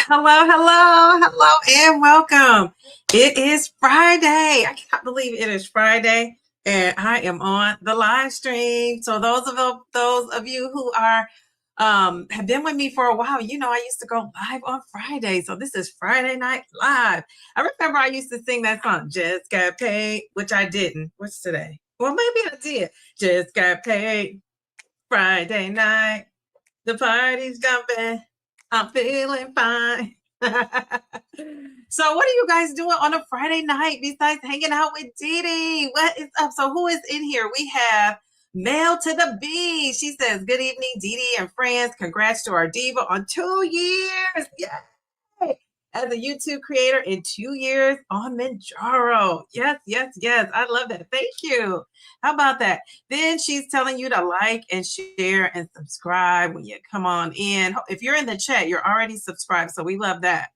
Hello, hello, hello, and welcome. It is Friday. I can't believe it is Friday, and I am on the live stream. So those of you who are have been with me for a while, you know I used to go live on Friday. So this is Friday Night Live. I remember I used to sing that song, Just Got Paid, which I didn't. What's today? Well, maybe I did. Just got paid Friday night. The party's jumping. I'm feeling fine. So, what are you guys doing on a Friday night besides hanging out with Didi? What is up? So, who is in here? We have Mail to the B. She says, "Good evening, Didi and friends. Congrats to our Diva on 2 years. Yay! As a YouTube creator in 2 years on Mounjaro. Yes, yes, yes. I love that. Thank you. How about that? Then she's telling you to like and share and subscribe when you come on in. If you're in the chat, you're already subscribed. So we love that.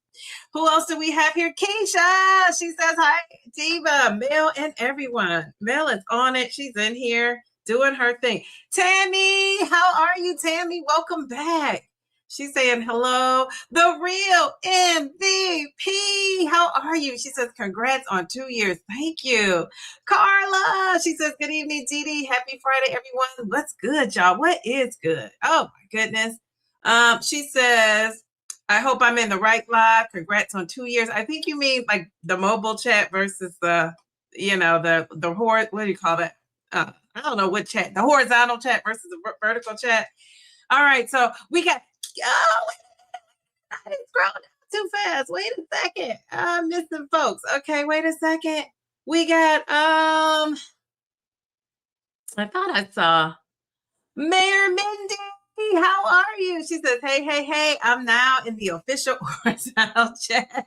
Who else do we have here? Keisha. She says, hi, Diva, Mel, and everyone. Mel is on it. She's in here doing her thing. Tammy, how are you, Tammy? Welcome back. She's saying hello. The real MVP. How are you? She says, congrats on 2 years. Thank you. Carla. She says, good evening, Didi. Happy Friday, everyone. What's good, y'all? What is good? Oh, my goodness. She says, I hope I'm in the right live. Congrats on 2 years. I think you mean like the mobile chat versus the what do you call that? I don't know what chat. The horizontal chat versus the vertical chat. All right, so we got. Oh, I didn't scroll down too fast. Wait a second. I'm missing folks. Okay, wait a second. We got I thought I saw Mayor Mindy. How are you? She says, hey, hey, hey, I'm now in the official horizontal chat.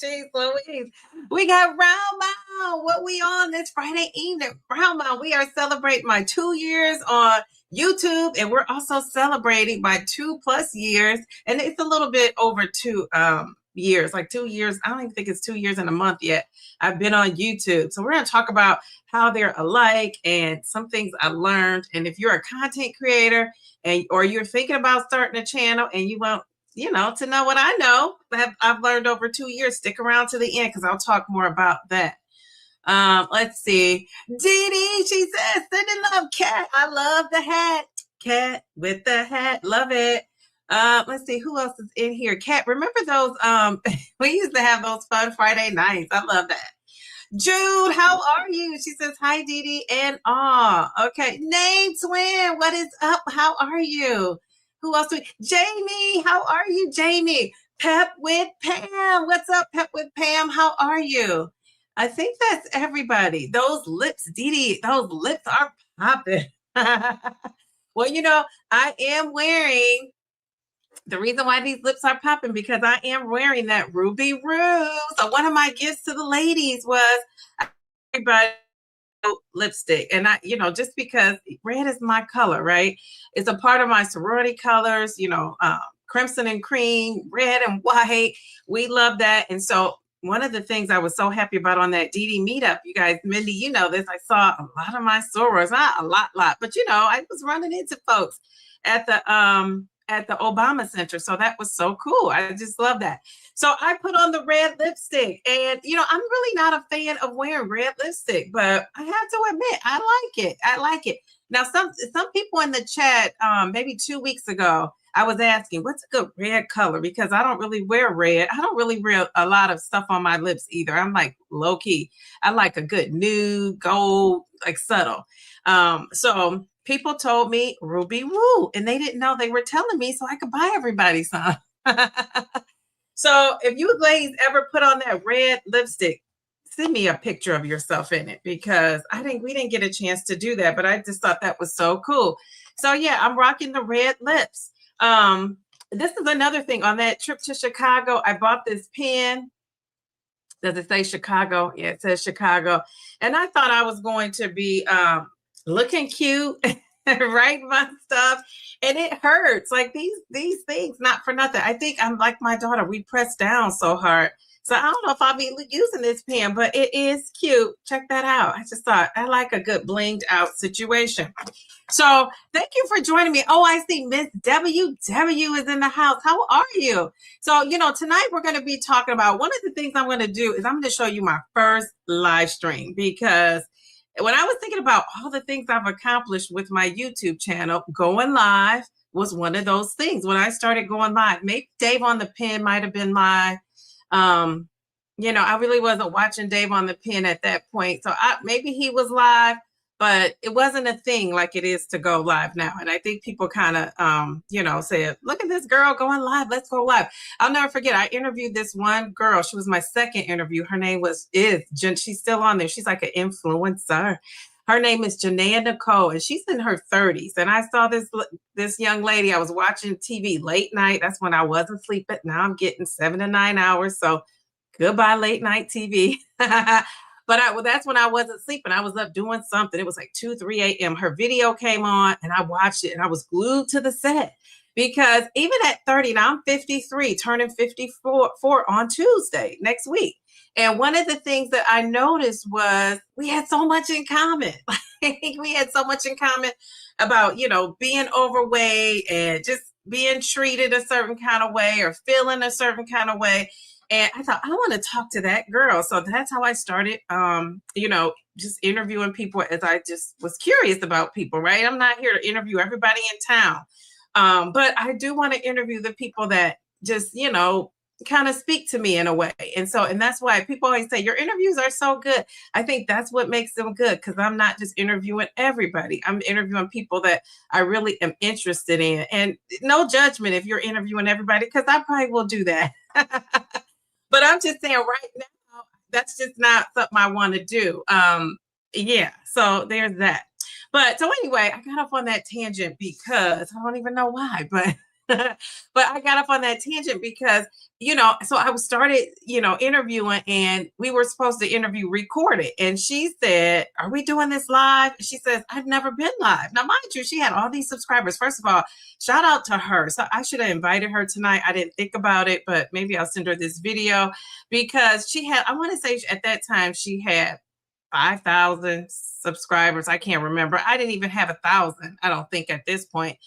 Jeez Louise. We got Round Mound. What we on this Friday evening? Round Mound. We are celebrating my 2 years on YouTube, and we're also celebrating my 2+ years. And it's a little bit over 2 years, like 2 years. I don't even think it's 2 years and a month yet. I've been on YouTube. So we're going to talk about how they're alike and some things I learned. And if you're a content creator or you're thinking about starting a channel and you want to know what I know that I've learned over 2 years, stick around to the end because I'll talk more about that. Let's see. Didi, she says, sending love, Cat. I love the hat. Cat with the hat. Love it. Let's see who else is in here. Cat, remember those? We used to have those fun Friday nights. I love that. Jude, how are you? She says, hi, Didi and okay. Name Twin, what is up? How are you? Who else? Jamie, how are you, Jamie? Pep with Pam. What's up, Pep with Pam? How are you? I think that's everybody. Those lips, Didi, those lips are popping. Well, I am wearing, the reason why these lips are popping because I am wearing that Ruby Rose. So one of my gifts to the ladies was everybody lipstick. And I, just because red is my color, right? It's a part of my sorority colors, crimson and cream, red and white. We love that. And so one of the things I was so happy about on that Didi meetup, you guys, Mindy, you know this, I saw a lot of my sorors, not a lot, but I was running into folks at the Obama Center. So that was so cool. I just love that. So I put on the red lipstick and, I'm really not a fan of wearing red lipstick, but I have to admit, I like it. Now, some people in the chat, maybe 2 weeks ago, I was asking, what's a good red color? Because I don't really wear red. I don't really wear a lot of stuff on my lips either. I'm like low key. I like a good nude, gold, like subtle. So people told me Ruby Woo, and they didn't know they were telling me so I could buy everybody some. So if you ladies ever put on that red lipstick, send me a picture of yourself in it because we didn't get a chance to do that, but I just thought that was so cool. So yeah, I'm rocking the red lips. This is another thing. On that trip to Chicago, I bought this pen. Does it say Chicago? Yeah, it says Chicago. And I thought I was going to be looking cute write my stuff, and it hurts. Like these things, not for nothing. I think I'm like my daughter. We press down so hard. So I don't know if I'll be using this pen, but it is cute. Check that out. I just thought I like a good blinged out situation. So thank you for joining me. Oh, I see Miss WW is in the house. How are you? So, tonight we're going to be talking about one of the things I'm going to do is I'm going to show you my first live stream, because when I was thinking about all the things I've accomplished with my YouTube channel, going live was one of those things. When I started going live, maybe Dave on the Pen might have been live. I really wasn't watching Dave on the Pen at that point. So maybe he was live, but it wasn't a thing like it is to go live now. And I think people kind of, said, look at this girl going live. Let's go live. I'll never forget. I interviewed this one girl. She was my second interview. Her name she's still on there. She's like an influencer. Her name is Janaea Nicole, and she's in her 30s. And I saw this young lady. I was watching TV late night. That's when I wasn't sleeping. Now I'm getting 7 to 9 hours. So goodbye late night TV. But that's when I wasn't sleeping. I was up doing something. It was like 2, 3 a.m. Her video came on and I watched it and I was glued to the set, because even at 30, now I'm 53, turning 54 on Tuesday next week. And one of the things that I noticed was we had so much in common. We had so much in common about, being overweight and just being treated a certain kind of way or feeling a certain kind of way. And I thought, I want to talk to that girl. So that's how I started, just interviewing people, as I just was curious about people, right? I'm not here to interview everybody in town. But I do want to interview the people that just, kind of speak to me in a way. And that's why people always say your interviews are so good. I think that's what makes them good, because I'm not just interviewing everybody. I'm interviewing people that I really am interested in. And no judgment if you're interviewing everybody, because I probably will do that. But I'm just saying right now, that's just not something I want to do. So there's that. But so anyway, I got off on that tangent because I don't even know why, but I got off on that tangent because, so I started, interviewing, and we were supposed to interview recorded. And she said, are we doing this live? She says, I've never been live. Now, mind you, she had all these subscribers. First of all, shout out to her. So I should have invited her tonight. I didn't think about it, but maybe I'll send her this video, because I want to say at that time she had 5,000 subscribers. I can't remember. I didn't even have 1,000, I don't think, at this point.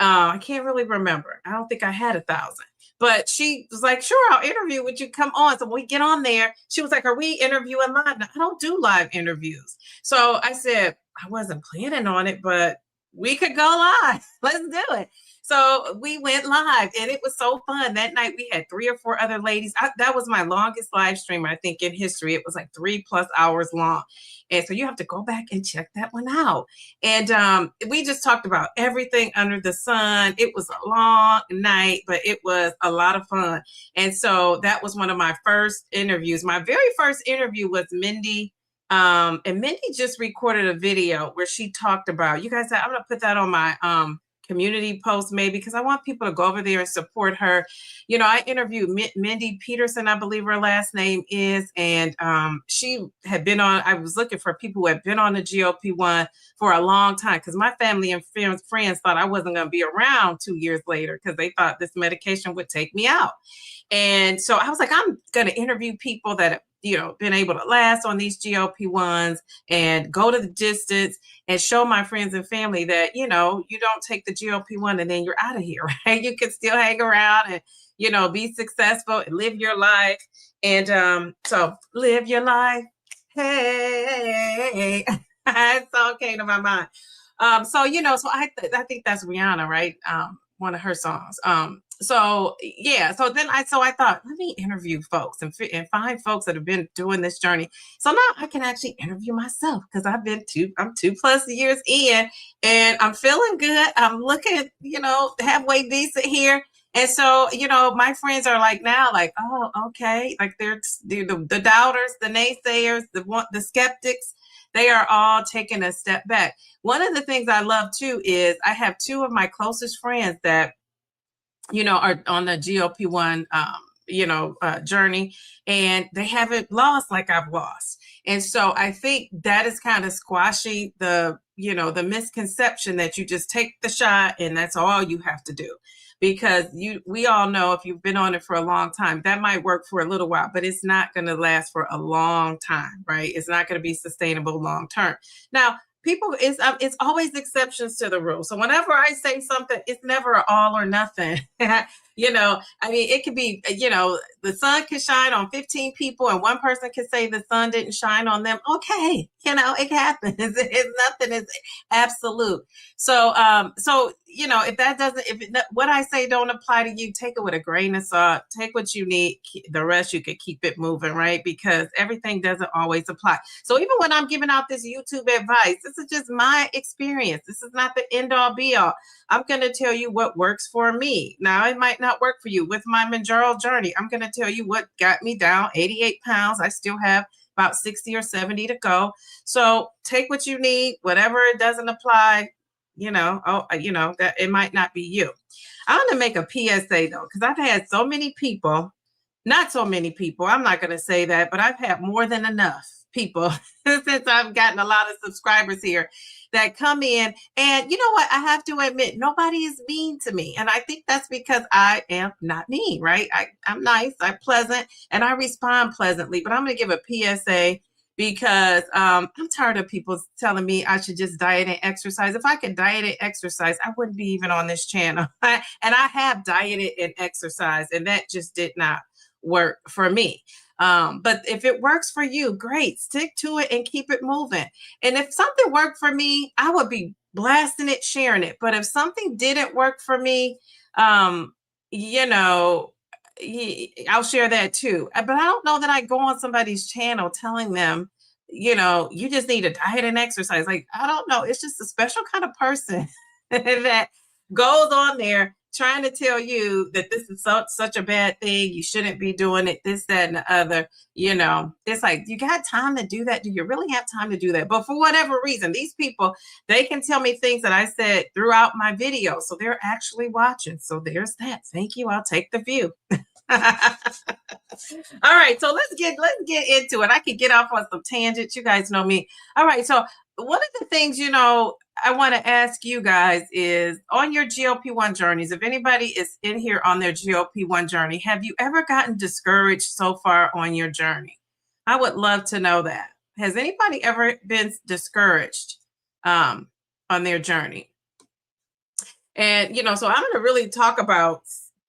I can't really remember. I don't think I had 1,000. But she was like, sure, I'll interview. Would you come on? So when we get on there, she was like, are we interviewing live? Now, I don't do live interviews. So I said, I wasn't planning on it, but we could go live. Let's do it. So we went live, and it was so fun. That night we had 3 or 4 other ladies. That was my longest live stream, I think, in history. It was like 3+ hours long. And so you have to go back and check that one out. And we just talked about everything under the sun. It was a long night, but it was a lot of fun. And so that was one of my first interviews. My very first interview was Mindy. And Mindy just recorded a video where she talked about, you guys, I'm going to put that on my community post maybe, because I want people to go over there and support her. I interviewed Mindy Peterson, I believe her last name is, and she had been on, I was looking for people who had been on the GLP-1 for a long time, because my family and friends thought I wasn't going to be around 2 years later, because they thought this medication would take me out. And so I was like, I'm going to interview people that have, been able to last on these GLP-1s and go to the distance and show my friends and family that, you don't take the GLP-1 and then you're out of here, right? You can still hang around and, be successful and live your life. And so live your life. Hey, that song came to my mind. So I think that's Rihanna, right? One of her songs. So I thought, let me interview folks and find folks that have been doing this journey. So now I can actually interview myself, because I'm 2+ years in, and I'm feeling good. I'm looking, halfway decent here. And so, my friends are like, oh, okay. Like they're the doubters, the naysayers, the skeptics, they are all taking a step back. One of the things I love too is I have 2 of my closest friends that, are on the GLP-1, journey, and they haven't lost like I've lost. And so I think that is kind of squashing the you know, the misconception that you just take the shot and that's all you have to do. Because we all know, if you've been on it for a long time, that might work for a little while, but it's not going to last for a long time, right? It's not going to be sustainable long term. Now, people, it's always exceptions to the rule. So whenever I say something, it's never all or nothing. You know, I mean, it could be, you know, the sun could shine on 15 people and one person could say the sun didn't shine on them. Okay. You know, it happens. It's nothing is absolute. So, you know, what I say don't apply to you, take it with a grain of salt, take what you need. The rest, you could keep it moving, right? Because everything doesn't always apply. So even when I'm giving out this YouTube advice, this is just my experience. This is not the end all be all. I'm going to tell you what works for me. Now, it might not work for you. With my Mounjaro journey, I'm going to tell you what got me down 88 pounds. I still have about 60 or 70 to go. So take what you need, whatever it doesn't apply, you know, that it might not be you. I want to make a PSA though, because I've had so many people, not so many people, I'm not going to say that, but I've had more than enough people since I've gotten a lot of subscribers here that come in, and you know what, I have to admit, nobody is mean to me, and I think that's because I am not mean, right? I'm nice, I'm pleasant, and I respond pleasantly. But I'm going to give a PSA because I'm tired of people telling me I should just diet and exercise. If I could diet and exercise, I wouldn't be even on this channel. And I have dieted and exercised, and that just did not work for me. But if it works for you, great, stick to it and keep it moving. And if something worked for me, I would be blasting it, sharing it. But if something didn't work for me, you know, I'll share that too. But I don't know that I go on somebody's channel telling them, you know, you just need to diet and exercise. Like, I don't know. It's just a special kind of person that goes on there trying to tell you that this is such a bad thing. You shouldn't be doing it, this, that, and the other. You know, it's like, you got time to do that? Do you really have time to do that? But for whatever reason, these people, they can tell me things that I said throughout my video. So they're actually watching. So there's that. Thank you. I'll take the view. All right. So let's get into it. I could get off on some tangents. You guys know me. All right. So one of the things, you know, I want to ask you guys is, on your GLP-1 journeys, if anybody is in here on their GLP-1 journey, have you ever gotten discouraged so far on your journey? I would love to know that. Has anybody ever been discouraged on their journey? And, you know, so I'm going to really talk about,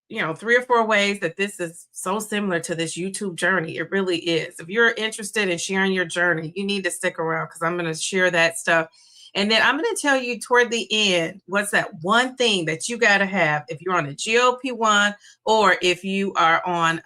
you know, 3 or 4 ways that this is so similar to this YouTube journey. It really is. If you're interested in sharing your journey, you need to stick around, because I'm going to share that stuff. And then I'm going to tell you toward the end, what's that one thing that you got to have if you're on a GLP-1, or if you are on,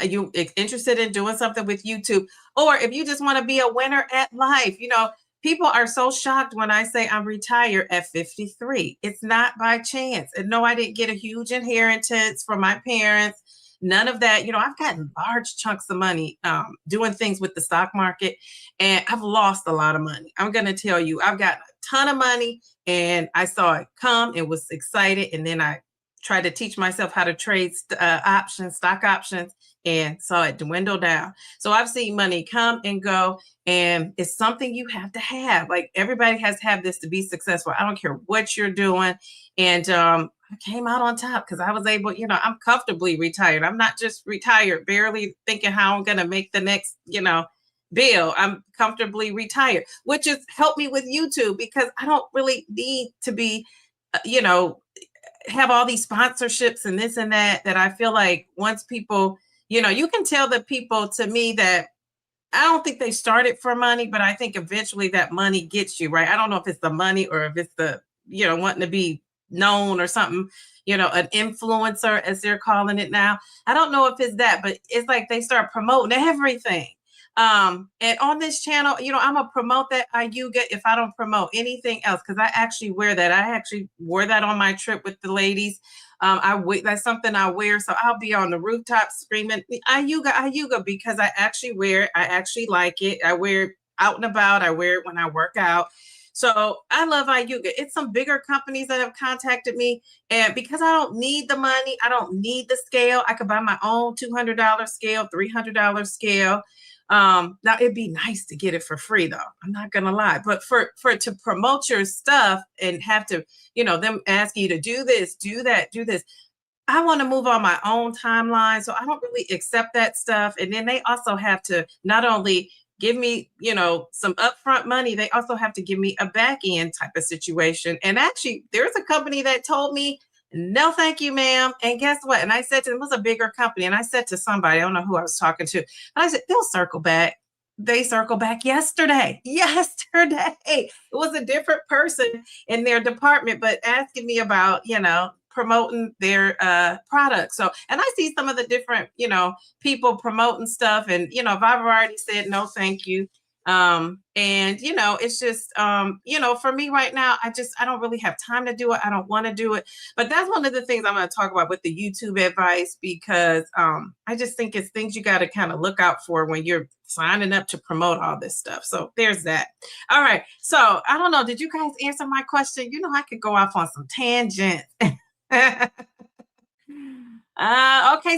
you interested in doing something with YouTube, or if you just want to be a winner at life. You know, people are so shocked when I say I'm retired at 53. It's not by chance. And no, I didn't get a huge inheritance from my parents. None of that. You know, I've gotten large chunks of money doing things with the stock market, and I've lost a lot of money. I'm going to tell you, I've gotten a ton of money, and I saw it come and was excited. And then I tried to teach myself how to trade stock options, and saw it dwindle down. So I've seen money come and go, and it's something you have to have. Like, everybody has to have this to be successful. I don't care what you're doing. And I came out on top because I was able, you know, I'm comfortably retired. I'm not just retired, barely thinking how I'm going to make the next, you know, bill. I'm comfortably retired, which has helped me with YouTube, because I don't really need to be, you know, have all these sponsorships and this and that I feel like once people, you know, you can tell the people, to me, that I don't think they started for money, but I think eventually that money gets you, right? I don't know if it's the money or if it's the, you know, wanting to be known or something, you know, an influencer, as they're calling it now. I don't know if it's that, but it's like they start promoting everything. And on this channel, you know, I'm gonna promote that Ayuga if I don't promote anything else, because I actually wear that. I actually wore that on my trip with the ladies. That's something I wear. So I'll be on the rooftop screaming Ayuga, because I actually wear it. I actually like it. I wear it out and about. I wear it when I work out. So I love Ayuga. It's some bigger companies that have contacted me. And because I don't need the money, I don't need the scale. I could buy my own $200 scale, $300 scale. Now it'd be nice to get it for free though. I'm not gonna lie, but for to promote your stuff and have to, them ask you to do this, do that, do this. I want to move on my own timeline. So I don't really accept that stuff. And then they also have to not only give me, some upfront money, they also have to give me a back end type of situation. And actually, there's a company that told me, no, thank you, ma'am. And guess what? And I said to them, it was a bigger company. And I said to somebody, I don't know who I was talking to, and I said, they'll circle back. They circled back yesterday. It was a different person in their department, but asking me about, promoting their products. So, and I see some of the different, people promoting stuff. And, if I've already said no, thank you. And, it's just, for me right now, I don't really have time to do it. I don't want to do it. But that's one of the things I'm going to talk about with the YouTube advice, because I just think it's things you got to kind of look out for when you're signing up to promote all this stuff. So there's that. All right. So I don't know. Did you guys answer my question? I could go off on some tangents. Okay.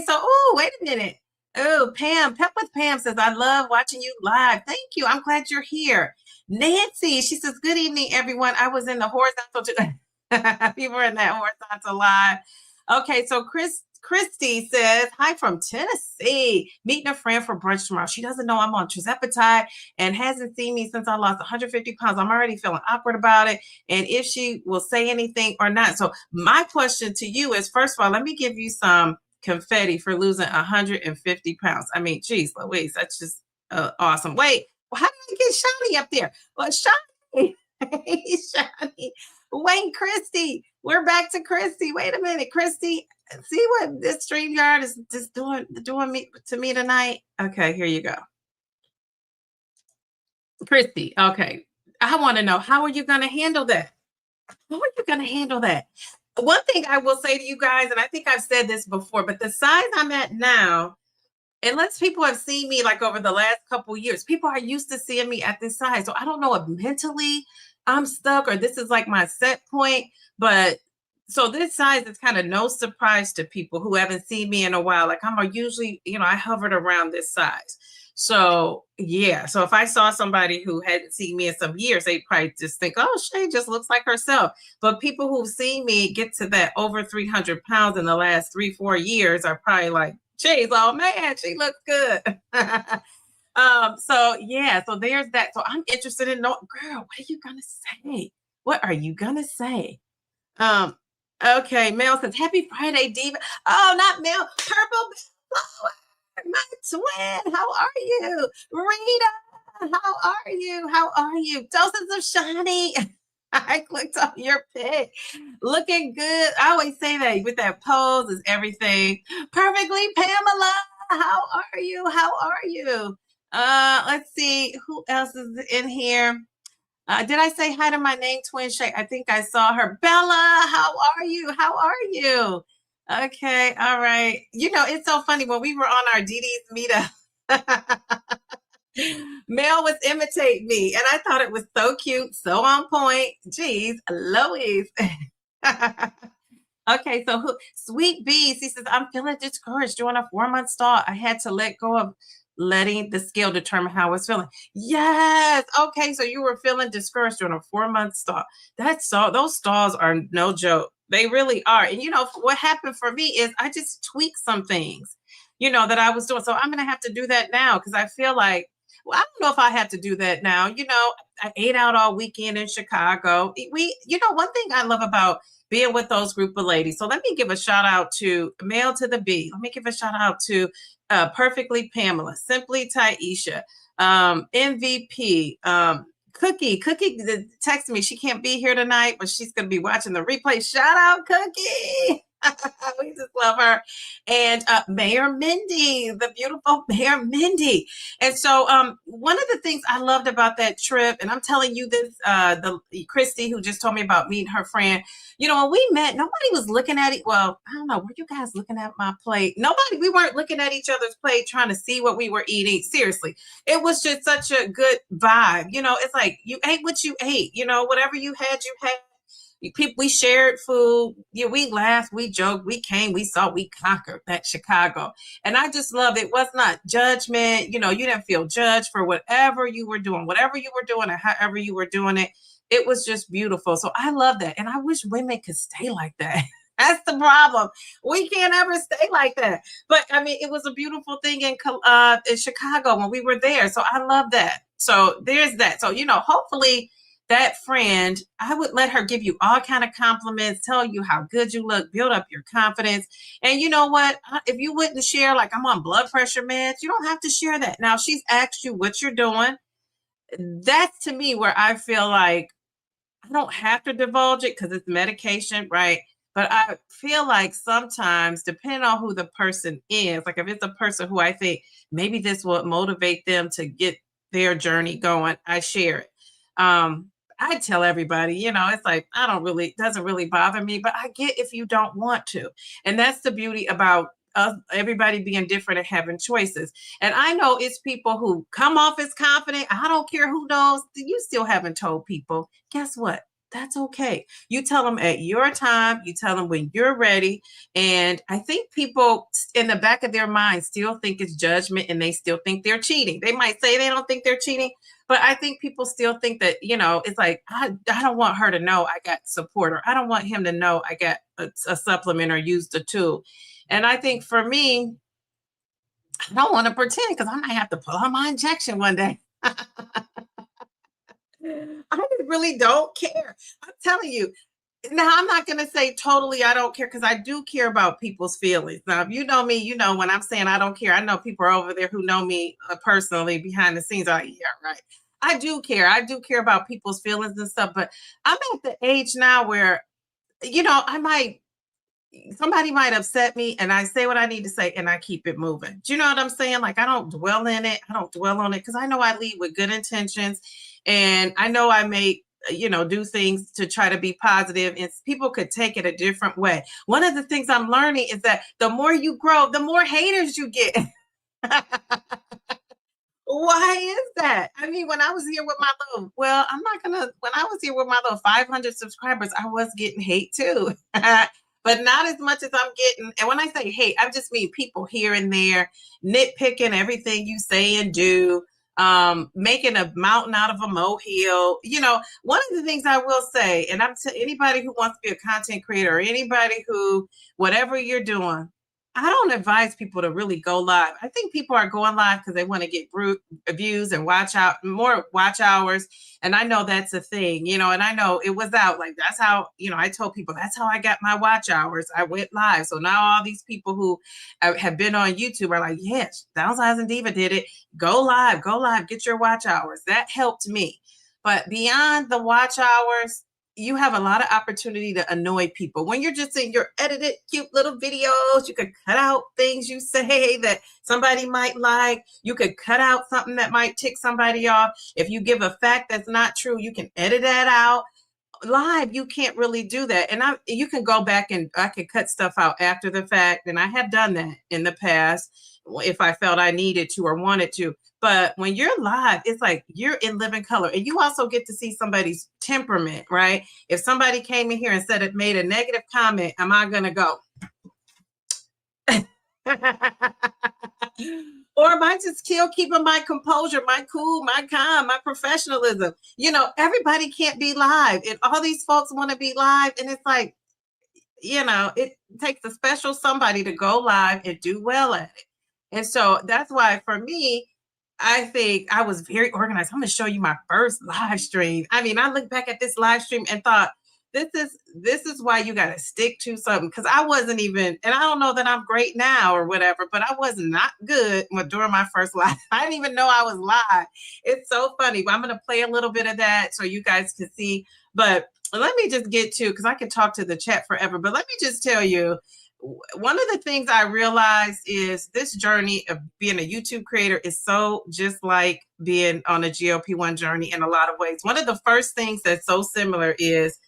So, wait a minute. Oh, Pep with Pam says, I love watching you live. Thank you. I'm glad you're here. Nancy, she says, good evening, everyone. I was in the horizontal. People are in that horizontal live. Okay. So Christy says, hi from Tennessee. Meeting a friend for brunch tomorrow. She doesn't know I'm on tirzepatide and hasn't seen me since I lost 150 pounds. I'm already feeling awkward about it. And if she will say anything or not. So my question to you is, first of all, let me give you some confetti for losing 150 pounds. I mean, geez, Louise, that's just awesome. Wait, how did I get Shani up there? Well, Shani, hey, Shani. Wait, Christy, we're back to Christy. Wait a minute, Christy. See what this StreamYard is just doing to me tonight? Okay, here you go. Christy, okay. I want to know, how are you going to handle that? How are you going to handle that? One thing I will say to you guys, and I think I've said this before, but the size I'm at now, unless people have seen me like over the last couple years, people are used to seeing me at this size. So I don't know if mentally I'm stuck or this is like my set point, but so this size is kind of no surprise to people who haven't seen me in a while. Like I'm usually, I hovered around this size. So yeah. So if I saw somebody who hadn't seen me in some years, they'd probably just think, oh, Shay just looks like herself. But people who've seen me get to that over 300 pounds in the last 3-4 years are probably like, geez, oh man, she looks good. So yeah, so there's that. So I'm interested in knowing, girl, what are you gonna say? What are you gonna say? Okay, Mel says, happy Friday, Diva. Oh, not Mel, Purple Flower, my twin. How are you? Rita, how are you? How are you? Doses of Shani. I clicked on your pic. Looking good. I always say that with that pose is everything. Perfectly Pamela. How are you? How are you? Let's see who else is in here. Did I say hi to my name twin Shay? I think I saw her. Bella, how are you? How are you? Okay, all right. It's so funny when we were on our DD's meetup. Mel was imitating me, and I thought it was so cute, so on point. Geez, Louise. Okay, so Sweet Bees, he says, I'm feeling discouraged during a 4-month stall. I had to let go of letting the scale determine how I was feeling. Yes. Okay. So you were feeling discouraged during a 4-month stall. Those stalls are no joke. They really are. And what happened for me is I just tweaked some things, that I was doing. So I'm going to have to do that now because I feel like, well, I don't know if I have to do that now. I ate out all weekend in Chicago. One thing I love about being with those group of ladies. So let me give a shout out to Mail to the B. Let me give a shout out to Perfectly Pamela, Simply Taisha, MVP, Cookie texted me. She can't be here tonight, but she's going to be watching the replay. Shout out, Cookie. We just love her. And Mayor Mindy, the beautiful Mayor Mindy. And so one of the things I loved about that trip, and I'm telling you this, the Christy who just told me about meeting her friend, when we met, nobody was looking at it. Well, I don't know. Were you guys looking at my plate? We weren't looking at each other's plate trying to see what we were eating. Seriously. It was just such a good vibe. It's like you ate what you ate, whatever you had, we shared food. Yeah, we laughed, we joked, we came, we saw, we conquered that Chicago. And I just love it. Was not judgment. You know, you didn't feel judged for whatever you were doing and however you were doing it. It was just beautiful. So I love that. And I wish women could stay like that. That's the problem. We can't ever stay like that. But I mean, it was a beautiful thing in Chicago when we were there. So I love that. So there's that. So, you know, hopefully that friend, I would let her give you all kind of compliments, tell you how good you look, build up your confidence. And you know what? If you wouldn't share, like, I'm on blood pressure meds, you don't have to share that. Now, she's asked you what you're doing. That's to me where I feel like I don't have to divulge it because it's medication, right? But I feel like sometimes, depending on who the person is, like if it's a person who I think maybe this will motivate them to get their journey going, I share it. I tell everybody, you know, it's like, doesn't really bother me, but I get if you don't want to. And that's the beauty about everybody being different and having choices. And I know it's people who come off as confident. I don't care who knows. You still haven't told people. Guess what? That's okay. You tell them at your time. You tell them when you're ready. And I think people in the back of their mind still think it's judgment and they still think they're cheating. They might say they don't think they're cheating, but I think people still think that, you know, it's like, I don't want her to know I got support, or I don't want him to know I got a supplement or used a tool. And I think for me, I don't want to pretend because I might have to pull out my injection one day. I really don't care. I'm telling you. Now, I'm not going to say totally I don't care, because I do care about people's feelings. Now, if you know me, you know when I'm saying I don't care, I know people are over there who know me personally behind the scenes are like, yeah, right. I do care. I do care about people's feelings and stuff. But I'm at the age now where, you know, somebody might upset me and I say what I need to say and I keep it moving. Do you know what I'm saying? Like, I don't dwell in it. I don't dwell on it because I know I lead with good intentions, and I know I may, you know, do things to try to be positive, and people could take it a different way. One of the things I'm learning is that the more you grow, the more haters you get. Why is that? I mean, when I was here with my when I was here with my little 500 subscribers, I was getting hate too. But not as much as I'm getting. And when I say hate, I just mean people here and there nitpicking everything you say and do, making a mountain out of a molehill. You know, one of the things I will say, and I'm to anybody who wants to be a content creator, or anybody who, whatever you're doing, I don't advise people to really go live. I think people are going live because they want to get views and more watch hours. And I know that's a thing, you know, and I know it was out. Like, that's how, you know, I told people that's how I got my watch hours. I went live. So now all these people who have been on YouTube are like, yes, Downsizing Diva did it. Go live, get your watch hours. That helped me. But beyond the watch hours, you have a lot of opportunity to annoy people. When you're just in your edited, cute little videos, you could cut out things you say that somebody might like. You could cut out something that might tick somebody off. If you give a fact that's not true, you can edit that out. Live, you can't really do that. And you can go back and I could cut stuff out after the fact. And I have done that in the past if I felt I needed to or wanted to. But when you're live, it's like you're in living color. And you also get to see somebody's temperament, right? If somebody came in here and said it made a negative comment, am I going to go? Or am I just still keeping my composure, my cool, my calm, my professionalism? You know, everybody can't be live. And all these folks want to be live. And it's like, you know, it takes a special somebody to go live and do well at it. And so that's why for me, I think I was very organized. I'm going to show you my first live stream. I mean, I look back at this live stream and thought, this is why you got to stick to something. Because I wasn't even, and I don't know that I'm great now or whatever, but I was not good during my first live. I didn't even know I was live. It's so funny. But I'm going to play a little bit of that so you guys can see. But let me just get to, because I could talk to the chat forever, but let me just tell you, one of the things I realized is this journey of being a YouTube creator is so just like being on a GLP-1 journey in a lot of ways. One of the first things that's so similar is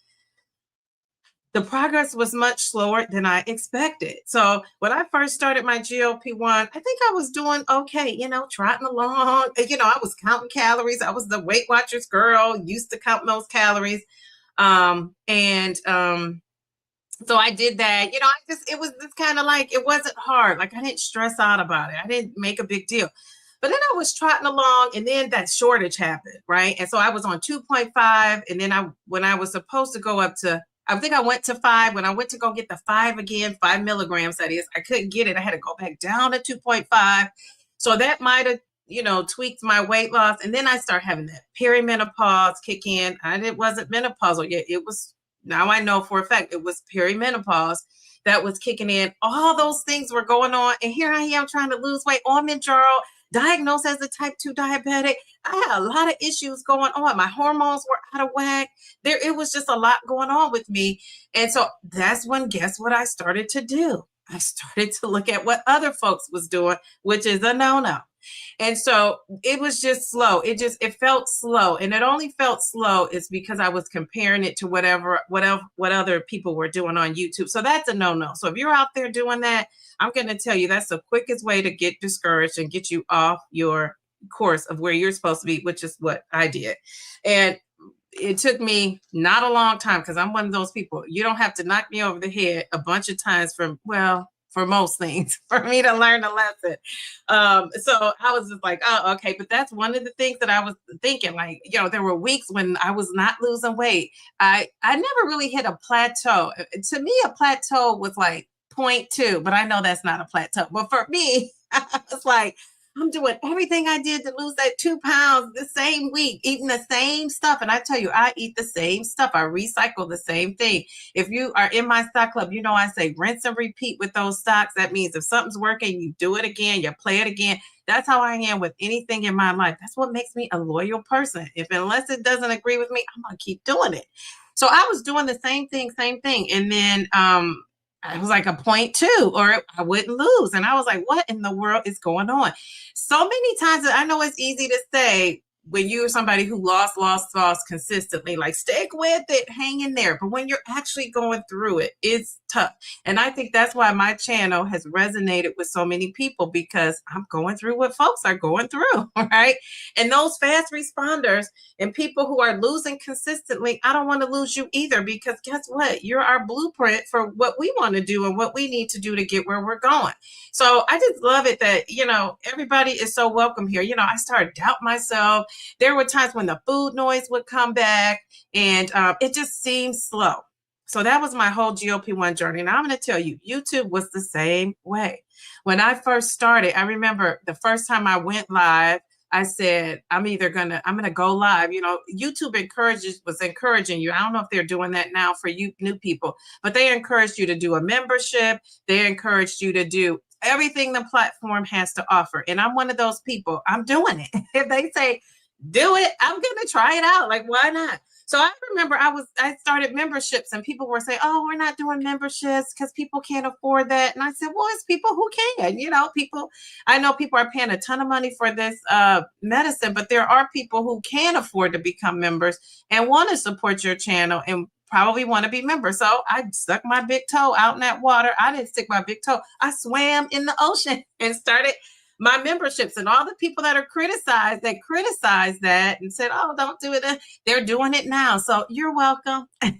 the progress was much slower than I expected. So when I first started my GLP-1, I think I was doing okay, you know, trotting along. You know, I was counting calories. I was the Weight Watchers girl, used to count those calories. So I did that. It was just kind of like, it wasn't hard. Like I didn't stress out about it. I didn't make a big deal. But then I was trotting along and then that shortage happened, right? And so I was on 2.5. And then when I was supposed to go up to, I think I went to 5. When I went to go get the 5 again, 5 milligrams, that is, I couldn't get it. I had to go back down to 2.5. So that might have, tweaked my weight loss. And then I started having that perimenopause kick in. And it wasn't menopausal yet. It was, now I know for a fact it was perimenopause that was kicking in. All those things were going on. And here I am trying to lose weight on Mounjaro, diagnosed as a type 2 diabetic. I had a lot of issues going on. My hormones were out of whack. It was just a lot going on with me. And so that's when, guess what I started to do? I started to look at what other folks was doing, which is a no-no. And so it was just slow. It felt slow. And it only felt slow is because I was comparing it to what other people were doing on YouTube. So that's a no-no. So if you're out there doing that, I'm going to tell you that's the quickest way to get discouraged and get you off your course of where you're supposed to be, which is what I did. And it took me not a long time because I'm one of those people. You don't have to knock me over the head a bunch of times for most things for me to learn a lesson. So I was just like, oh, okay. But that's one of the things that I was thinking, like, there were weeks when I was not losing weight. I never really hit a plateau. To me, a plateau was like 0.2, but I know that's not a plateau. But for me, I was like, I'm doing everything I did to lose that 2 pounds the same week, eating the same stuff. And I tell you, I eat the same stuff. I recycle the same thing. If you are in my stock club, I say rinse and repeat with those stocks. That means if something's working, you do it again, you play it again. That's how I am with anything in my life. That's what makes me a loyal person. Unless it doesn't agree with me, I'm going to keep doing it. So I was doing the same thing. And then, I was like a 0.2 or I wouldn't lose. And I was like, what in the world is going on? So many times, I know it's easy to say when you're somebody who lost consistently, like stick with it, hang in there. But when you're actually going through it, it's tough. And I think that's why my channel has resonated with so many people, because I'm going through what folks are going through, right? And those fast responders and people who are losing consistently, I don't want to lose you either, because guess what? You're our blueprint for what we want to do and what we need to do to get where we're going. So I just love it that, everybody is so welcome here. I started doubting myself. There were times when the food noise would come back and it just seemed slow. So that was my whole GLP-1 journey. And I'm going to tell you, YouTube was the same way. When I first started, I remember the first time I went live, I said, I'm going to go live. YouTube was encouraging you. I don't know if they're doing that now for you new people, but they encouraged you to do a membership. They encouraged you to do everything the platform has to offer. And I'm one of those people. I'm doing it. If they say, do it, I'm going to try it out. Like, why not? So I remember I started memberships and people were saying, oh, we're not doing memberships because people can't afford that. And I said, well, it's people who can, I know people are paying a ton of money for this medicine, but there are people who can afford to become members and want to support your channel and probably want to be members. So I stuck my big toe out in that water. I didn't stick my big toe. I swam in the ocean and started my memberships. And all the people that are criticized that and said, oh, don't do it, they're doing it now. So you're welcome. Okay,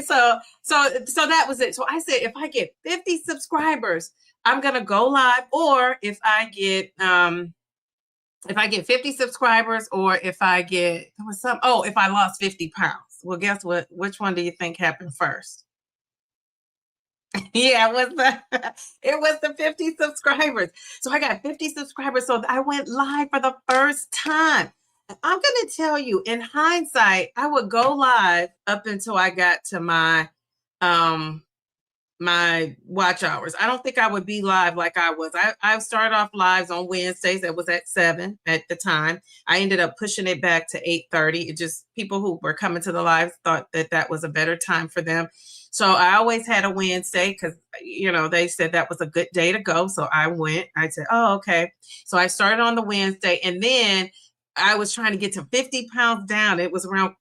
so that was it. So I said, if I get 50 subscribers, I'm gonna go live. Or if I get 50 subscribers, or if I lost 50 pounds. Well, guess what? Which one do you think happened first? Yeah, it was the 50 subscribers. So I got 50 subscribers. So I went live for the first time. I'm going to tell you, in hindsight, I would go live up until I got to my watch hours. I don't think I would be live like I was. I started off lives on Wednesdays. That was at 7 at the time. I ended up pushing it back to 8:30. It just, people who were coming to the live thought that was a better time for them. So I always had a Wednesday because, they said that was a good day to go. So I went. I said, oh, okay. So I started on the Wednesday, and then I was trying to get to 50 pounds down. It was around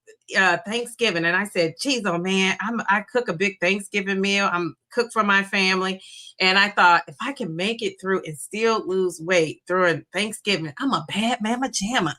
Thanksgiving. And I said, geez, oh man, I cook a big Thanksgiving meal. I'm cook for my family. And I thought, if I can make it through and still lose weight during Thanksgiving, I'm a bad mama jamma.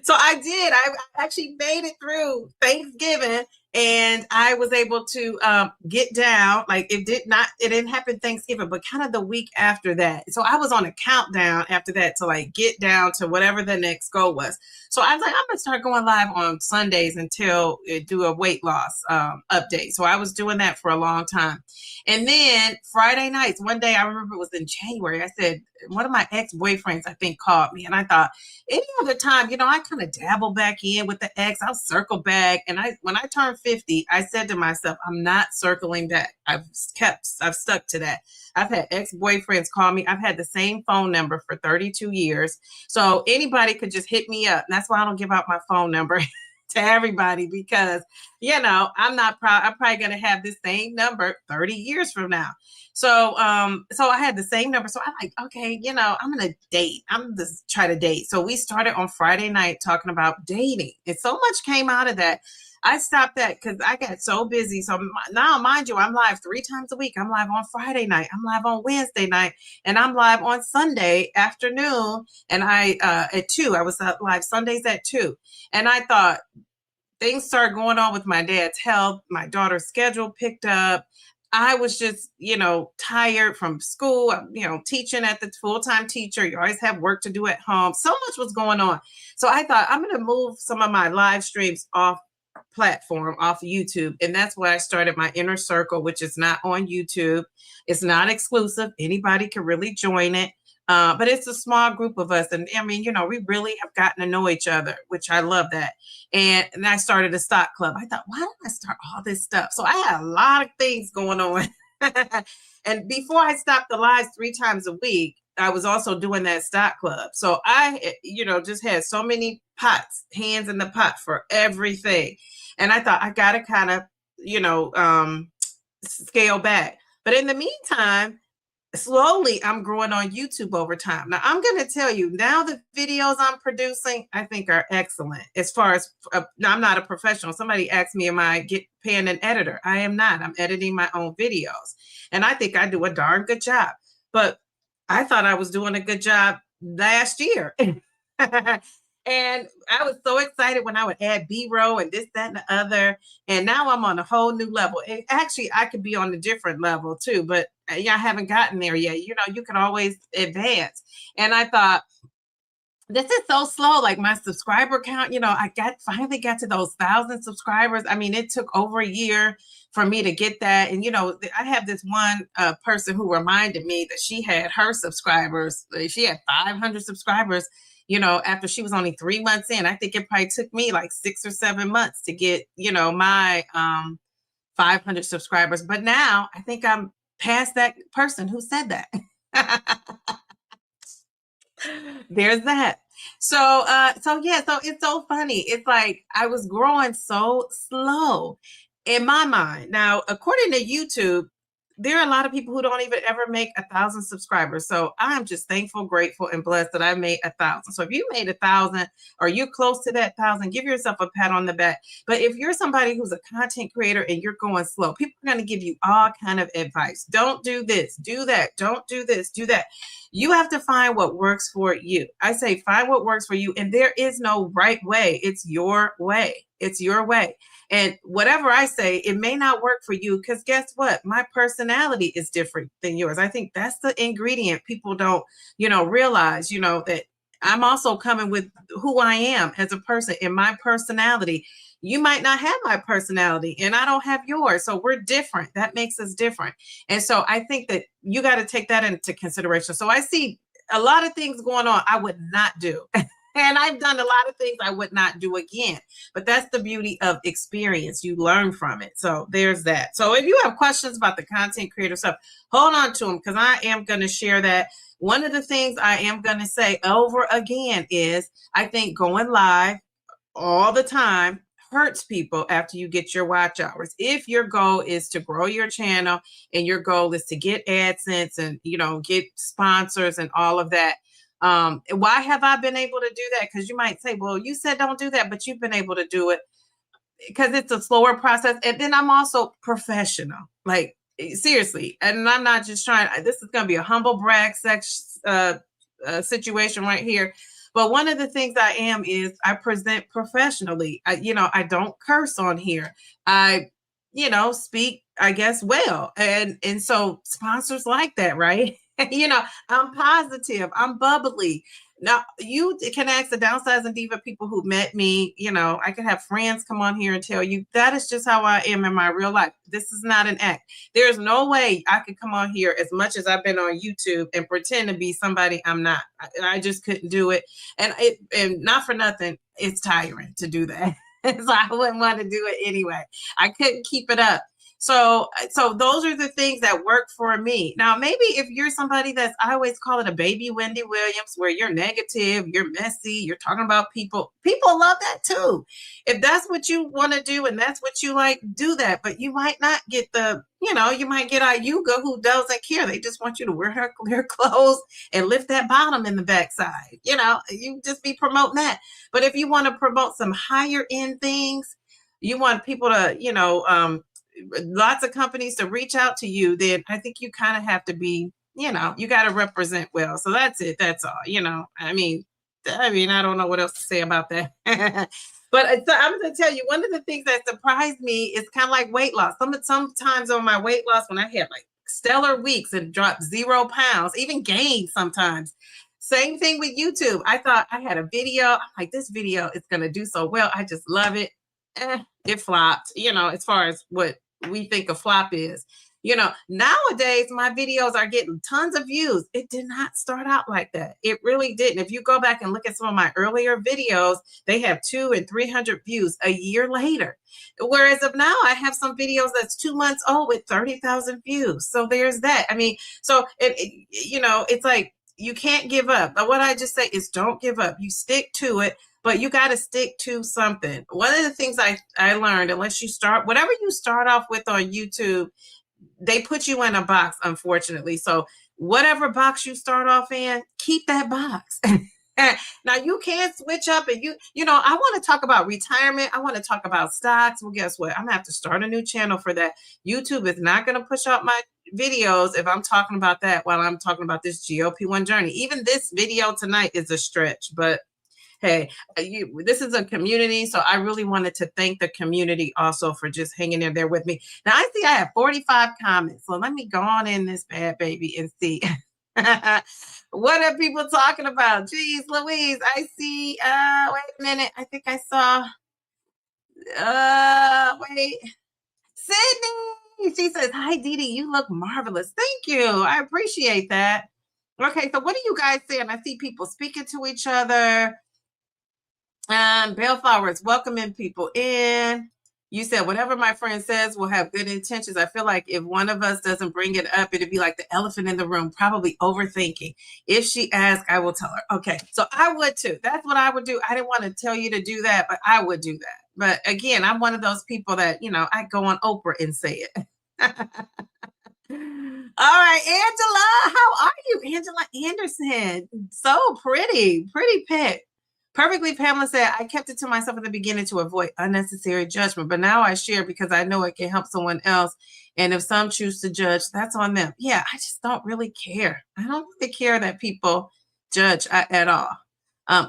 So I did. I actually made it through Thanksgiving, and I was able to get down. Like it didn't happen Thanksgiving, but kind of the week after that. So I was on a countdown after that to like get down to whatever the next goal was. So I was like, I'm gonna start going live on Sundays until do a weight loss update. So I was doing that for a long time. And then Friday nights, one day I remember it was in January, I said, one of my ex-boyfriends, I think, called me, and I thought, any other time, I kind of dabble back in with the ex. I'll circle back. And when I turned 50, I said to myself, I'm not circling back. I've stuck to that. I've had ex-boyfriends call me. I've had the same phone number for 32 years. So anybody could just hit me up. And that's why I don't give out my phone number to everybody, because, I'm not proud. I'm probably going to have this same number 30 years from now. So I had the same number. So I'm like, okay, I'm going to date. I'm just try to date. So we started on Friday night talking about dating. And so much came out of that. I stopped that because I got so busy. So now, mind you, I'm live 3 times a week. I'm live on Friday night. I'm live on Wednesday night. And I'm live on Sunday afternoon. And at 2, I was live Sundays at 2. And I thought things started going on with my dad's health. My daughter's schedule picked up. I was just, tired from school, teaching at the full-time teacher. You always have work to do at home. So much was going on. So I thought I'm going to move some of my live streams off platform, off YouTube. And that's why I started my inner circle, which is not on YouTube. It's not exclusive. Anybody can really join it. But it's a small group of us. And I mean, we really have gotten to know each other, which I love that. And I started a stock club. I thought, why don't I start all this stuff? So I had a lot of things going on. And before I stopped the lives 3 times a week, I was also doing that stock club. So I, just had so many hands in the pot for everything. And I thought I got to kind of, scale back. But in the meantime, slowly I'm growing on YouTube over time. Now I'm going to tell you, now the videos I'm producing, I think are excellent. As far as, now I'm not a professional. Somebody asked me, am I paying an editor? I am not. I'm editing my own videos. And I think I do a darn good job. But I thought I was doing a good job last year. And I was so excited when I would add B-roll and this, that, and the other. And now I'm on a whole new level. And actually, I could be on a different level too, but I haven't gotten there yet. You can always advance. And I thought, this is so slow. Like my subscriber count, I finally got to those 1,000 subscribers. I mean, it took over a year for me to get that. And, I have this one person who reminded me that she had her subscribers. She had 500 subscribers, after she was only 3 months in. I think it probably took me like 6 or 7 months to get, my 500 subscribers. But now I think I'm past that person who said that. There's that. So it's so funny. It's like I was growing so slow in my mind. Now, according to YouTube, there are a lot of people who don't even ever make 1,000 subscribers. So I'm just thankful, grateful, and blessed that I made 1,000. So if you made 1,000 or you're close to that 1,000, give yourself a pat on the back. But if you're somebody who's a content creator and you're going slow, people are going to give you all kind of advice. Don't do this, do that. Don't do this, do that. You have to find what works for you. I say find what works for you. And there is no right way. It's your way. It's your way. And whatever I say, it may not work for you because guess what? My personality is different than yours. I think that's the ingredient people don't, realize, that I'm also coming with who I am as a person in my personality. You might not have my personality and I don't have yours. So we're different. That makes us different. And so I think that you got to take that into consideration. So I see a lot of things going on I would not do. And I've done a lot of things I would not do again. But that's the beauty of experience. You learn from it. So there's that. So if you have questions about the content creator stuff, hold on to them because I am going to share that. One of the things I am going to say over again is I think going live all the time hurts people after you get your watch hours. If your goal is to grow your channel and your goal is to get AdSense and, get sponsors and all of that, why have I been able to do that? Because you might say, well, you said don't do that, but you've been able to do it because it's a slower process. And then I'm also professional, like seriously. And I'm not just trying, this is going to be a humble brag situation right here. But one of the things I am is I present professionally. I don't curse on here. I, speak, I guess, well. And so sponsors like that, right? I'm positive. I'm bubbly. Now, you can ask the Downsizing Diva people who met me. I can have friends come on here and tell you that is just how I am in my real life. This is not an act. There's no way I could come on here as much as I've been on YouTube and pretend to be somebody I'm not. I just couldn't do it. And not for nothing, it's tiring to do that. So I wouldn't want to do it anyway. I couldn't keep it up. So those are the things that work for me. Now, maybe if you're somebody I always call it a baby Wendy Williams, where you're negative, you're messy, you're talking about people love that too. If that's what you want to do and that's what you like, do that. But you might not get you might get Ayuga, who doesn't care. They just want you to wear her clothes and lift that bottom in the backside. You just be promoting that. But if you want to promote some higher end things, you want people to, lots of companies to reach out to you, then I think you kind of have to be, you got to represent well. So that's it. That's all, I mean, I don't know what else to say about that. But so I'm going to tell you, one of the things that surprised me is kind of like weight loss. Sometimes on my weight loss, when I had like stellar weeks and dropped 0 pounds, even gained sometimes. Same thing with YouTube. I thought I had a video. I'm like, this video is going to do so well. I just love it. It flopped, as far as what we think a flop is. Nowadays my videos are getting tons of views. It did not start out like that. It really didn't. If you go back and look at some of my earlier videos, they have 200 and 300 views a year later. Whereas of now, I have some videos that's 2 months old with 30,000 views. So there's that. I mean, so it's like, you can't give up. But what I just say is don't give up. You stick to it. But you got to stick to something. One of the things I learned, unless you whatever you start off with on YouTube, they put you in a box, unfortunately. So whatever box you start off in, keep that box. Now you can switch up and I want to talk about retirement. I want to talk about stocks. Well, guess what? I'm going to have to start a new channel for that. YouTube is not going to push out my videos if I'm talking about that while I'm talking about this GLP-1 journey. Even this video tonight is a stretch, but hey, this is a community, so I really wanted to thank the community also for just hanging in there with me. Now, I see I have 45 comments, so let me go on in this bad baby and see. What are people talking about? Jeez Louise, I see, wait a minute, I think I saw, wait, Sydney, she says, hi, Dee Dee, you look marvelous. Thank you, I appreciate that. Okay, so what are you guys saying? I see people speaking to each other. Bellflower is welcoming people in. You said, whatever my friend says will have good intentions. I feel like if one of us doesn't bring it up, it'd be like the elephant in the room, probably overthinking. If she asks, I will tell her. Okay, so I would too. That's what I would do. I didn't want to tell you to do that, but I would do that. But again, I'm one of those people that, I go on Oprah and say it. All right, Angela, how are you? Angela Anderson. So pretty pic. Perfectly, Pamela said, I kept it to myself at the beginning to avoid unnecessary judgment, but now I share because I know it can help someone else. And if some choose to judge, that's on them. Yeah, I just don't really care. I don't really care that people judge at all.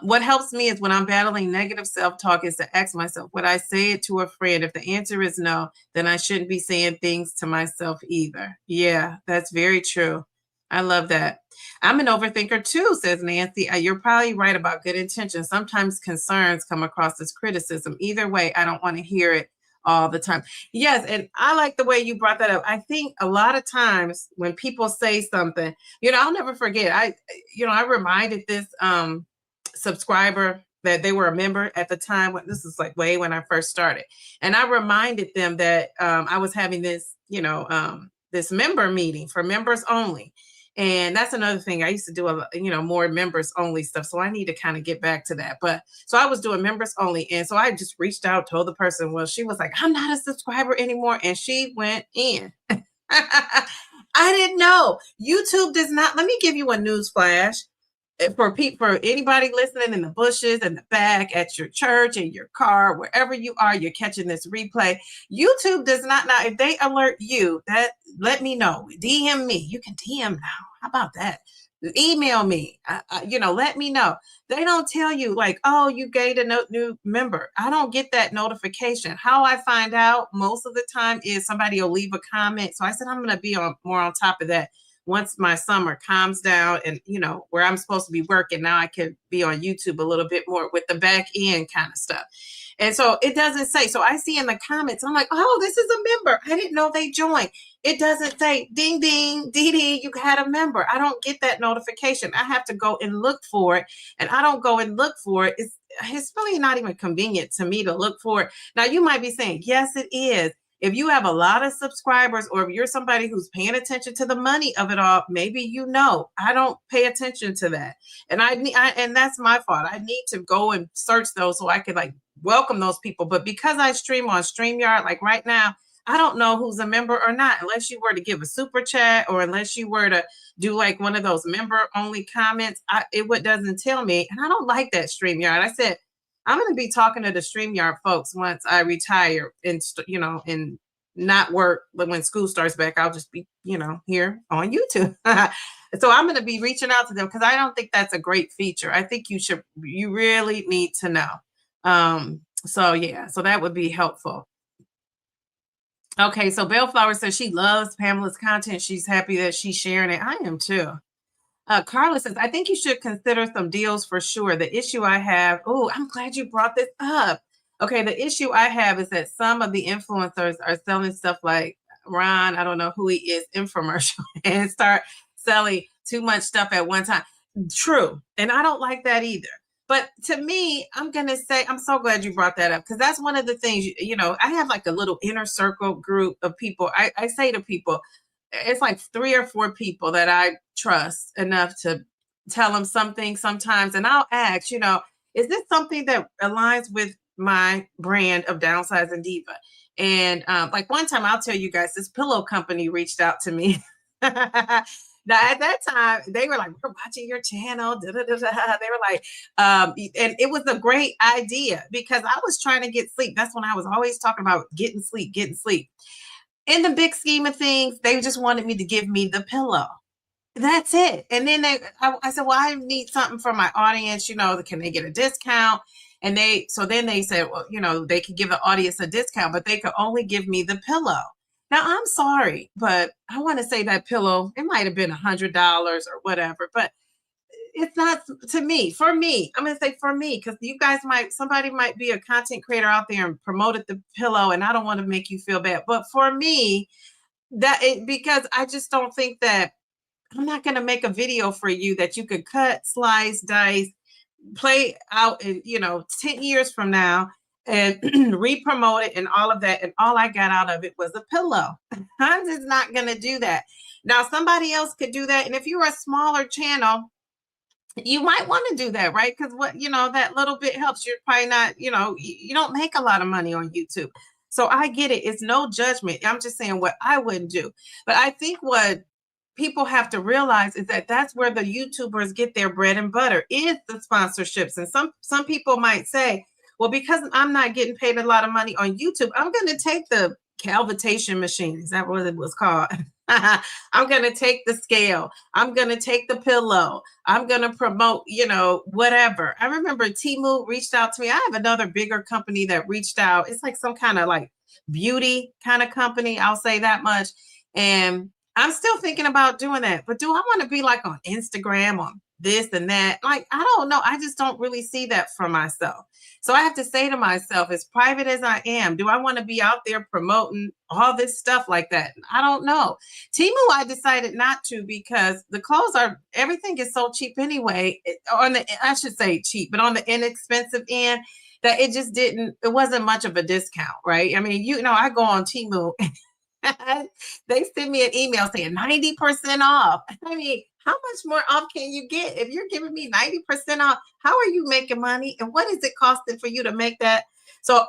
What helps me is when I'm battling negative self-talk is to ask myself, would I say it to a friend? If the answer is no, then I shouldn't be saying things to myself either. Yeah, that's very true. I love that. I'm an overthinker too, says Nancy. You're probably right about good intentions. Sometimes concerns come across as criticism. Either way, I don't want to hear it all the time. Yes, and I like the way you brought that up. I think a lot of times when people say something, I'll never forget. I reminded this subscriber that they were a member at the time. This is like way when I first started. And I reminded them that I was having this, this member meeting for members only. And that's another thing. I used to do more members only stuff. So I need to kind of get back to that. But so I was doing members only. And so I just reached out, told the person, well, she was like, I'm not a subscriber anymore. And she went in. I didn't know. YouTube does not. Let me give you a news flash. For anybody listening in the bushes, in the back, at your church, in your car, wherever you are, you're catching this replay. YouTube does not now. If they alert you, let me know. DM me. You can DM now. How about that? email me, let me know. They don't tell you like, oh, you gained a new member. I don't get that notification. How I find out most of the time is somebody will leave a comment. So I said, I'm going to be more on top of that once my summer calms down and, where I'm supposed to be working. Now I can be on YouTube a little bit more with the back end kind of stuff. And so it doesn't say. So I see in the comments, I'm like, oh, this is a member. I didn't know they joined. It doesn't say, ding, ding, Dee Dee, you had a member. I don't get that notification. I have to go and look for it. And I don't go and look for it. It's really not even convenient to me to look for it. Now, you might be saying, yes, it is. If you have a lot of subscribers, or if you're somebody who's paying attention to the money of it all, maybe I don't pay attention to that. And and that's my fault. I need to go and search those so I can welcome those people. But because I stream on StreamYard, like right now, I don't know who's a member or not, unless you were to give a super chat or unless you were to do like one of those member only comments. It doesn't tell me. And I don't like that StreamYard. I said, I'm going to be talking to the StreamYard folks once I retire and, and not work. But when school starts back, I'll just be, here on YouTube. So I'm going to be reaching out to them because I don't think that's a great feature. I think you really need to know. So yeah, so that would be helpful. Okay, so Bellflower says she loves Pamela's content. She's happy that she's sharing it. I am too. Carla says, I think you should consider some deals for sure. The issue I have, I'm glad you brought this up. Okay, the issue I have is that some of the influencers are selling stuff like Ron, I don't know who he is, infomercial, and start selling too much stuff at one time. True, and I don't like that either. But to me, I'm going to say, I'm so glad you brought that up because that's one of the things, I have like a little inner circle group of people. I say to people, it's like 3 or 4 people that I trust enough to tell them something sometimes. And I'll ask, is this something that aligns with my brand of Downsizing Diva? And like one time, I'll tell you guys, this pillow company reached out to me. Now, at that time, they were like, we're watching your channel. Da, da, da, da. They were like, and it was a great idea because I was trying to get sleep. That's when I was always talking about getting sleep. In the big scheme of things, they just wanted me to give me the pillow. That's it. And then I said, well, I need something for my audience. Can they get a discount? And then they said, well, they could give the audience a discount, but they could only give me the pillow. Now, I'm sorry, but I want to say that pillow, it might have been $100 or whatever, but it's not to me. For me, I'm going to say for me, because somebody might be a content creator out there and promoted the pillow, and I don't want to make you feel bad. But for me, because I just don't think that I'm not going to make a video for you that you could cut, slice, dice, play out, 10 years from now and re-promote it and all of that. And all I got out of it was a pillow. I'm just not going to do that. Now, somebody else could do that. And if you're a smaller channel, you might want to do that, right? Because that little bit helps. You're probably not, you don't make a lot of money on YouTube. So I get it. It's no judgment. I'm just saying what I wouldn't do. But I think what people have to realize is that that's where the YouTubers get their bread and butter, is the sponsorships. And some people might say, well, because I'm not getting paid a lot of money on YouTube, I'm going to take the calvitation machine. Is that what it was called? I'm going to take the scale. I'm going to take the pillow. I'm going to promote, whatever. I remember Temu reached out to me. I have another bigger company that reached out. It's like some kind of like beauty kind of company. I'll say that much. And I'm still thinking about doing that. But do I want to be like on Instagram on this and that? Like, I don't know. I just don't really see that for myself. So I have to say to myself, as private as I am, do I want to be out there promoting all this stuff like that? I don't know. Temu, I decided not to because the clothes everything is so cheap anyway. I should say cheap, but on the inexpensive end, that it wasn't much of a discount, right? I mean, I go on Temu. They send me an email saying 90% off. I mean, how much more off can you get? If you're giving me 90% off, how are you making money? And what is it costing for you to make that? So,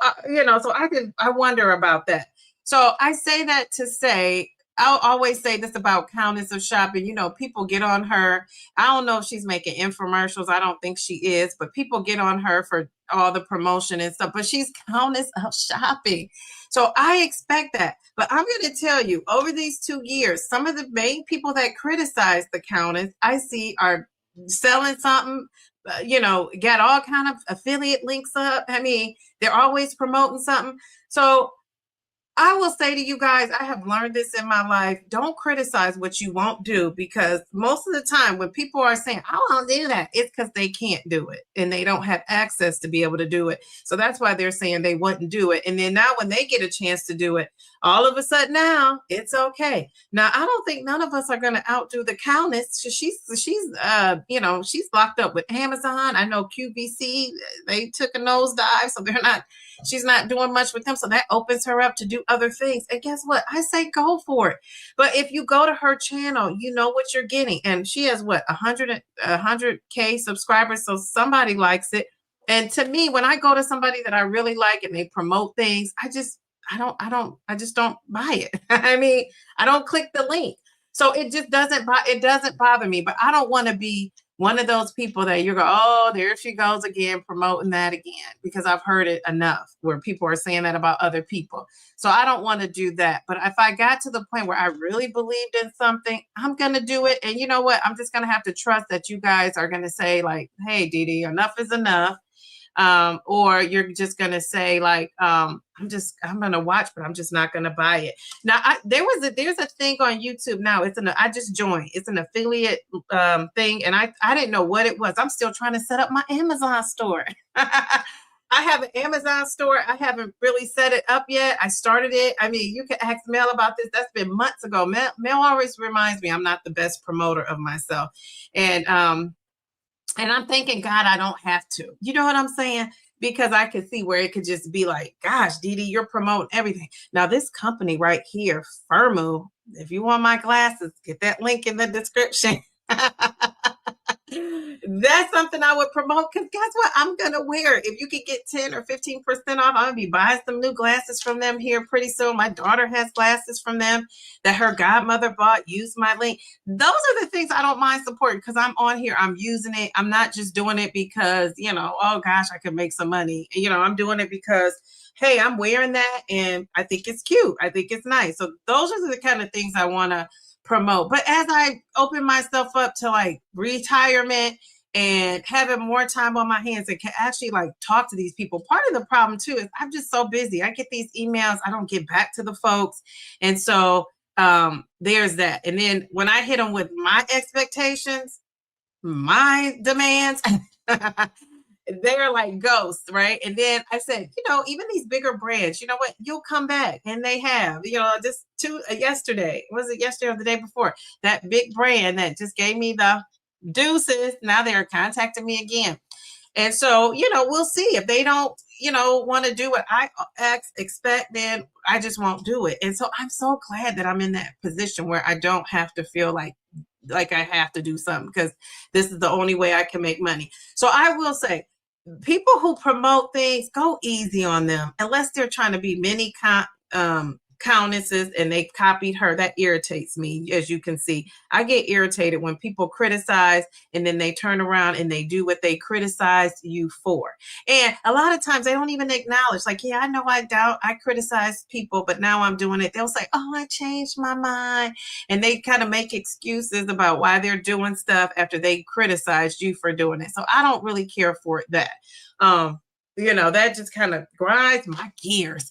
so I wonder about that. So I say that to say, I'll always say this about Countess of Shopping. You know, people get on her. I don't know if she's making infomercials. I don't think she is, but people get on her for all the promotion and stuff. But she's Countess of Shopping. So I expect that. But I'm going to tell you, over these 2 years, some of the main people that criticize the Countess, I see are selling something, got all kind of affiliate links up. I mean, they're always promoting something. So I will say to you guys, I have learned this in my life. Don't criticize what you won't do, because most of the time when people are saying, I won't do that, it's because they can't do it and they don't have access to be able to do it. So that's why they're saying they wouldn't do it. And then now when they get a chance to do it, all of a sudden now it's okay. Now, I don't think none of us are going to outdo the Countess. She's locked up with Amazon. I know QVC, they took a nosedive, so she's not doing much with them. So that opens her up to do other things. And guess what? I say go for it. But if you go to her channel, you know what you're getting. And she has 100K subscribers. So somebody likes it. And to me, when I go to somebody that I really like and they promote things, I just don't buy it. I mean, I don't click the link. So it just doesn't bother me. But I don't want to be one of those people that you go, oh, there she goes again, promoting that again, because I've heard it enough where people are saying that about other people. So I don't want to do that. But if I got to the point where I really believed in something, I'm going to do it. And you know what? I'm just going to have to trust that you guys are going to say like, hey, Didi, enough is enough. Or you're just going to say like, I'm going to watch, but I'm just not going to buy it. Now, there's a thing on YouTube now. I just joined. It's an affiliate thing. And I didn't know what it was. I'm still trying to set up my Amazon store. I have an Amazon store. I haven't really set it up yet. I started it. I mean, you can ask Mel about this. That's been months ago. Mel always reminds me I'm not the best promoter of myself. And I'm thinking, God, I don't have to. You know what I'm saying? Because I could see where it could just be like, gosh, Didi, you're promoting everything. Now, this company right here, Firmu, if you want my glasses, get that link in the description. That's something I would promote, because guess what? I'm going to wear it. If you could get 10 or 15% off, I'm going to be buying some new glasses from them here pretty soon. My daughter has glasses from them that her godmother bought. Use my link. Those are the things I don't mind supporting, because I'm on here. I'm using it. I'm not just doing it because, oh gosh, I could make some money. I'm doing it because, hey, I'm wearing that and I think it's cute. I think it's nice. So those are the kind of things I want to promote. But as I open myself up to like retirement and having more time on my hands and can actually like talk to these people, part of the problem too is I'm just so busy. I get these emails, I don't get back to the folks. And so there's that. And then when I hit them with my expectations, my demands, they're like ghosts, right? And then I said, even these bigger brands, you know what? You'll come back. And they have, just yesterday, was it yesterday or the day before? That big brand that just gave me the deuces. Now they're contacting me again. And so, we'll see if they don't, want to do what I expect, then I just won't do it. And so I'm so glad that I'm in that position where I don't have to feel like I have to do something, because this is the only way I can make money. So I will say, people who promote things, go easy on them, unless they're trying to be mini countesses and they copied her. That irritates me. As you can see, I get irritated when people criticize and then they turn around and they do what they criticized you for. And a lot of times they don't even acknowledge, like, yeah, I know I criticize people, but now I'm doing it. They'll say, oh, I changed my mind. And they kind of make excuses about why they're doing stuff after they criticized you for doing it. So I don't really care for that. That just kind of grinds my gears.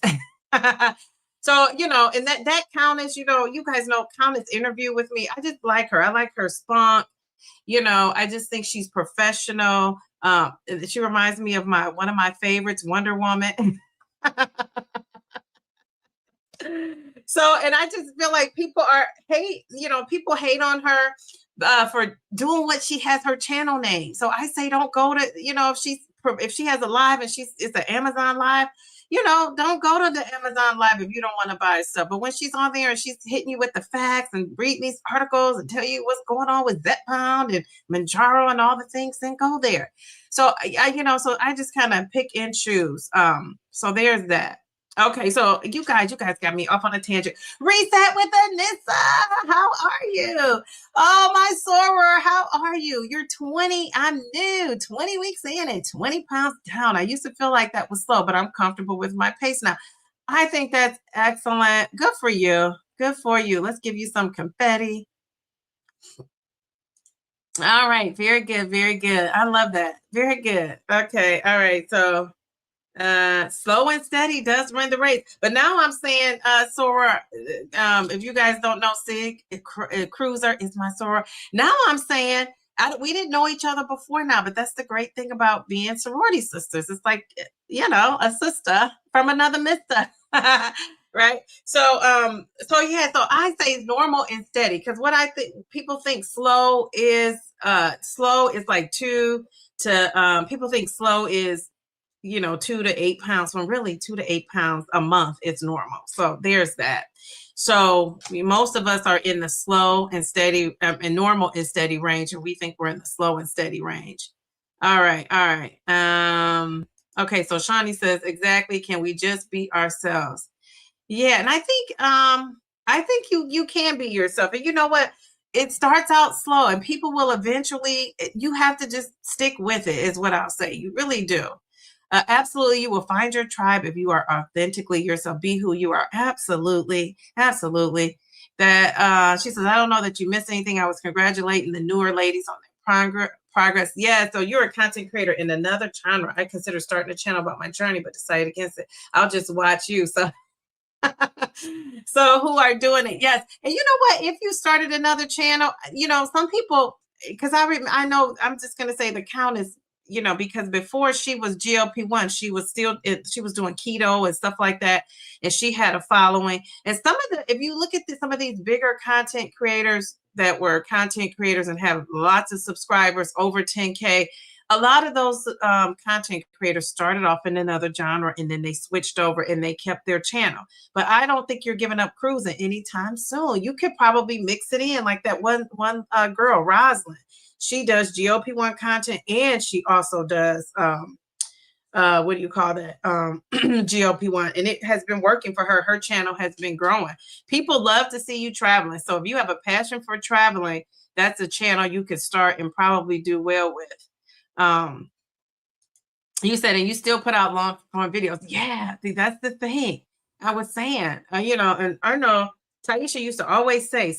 So, and that Countess, you guys know Countess interview with me. I just like her. I like her spunk. I just think she's professional. She reminds me of one of my favorites, Wonder Woman. So, and I just feel like people hate on her for doing what she has her channel name. So I say, don't go to, if she has a live and it's an Amazon live, don't go to the Amazon live if you don't want to buy stuff. But when she's on there and she's hitting you with the facts and reading these articles and tell you what's going on with Zepbound and Mounjaro and all the things, then go there. So I just kind of pick and choose. So there's that. Okay, so you guys got me off on a tangent. Reset with Anissa. How are you? Oh, my Sora, how are you? You're 20. I'm new. 20 weeks in and 20 pounds down. I used to feel like that was slow, but I'm comfortable with my pace now. I think that's excellent. Good for you. Good for you. Let's give you some confetti. All right. Very good. Very good. I love that. Very good. Okay. All right. So slow and steady does win the race. But now I'm saying, Sora, if you guys don't know, Sig Cruiser is my Sora. Now I'm saying, we didn't know each other before now, but that's the great thing about being sorority sisters. It's like, a sister from another mister. Right. So I say normal and steady, because what I think people think slow is like 2 to people think slow is 2 to 8 pounds, when really 2 to 8 pounds a month is normal. So there's that. So most of us are in the slow and steady and normal and steady range, and we think we're in the slow and steady range. All right. Okay, so Shawnee says, exactly, can we just be ourselves? Yeah, and I think you can be yourself. And you know what? It starts out slow, and people will eventually, you have to just stick with it, is what I'll say. You really do. Absolutely, you will find your tribe if you are authentically yourself. Be who you are. Absolutely. That she says, I don't know that you missed anything. I was congratulating the newer ladies on their progress. Yeah, so you're a content creator in another genre. I consider starting a channel about my journey, but decided against it. I'll just watch you. So so who are doing it? Yes. And you know what? If you started another channel, some people, because I know, I'm just going to say the count is, because before she was GLP-1, she was doing keto and stuff like that. And she had a following. And if you look at some of these bigger content creators that were content creators and have lots of subscribers, over 10K, a lot of those content creators started off in another genre, and then they switched over and they kept their channel. But I don't think you're giving up cruising anytime soon. You could probably mix it in, like that one girl, Roslyn. She does GLP-1 content, and she also does what do you call that? GLP-1, and it has been working for her. Her channel has been growing. People love to see you traveling. So if you have a passion for traveling, that's a channel you could start and probably do well with. You said, and you still put out long form videos. Yeah, see, that's the thing I was saying. And I know Taisha used to always say,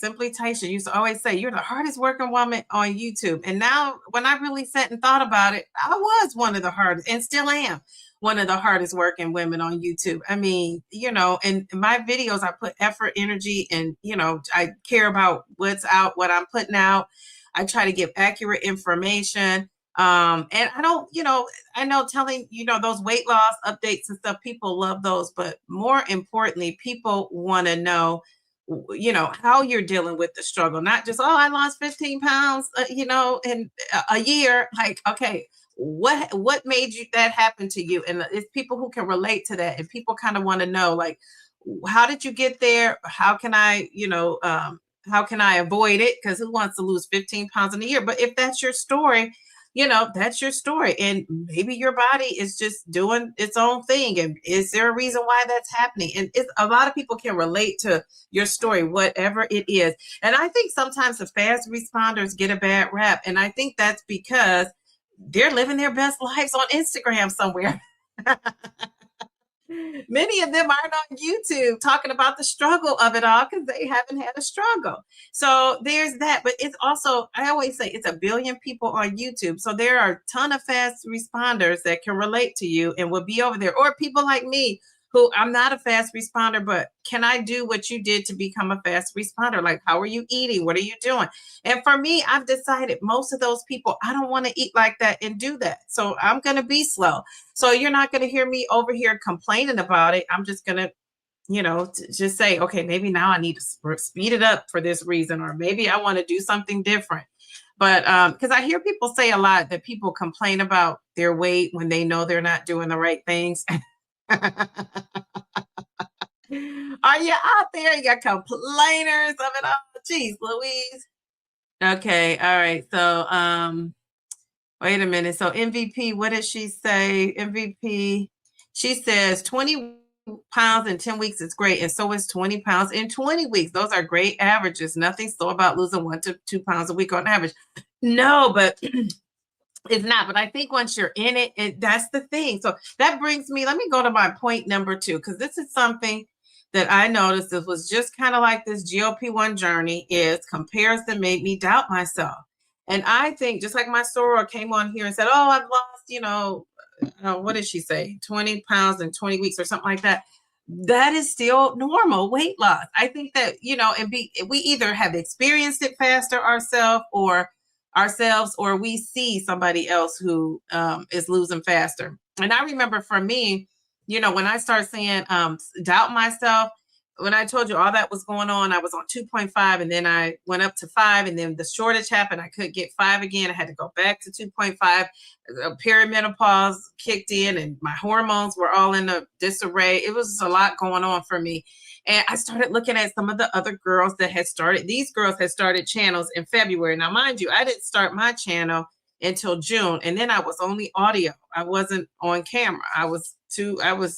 you're the hardest working woman on YouTube. And now when I really sat and thought about it, I was one of the hardest, and still am one of the hardest working women on YouTube. I mean, and my videos, I put effort, energy, and, I care about what's out, what I'm putting out. I try to give accurate information. And I don't, I know telling, those weight loss updates and stuff, people love those, but more importantly, people want to know, how you're dealing with the struggle, not just, I lost 15 pounds, in a year. Like, okay, what made that happen to you? And it's people who can relate to that. And people kind of want to know, like, how did you get there? How can I, how can I avoid it? Because who wants to lose 15 pounds in a year? But if that's your story, that's your story. And maybe your body is just doing its own thing. And is there a reason why that's happening? And a lot of people can relate to your story, whatever it is. And I think sometimes the fast responders get a bad rap. And I think that's because they're living their best lives on Instagram somewhere. Many of them aren't on YouTube talking about the struggle of it all, because they haven't had a struggle. So there's that. But it's also, I always say, it's 1 billion people on YouTube. So there are a ton of fast responders that can relate to you and will be over there. Or people like me, who I'm not a fast responder, but can I do what you did to become a fast responder? Like, how are you eating? What are you doing? And for me, I've decided most of those people, I don't want to eat like that and do that. So I'm going to be slow. So you're not going to hear me over here complaining about it. I'm just going to, just say, okay, maybe now I need to speed it up for this reason, or maybe I want to do something different. But because I hear people say a lot that people complain about their weight when they know they're not doing the right things. Are you out there? You got complainers of it all. Jeez, Louise. Okay, all right. So wait a minute. So MVP, what did she say? MVP, she says 20 pounds in 10 weeks is great. And so is 20 pounds in 20 weeks. Those are great averages. Nothing slow about losing 1 to 2 pounds a week on average. No, but it's not. But I think once you're in it, that's the thing. So that brings me, let me go to my point number 2, because this is something that I noticed. It was just kind of like this GLP-1 journey, is comparison made me doubt myself. And I think, just like my soror came on here and said, oh, I've lost, what did she say? 20 pounds in 20 weeks or something like that. That is still normal weight loss. I think that, we either have experienced it faster ourselves, or we see somebody else who is losing faster. And I remember for me, when I started saying doubt myself, when I told you all that was going on, I was on 2.5, and then I went up to 5, and then the shortage happened. I couldn't get 5 again. I had to go back to 2.5. Perimenopause kicked in, and my hormones were all in a disarray. It was a lot going on for me. And I started looking at some of the other girls that had started. These girls had started channels in February. Now, mind you, I didn't start my channel until June, and then I was only audio. I wasn't on camera. I was too private.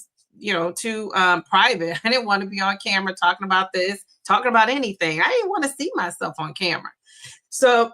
I didn't want to be on camera talking about this, talking about anything. I didn't want to see myself on camera. So,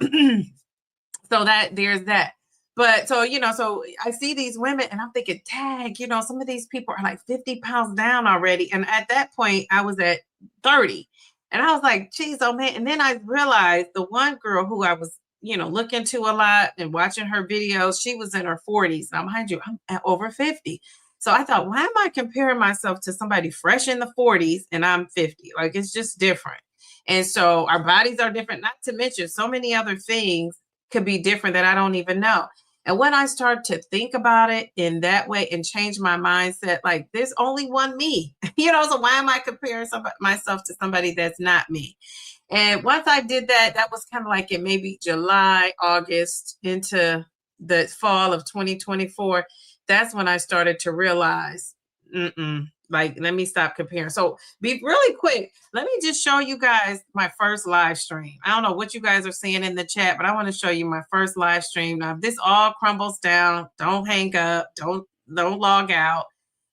so that there's that. But so I see these women and I'm thinking, tag, some of these people are like 50 pounds down already. And at that point I was at 30, and I was like, geez, oh man. And then I realized the one girl who I was, looking to a lot and watching her videos, she was in her 40s. Now, mind you, I'm at over 50. So I thought, why am I comparing myself to somebody fresh in the 40s and I'm 50? Like, it's just different. And so our bodies are different, not to mention so many other things could be different that I don't even know. And when I started to think about it in that way and change my mindset, like, there's only one me, so why am I comparing myself to somebody that's not me? And once I did that, that was kind of like in maybe July, August into the fall of 2024. That's when I started to realize, like, let me stop comparing. So be really quick. Let me just show you guys my first live stream. I don't know what you guys are seeing in the chat, but I want to show you my first live stream. Now, if this all crumbles down, don't hang up, don't log out.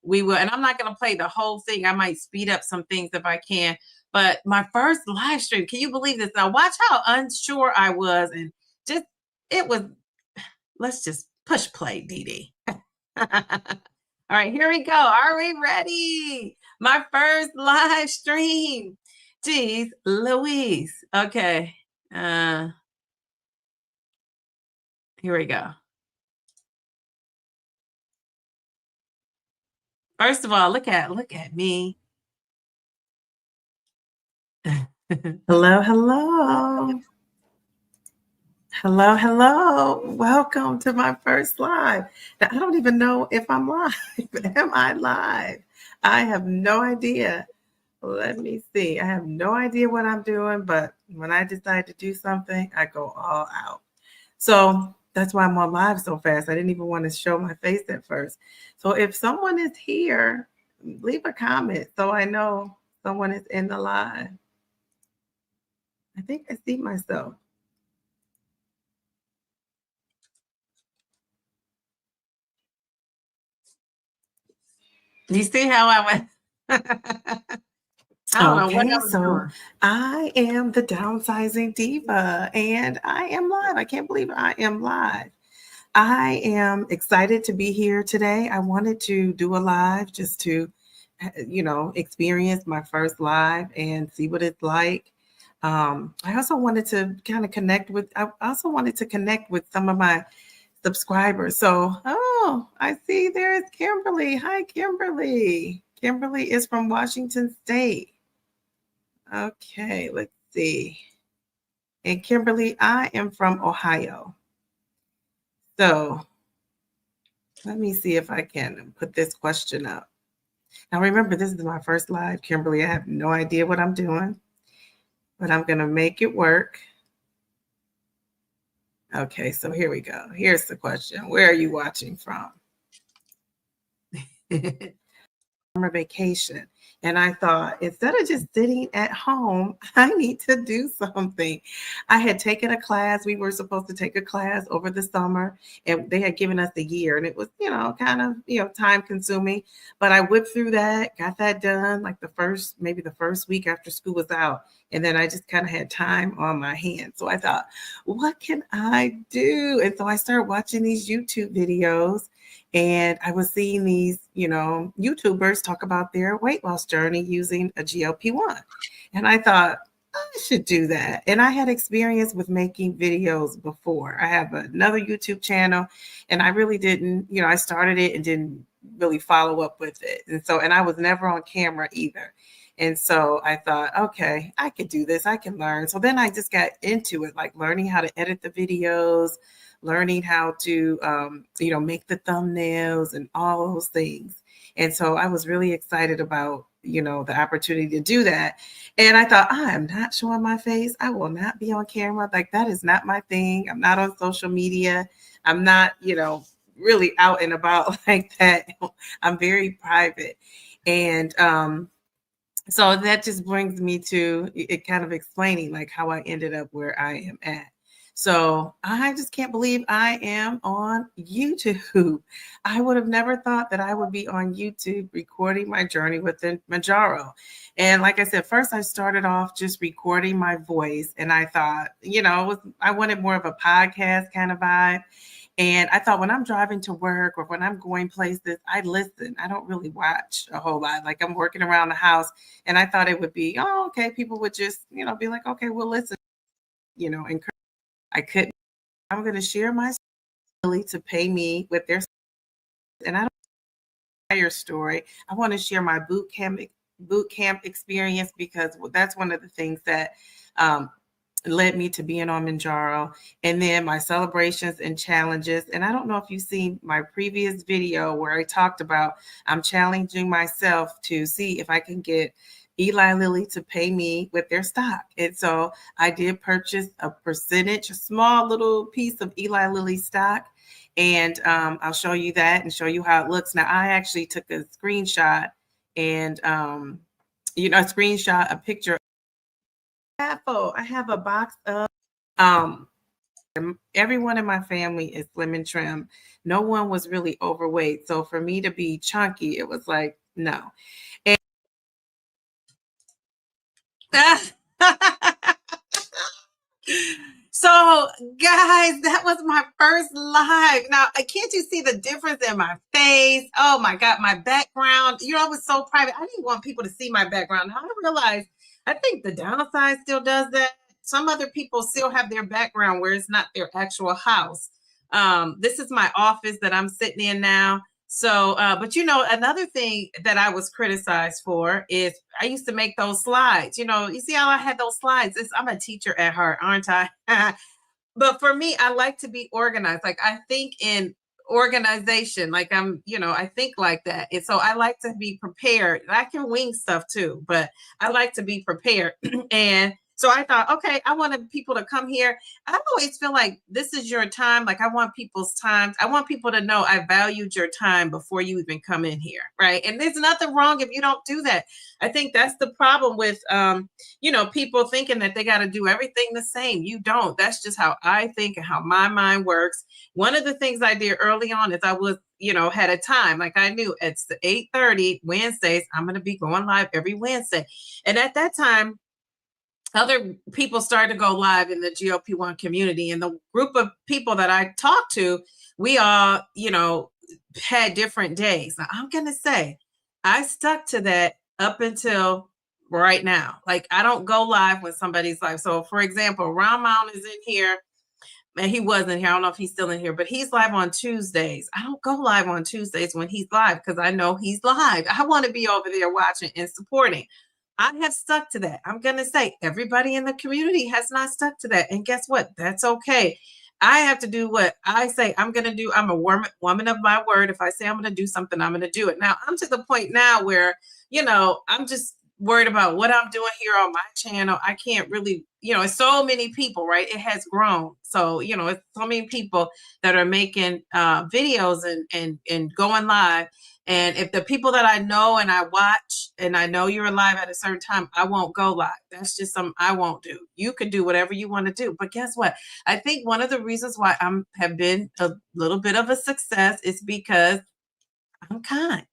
We will, and I'm not going to play the whole thing. I might speed up some things if I can. But my first live stream, can you believe this? Now watch how unsure I was, and let's just push play, Dee. All right, here we go. Are we ready? My first live stream. Jeez Louise. Okay. Here we go. First of all, look at me. Hello. Welcome to my first live. Now, I don't even know if I'm live. Am I live? I have no idea. Let me see. I have no idea what I'm doing, but when I decide to do something, I go all out. So that's why I'm on live so fast. I didn't even want to show my face at first. So if someone is here, leave a comment so I know someone is in the live. I think I see myself. You see how I went? I don't know what I was doing. I am the Downsizing Diva, and I am live. I can't believe I am live. I am excited to be here today. I wanted to do a live just to, experience my first live and see what it's like. I also wanted to kind of connect with some of my subscribers. So, I see there's Kimberly. Hi, Kimberly. Kimberly is from Washington State. Okay, let's see. And Kimberly, I am from Ohio. So let me see if I can put this question up. Now, remember, this is my first live, Kimberly. I have no idea what I'm doing, but I'm going to make it work. Okay, so here we go. Here's the question. Where are you watching from? Summer vacation. And I thought, instead of just sitting at home, I need to do something. I had taken a class. We were supposed to take a class over the summer, and they had given us a year, and it was, kind of, time consuming. But I whipped through that, got that done like maybe the first week after school was out. And then I just kind of had time on my hands. So I thought, what can I do? And so I started watching these YouTube videos. And I was seeing these, YouTubers talk about their weight loss journey using a GLP-1. And I thought, I should do that. And I had experience with making videos before. I have another YouTube channel, and I really didn't, I started it and didn't really follow up with it. And I was never on camera either. And so I thought, okay, I could do this. I can learn. So then I just got into it, like learning how to edit the videos, learning how to, make the thumbnails and all those things. And so I was really excited about, the opportunity to do that. And I thought, I am not showing my face. I will not be on camera. Like, that is not my thing. I'm not on social media. I'm not, really out and about like that. I'm very private. And, so that just brings me to it kind of explaining like how I ended up where I am at. So I just can't believe I am on YouTube. I would have never thought that I would be on YouTube recording my journey with the Mounjaro. And like I said, first I started off just recording my voice, and I thought, I wanted more of a podcast kind of vibe. And I thought when I'm driving to work or when I'm going places, I listen. I don't really watch a whole lot. Like, I'm working around the house, and I thought it would be, oh, okay. People would just, be like, okay, we'll listen, and I couldn't. I'm going to share my story to pay me with their, and I don't entire story. I want to share my boot camp experience, because that's one of the things that led me to being on Mounjaro, and then my celebrations and challenges. And I don't know if you've seen my previous video where I talked about I'm challenging myself to see if I can get Eli Lilly to pay me with their stock. And so I did purchase a small little piece of Eli Lilly stock. And I'll show you that and show you how it looks. Now, I actually took a screenshot and, a picture. I have a box of, everyone in my family is slim and trim. No one was really overweight. So for me to be chunky, it was like, no. And so, guys, that was my first live. Now, can't you see the difference in my face? Oh my God, my background. I was so private. I didn't want people to see my background. Now I realized, I think the Downsizing still does that. Some other people still have their background where it's not their actual house. This is my office that I'm sitting in now. So, but another thing that I was criticized for is I used to make those slides. You see how I had those slides? I'm a teacher at heart, aren't I? But for me, I like to be organized. Like, I think in organization, like I think like that. And so I like to be prepared. I can wing stuff too, but I like to be prepared. And so I thought, okay, I wanted people to come here. I always feel like this is your time. Like, I want people's time. I want people to know I valued your time before you even come in here. Right. And there's nothing wrong if you don't do that. I think that's the problem with, people thinking that they got to do everything the same. You don't. That's just how I think and how my mind works. One of the things I did early on is I was, had a time. Like, I knew it's 8:30 Wednesdays, I'm going to be going live every Wednesday. And at that time, other people started to go live in the GLP-1 community, and the group of people that I talked to, we all, had different days. Now, I'm going to say I stuck to that up until right now. Like, I don't go live when somebody's live. So, for example, Ron Mount is in here, and he wasn't here. I don't know if he's still in here, but he's live on Tuesdays. I don't go live on Tuesdays when he's live because I know he's live. I want to be over there watching and supporting. I have stuck to that. I'm going to say everybody in the community has not stuck to that. And guess what? That's okay. I have to do what I say I'm going to do. I'm a woman of my word. If I say I'm going to do something, I'm going to do it. Now, I'm to the point now where, I'm just worried about what I'm doing here on my channel. I can't really, it's so many people, right? It has grown. So, it's so many people that are making videos and going live. And if the people that I know and I watch and I know you're live at a certain time, I won't go live. That's just something I won't do. You can do whatever you want to do. But guess what? I think one of the reasons why have been a little bit of a success is because I'm kind.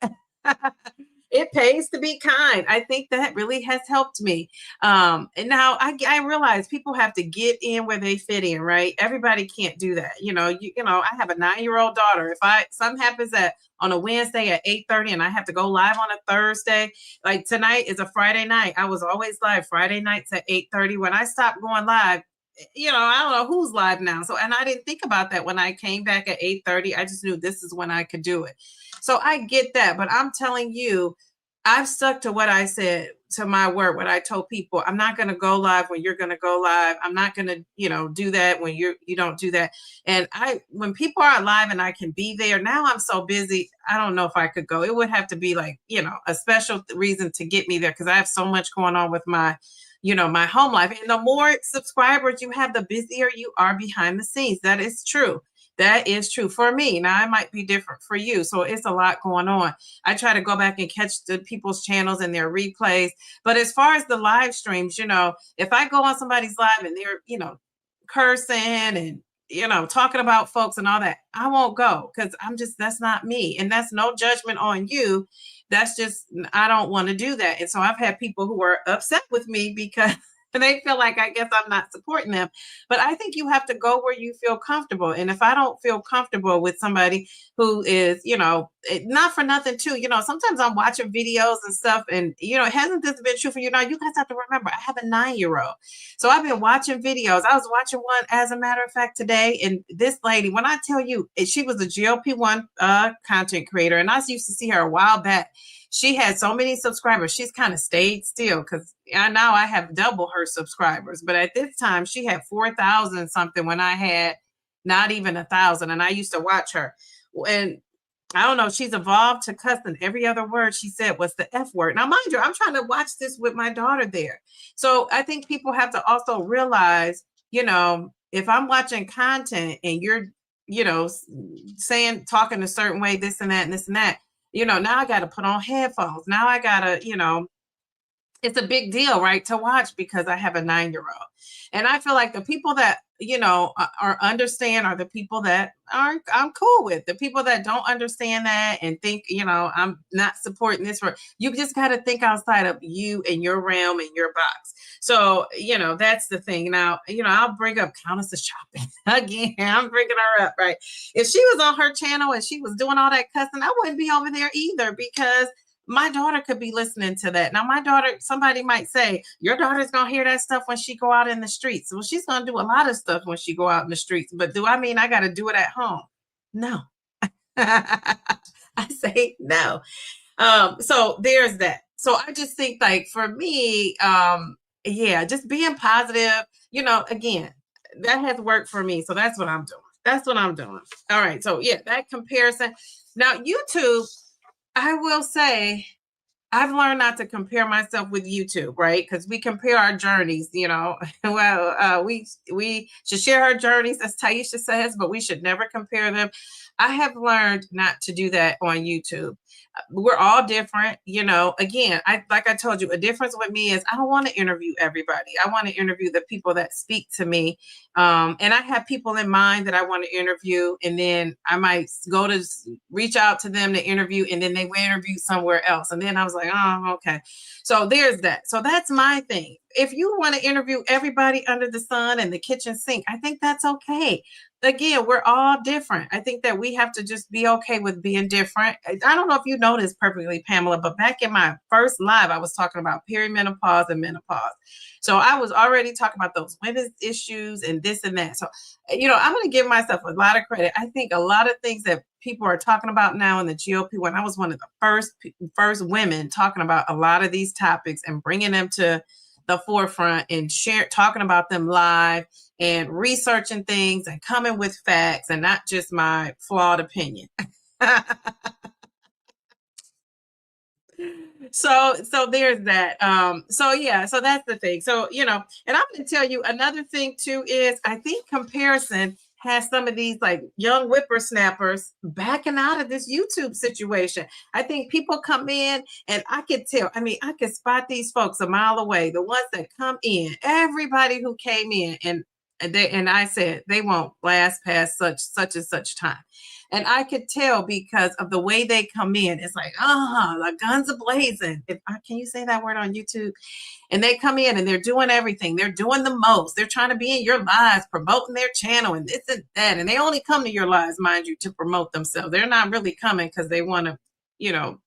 It pays to be kind. I think that really has helped me. And now I realize people have to get in where they fit in, right? Everybody can't do that. You know, I have a 9-year-old daughter. If something happens on a Wednesday at 8:30 and I have to go live on a Thursday, like tonight is a Friday night. I was always live Friday nights at 8:30. When I stopped going live, I don't know who's live now. So, and I didn't think about that when I came back at 8:30. I just knew this is when I could do it. So I get that, but I'm telling you, I've stuck to what I said, to my word, what I told people. I'm not going to go live when you're going to go live. I'm not going to, do that when you don't do that. And when people are live and I can be there, now I'm so busy, I don't know if I could go. It would have to be like, a special reason to get me there, because I have so much going on with my my home life. And the more subscribers you have, the busier you are behind the scenes. That is true. That is true for me. Now, it might be different for you. So it's a lot going on. I try to go back and catch the people's channels and their replays. But as far as the live streams, if I go on somebody's live and they're, cursing and, talking about folks and all that, I won't go, because that's not me. And that's no judgment on you. That's just, I don't want to do that. And so I've had people who are upset with me because they feel like, I guess, I'm not supporting them. But I think you have to go where you feel comfortable. And if I don't feel comfortable with somebody who is, not for nothing too, sometimes I'm watching videos and stuff, and, hasn't this been true for you? Now, you guys have to remember, I have a 9-year-old. So I've been watching videos. I was watching one, as a matter of fact, today. And this lady, when I tell you, she was a GLP-1 content creator. And I used to see her a while back. She had so many subscribers. She's kind of stayed still, because now I have double her subscribers. But at this time, she had 4,000 something when I had not even 1,000. And I used to watch her. And I don't know, she's evolved to cussing. Every other word she said was the F word. Now, mind you, I'm trying to watch this with my daughter there. So I think people have to also realize, if I'm watching content and you're, talking a certain way, this and that, and this and that, now I got to put on headphones. Now I got to, it's a big deal, right, to watch, because I have a 9-year-old. And I feel like the people that, understand are the people that I'm cool with. The people that don't understand that and think, I'm not supporting this. You just got to think outside of you and your realm and your box. So, that's the thing. Now, I'll bring up Countess of Shopping again. I'm bringing her up, right? If she was on her channel and she was doing all that cussing, I wouldn't be over there either, because my daughter could be listening to that. Now, my daughter, somebody might say, your daughter's going to hear that stuff when she go out in the streets. Well, she's going to do a lot of stuff when she go out in the streets. But do I mean I got to do it at home? No. I say no. So there's that. So I just think, like, for me, just being positive, again, that has worked for me. So that's what I'm doing. All right. So yeah, that comparison. Now, YouTube, I will say, I've learned not to compare myself with YouTube, right? Because we compare our journeys, Well, we should share our journeys, as Taisha says, but we should never compare them. I have learned not to do that on YouTube. We're all different, Again, like I told you, a difference with me is I don't want to interview everybody. I want to interview the people that speak to me. And I have people in mind that I want to interview, and then I might go to reach out to them to interview, and then they will interview somewhere else. And then I was like, oh, okay. So there's that. So that's my thing. If you want to interview everybody under the sun and the kitchen sink, I think that's okay. Again, we're all different. I think that we have to just be okay with being different. I don't know if you know this perfectly, Pamela, but back in my first live, I was talking about perimenopause and menopause. So I was already talking about those women's issues and this and that. So, I'm going to give myself a lot of credit. I think a lot of things that people are talking about now in the GLP-1, I was one of the first women talking about a lot of these topics and bringing them to the forefront and talking about them live and researching things and coming with facts and not just my flawed opinion. So there's that. So that's the thing. So, and I'm going to tell you another thing too is I think comparison has some of these like young whippersnappers backing out of this YouTube situation. I think people come in and I could tell, I mean, I could spot these folks a mile away, the ones that come in, everybody who came in, and I said they won't last past such and such time. And I could tell because of the way they come in. It's like, the guns are blazing. Can you say that word on YouTube? And they come in and they're doing everything. They're doing the most. They're trying to be in your lives, promoting their channel and this and that. And they only come to your lives, mind you, to promote themselves. They're not really coming because they want to,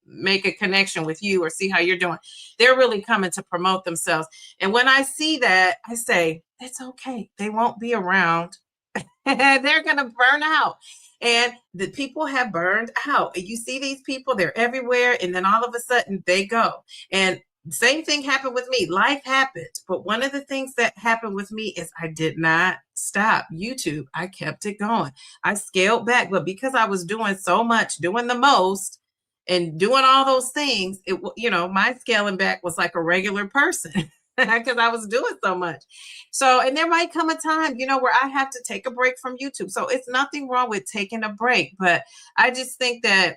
make a connection with you or see how you're doing. They're really coming to promote themselves. And when I see that, I say, it's okay. They won't be around. They're going to burn out. And the people have burned out. You see these people, they're everywhere. And then all of a sudden they go. And same thing happened with me. Life happened. But one of the things that happened with me is I did not stop YouTube. I kept it going. I scaled back. But because I was doing so much, doing the most, and doing all those things, my scaling back was like a regular person because I was doing so much. So, and there might come a time, where I have to take a break from YouTube. So it's nothing wrong with taking a break. But I just think that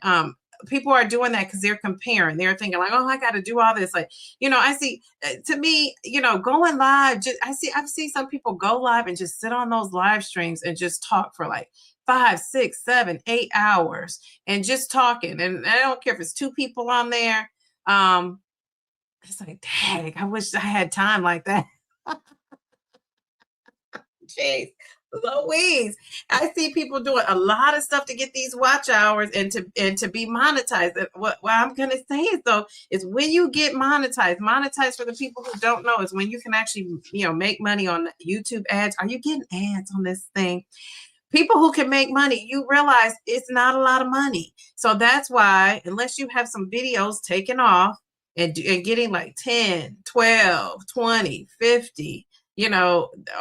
people are doing that because they're comparing. They're thinking like, oh, I got to do all this. Like, I see, to me, going live, I've seen some people go live and just sit on those live streams and just talk for like 5, 6, 7, 8 hours and just talking. And I don't care if it's 2 people on there. It's like, dang, I wish I had time like that. Jeez, Louise. I see people doing a lot of stuff to get these watch hours and to be monetized. What I'm going to say is when you get monetized for the people who don't know, is when you can actually, make money on YouTube ads. Are you getting ads on this thing? People who can make money, you realize it's not a lot of money. So that's why, unless you have some videos taken off and getting like 10, 12, 20, 50,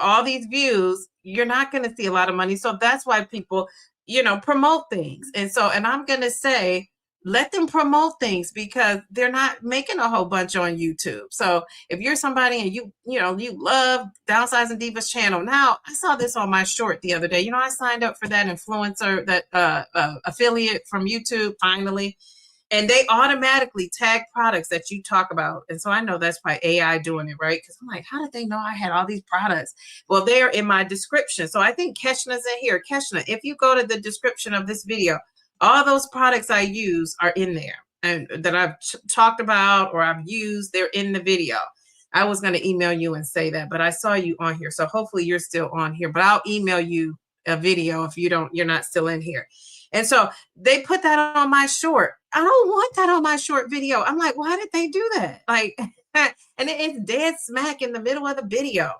all these views, you're not going to see a lot of money. So that's why people, promote things. And I'm going to say, let them promote things because they're not making a whole bunch on YouTube. So if you're somebody and you love Downsizing Diva's channel. Now, I saw this on my short the other day. I signed up for that influencer, that affiliate from YouTube finally. And they automatically tag products that you talk about. And so I know that's by AI doing it, right? Because I'm like, how did they know I had all these products? Well, they're in my description. So I think Keshna's in here. Keshna, if you go to the description of this video, all those products I use are in there and that I've talked about or I've used, they're in the video. I was going to email you and say that, but I saw you on here. So hopefully you're still on here, but I'll email you a video if you're not still in here. And so they put that on my short. I don't want that on my short video. I'm like, why did they do that? Like, and it's dead smack in the middle of the video.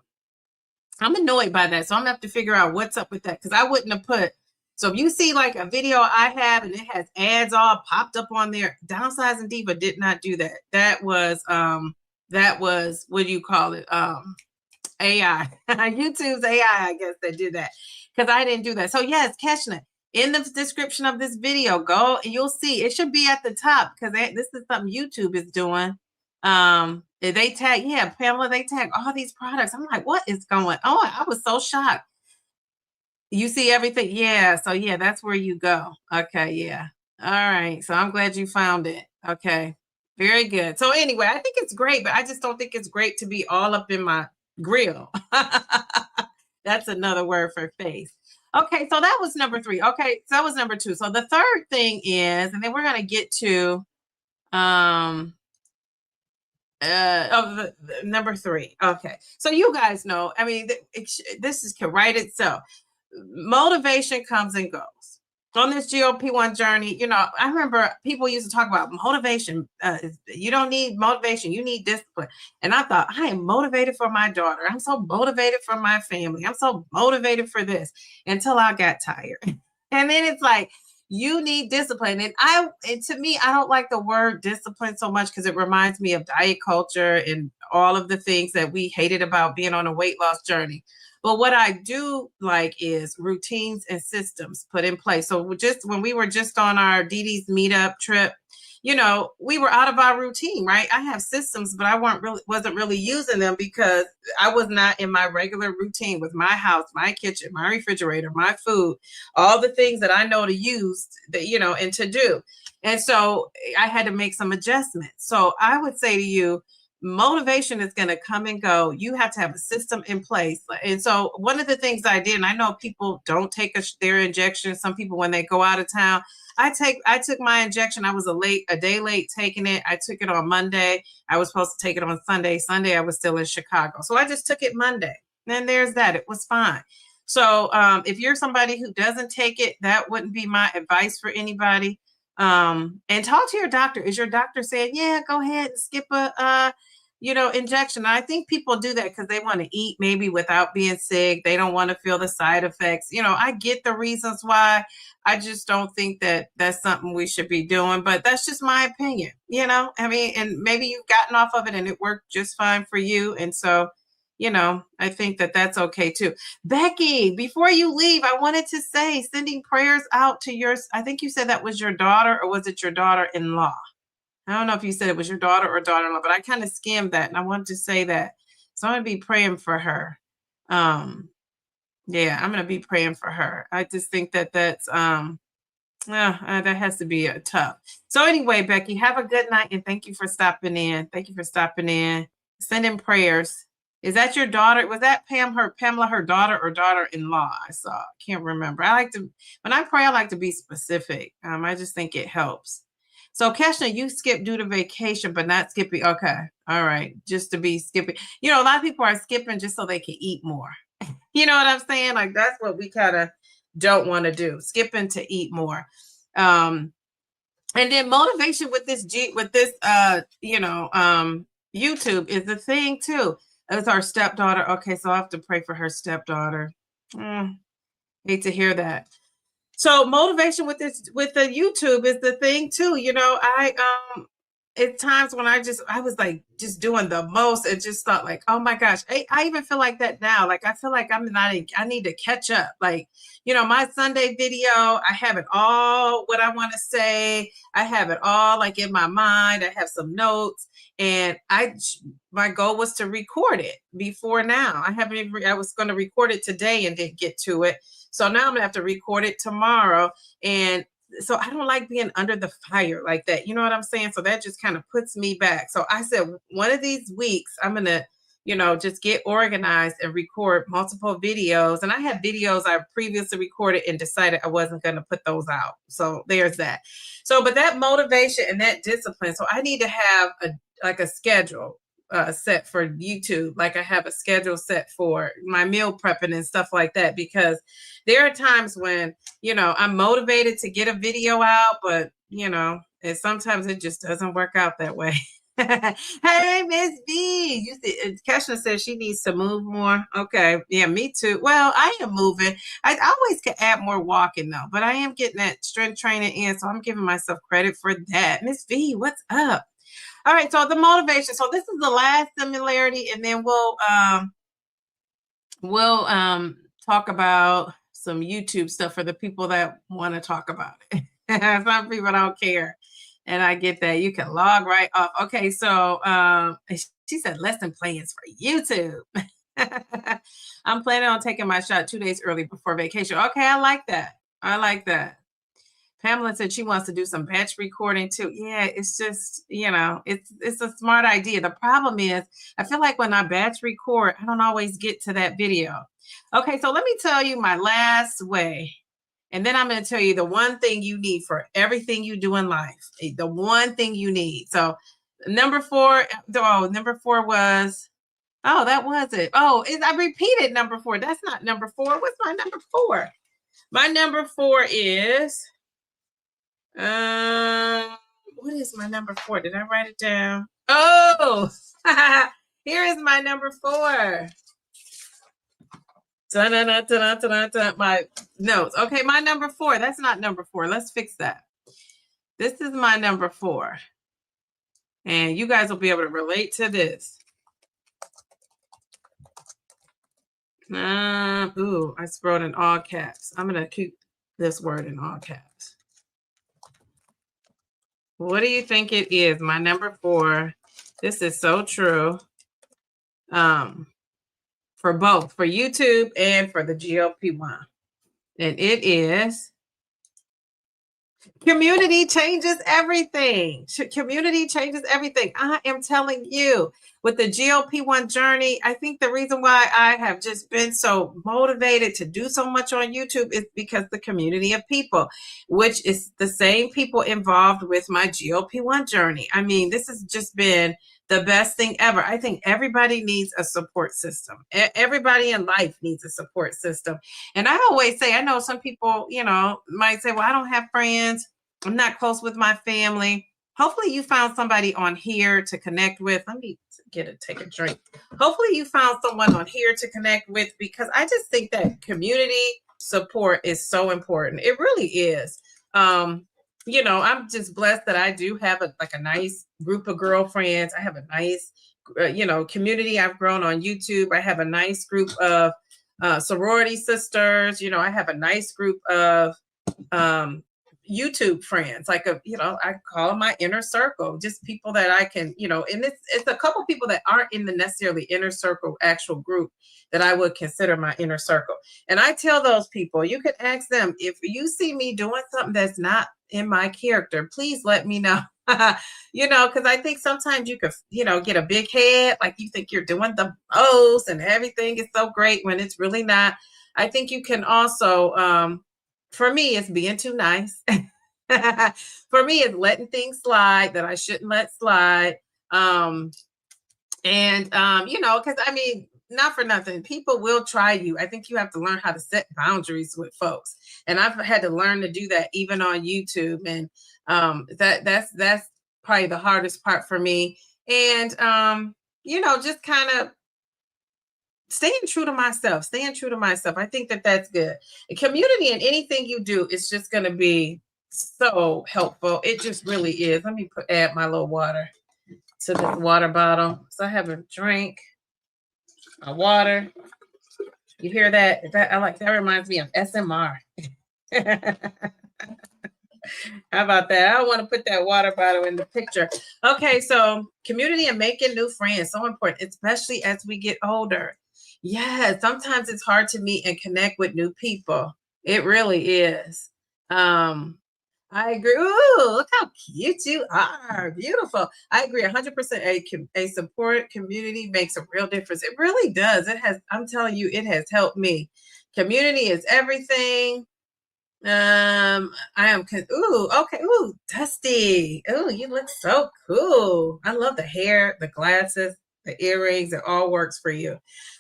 I'm annoyed by that. So I'm gonna have to figure out what's up with that. Cause I wouldn't have put, so if you see like a video I have and it has ads all popped up on there, Downsizing Diva did not do that. That was, what do you call it? AI, YouTube's AI, I guess that did that. Cause I didn't do that. So yes, Keshna, in the description of this video, go and you'll see it should be at the top because this is something YouTube is doing. They tag, Pamela, they tag all these products. I'm like, what is going on? I was so shocked. You see everything? Yeah. So yeah, that's where you go. Okay. Yeah. All right. So I'm glad you found it. Okay. Very good. So anyway, I think it's great, but I just don't think it's great to be all up in my grill. That's another word for face. Okay, so that was number 3. Okay, so that was number 2. So the third thing is, and then we're going to get to number 3. Okay, so you guys know, I mean, this can write itself. Motivation comes and goes. On this GLP-1 journey, I remember people used to talk about motivation. You don't need motivation, you need discipline. And I thought, I am motivated for my daughter. I'm so motivated for my family. I'm so motivated for this until I got tired. And then it's like, you need discipline. And to me, I don't like the word discipline so much because it reminds me of diet culture and all of the things that we hated about being on a weight loss journey. But what I do like is routines and systems put in place. So just when we were just on our Dee Dee's meetup trip, you know, we were out of our routine, right? I have systems, but I wasn't really using them because I was not in my regular routine with my house, my kitchen, my refrigerator, my food, all the things that I know to use, that, you know, and to do. And so I had to make some adjustments. So I would say to you, motivation is going to come and go. You have to have a system in place. And so one of the things I did, and I know people don't take their injection. Some people, when they go out of town, I took my injection. I was a day late taking it. I took it on Monday. I was supposed to take it on Sunday. Sunday, I was still in Chicago. So I just took it Monday. And there's that. It was fine. So if you're somebody who doesn't take it, that wouldn't be my advice for anybody. And talk to your doctor. Is your doctor saying, yeah, go ahead and skip a injection? And I think people do that because they want to eat maybe without being sick. They don't want to feel the side effects. You know, I get the reasons why. I just don't think that that's something we should be doing, but that's just my opinion. You know, I mean, and maybe you've gotten off of it and it worked just fine for you. And so, you know, I think that that's okay too. Becky, before you leave, I wanted to say, sending prayers out to I think you said that was your daughter, or was it your daughter-in-law? I don't know if you said it was your daughter or daughter-in-law, but I kind of skimmed that and I wanted to say that. So I'm going to be praying for her. Yeah, I'm going to be praying for her. I just think that that has to be tough. So anyway, Becky, have a good night and thank you for stopping in. Thank you for stopping in. Sending prayers. Is that your daughter? Was that Pamela, her daughter or daughter-in-law? I saw. Can't remember. When I pray, I like to be specific. I just think it helps. So Keshna, you skipped due to vacation, but not skipping. Okay. All right. Just to be skipping. You know, a lot of people are skipping just so they can eat more. You know what I'm saying? Like, that's what we kind of don't want to do. Skipping to eat more. And then motivation with this YouTube is the thing too. It's our stepdaughter. Okay, so I have to pray for her stepdaughter. Hate to hear that. So motivation with the YouTube is the thing too. You know, at times when I was like just doing the most and just thought like, oh my gosh, I even feel like that now. Like, I feel like I need to catch up. Like, you know, my Sunday video, I have it all what I want to say. I have it all like in my mind. I have some notes, and my goal was to record it before now. I was going to record it today and didn't get to it. So now I'm gonna have to record it tomorrow. And so I don't like being under the fire like that. You know what I'm saying? So that just kind of puts me back. So I said, one of these weeks, I'm going to, you know, just get organized and record multiple videos. And I had videos I previously recorded and decided I wasn't going to put those out. So there's that. So, but that motivation and that discipline. So I need to have a schedule set for YouTube. Like, I have a schedule set for my meal prepping and stuff like that, because there are times when, you know, I'm motivated to get a video out, but, you know, and sometimes it just doesn't work out that way. Hey, Miss B, you see, Keshna says she needs to move more. Okay, yeah, me too. Well, I am moving. I always can add more walking though, but I am getting that strength training in, so I'm giving myself credit for that. Miss B, what's up? All right, so the motivation. So this is the last similarity, and then we'll talk about some YouTube stuff for the people that want to talk about it. Some people don't care, and I get that. You can log right off. Okay, so she said lesson plans for YouTube. I'm planning on taking my shot 2 days early before vacation. Okay, I like that. I like that. Pamela said she wants to do some batch recording too. Yeah, it's just, you know, it's a smart idea. The problem is, I feel like when I batch record, I don't always get to that video. Okay, so let me tell you my last way. And then I'm going to tell you the one thing you need for everything you do in life. The one thing you need. So number 4 was, that was it. I repeated number 4. That's not number 4. What's my number 4? My number 4 is... what is my number 4? Did I write it down? Oh, here is my number 4. My notes. Okay, my number 4. That's not number 4. Let's fix that. This is my number 4. And you guys will be able to relate to this. I scrolled in all caps. I'm going to keep this word in all caps. What do you think it is? My number 4. This is so true. For both, for YouTube and for the GLP-1. And it is community changes everything. Community changes everything. I am telling you, with the GLP-1 journey, I think the reason why I have just been so motivated to do so much on YouTube is because the community of people, which is the same people involved with my GLP-1 journey. I mean, this has just been the best thing ever. I think everybody needs a support system. Everybody in life needs a support system. And I always say, I know some people, might say, well, I don't have friends. I'm not close with my family. Hopefully you found somebody on here to connect with. Let me take a drink. Hopefully you found someone on here to connect with, because I just think that community support is so important. It really is. I'm just blessed that I do have a nice group of girlfriends. I have a nice, community I've grown on YouTube. I have a nice group of sorority sisters. I have a nice group of YouTube friends. I call them my inner circle, just people that I can, and it's a couple people that aren't in the necessarily inner circle actual group that I would consider my inner circle. And I tell those people, you can ask them, if you see me doing something that's not in my character, please let me know. Because I think sometimes you could, get a big head, like you think you're doing the most and everything is so great when it's really not. I think you can also, for me, it's being too nice. For me, it's letting things slide that I shouldn't let slide. Because I mean, not for nothing, people will try you. I think you have to learn how to set boundaries with folks. And I've had to learn to do that even on YouTube. And that's probably the hardest part for me. And, just kind of staying true to myself. I think that that's good. A community in anything you do is just going to be so helpful. It just really is. Let me add my little water to this water bottle. So I have a drink. My water. You hear that? That reminds me of SMR. How about that? I want to put that water bottle in the picture. Okay, so community and making new friends, so important, especially as we get older. Yeah, sometimes it's hard to meet and connect with new people. It really is. I agree. Ooh, look how cute you are. Beautiful. I agree 100%. A support community makes a real difference. It really does. I'm telling you, it has helped me. Community is everything. Okay. Ooh, Dusty. Ooh, you look so cool. I love the hair, the glasses, the earrings. It all works for you.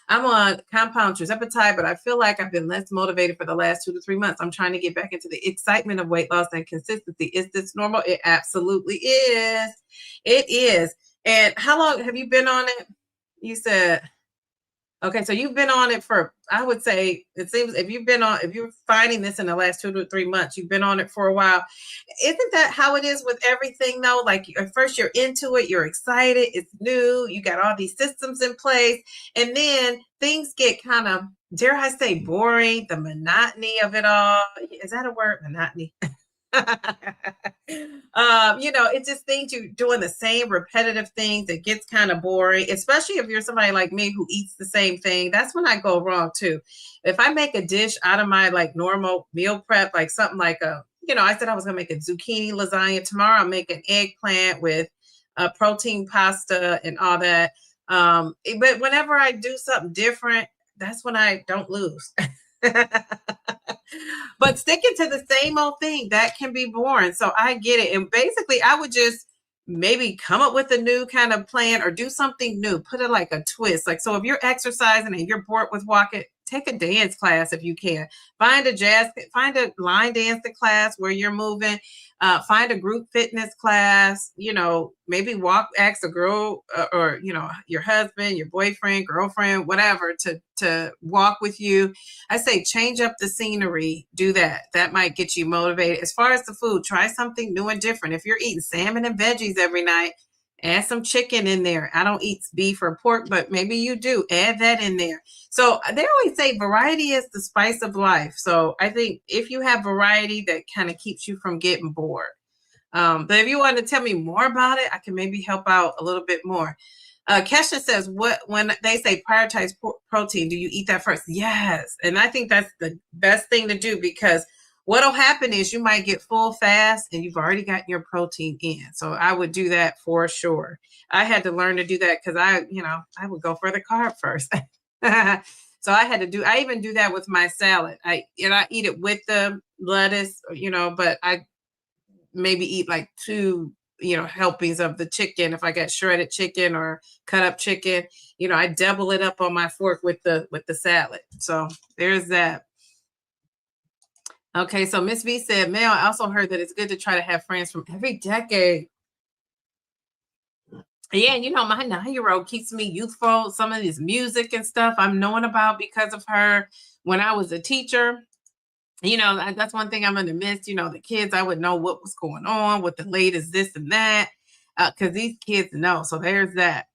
I'm on compound tirzepatide, but I feel like I've been less motivated for the last 2 to 3 months. I'm trying to get back into the excitement of weight loss and consistency. Is this normal? It absolutely is. It is. And how long have you been on it? You said, okay, so you've been on it for, I would say, it seems if you're finding this in the last 2 to 3 months, you've been on it for a while. Isn't that how it is with everything though? Like at first you're into it, you're excited, it's new, you got all these systems in place, and then things get kind of, dare I say, boring, the monotony of it all. Is that a word? Monotony? It's just things you're doing the same repetitive things. It gets kind of boring, especially if you're somebody like me who eats the same thing. That's when I go wrong too. If I make a dish out of my like normal meal prep, like something like I said I was gonna make a zucchini lasagna tomorrow. I'll make an eggplant with protein pasta and all that. But whenever I do something different, that's when I don't lose. But sticking to the same old thing, that can be boring. So I get it. And basically, I would just maybe come up with a new kind of plan or do something new, put it like a twist. Like, so if you're exercising and you're bored with walking, take a dance class if you can. Find a line dancing class where you're moving. Find a group fitness class. Maybe ask a girl or your husband, your boyfriend, girlfriend, whatever, to walk with you. I say change up the scenery. Do that. That might get you motivated. As far as the food, try something new and different. If you're eating salmon and veggies every night, add some chicken in there. I don't eat beef or pork, but maybe you do. Add that in there. So they always say variety is the spice of life. So I think if you have variety, that kind of keeps you from getting bored. But if you want to tell me more about it, I can maybe help out a little bit more. Kesha says, when they say prioritize protein, do you eat that first? Yes. And I think that's the best thing to do, because what'll happen is you might get full fast and you've already got your protein in. So I would do that for sure. I had to learn to do that because I would go for the carb first. So I even do that with my salad. I eat it with the lettuce, but I maybe eat like 2 helpings of the chicken. If I got shredded chicken or cut up chicken, I double it up on my fork with the salad. So there's that. Okay, so Miss V said, Mel, I also heard that it's good to try to have friends from every decade. Yeah, and my 9-year-old keeps me youthful. Some of this music and stuff I'm knowing about because of her. When I was a teacher, that's one thing I'm going to miss. The kids, I would know what was going on with the latest this and that, because these kids know. So there's that.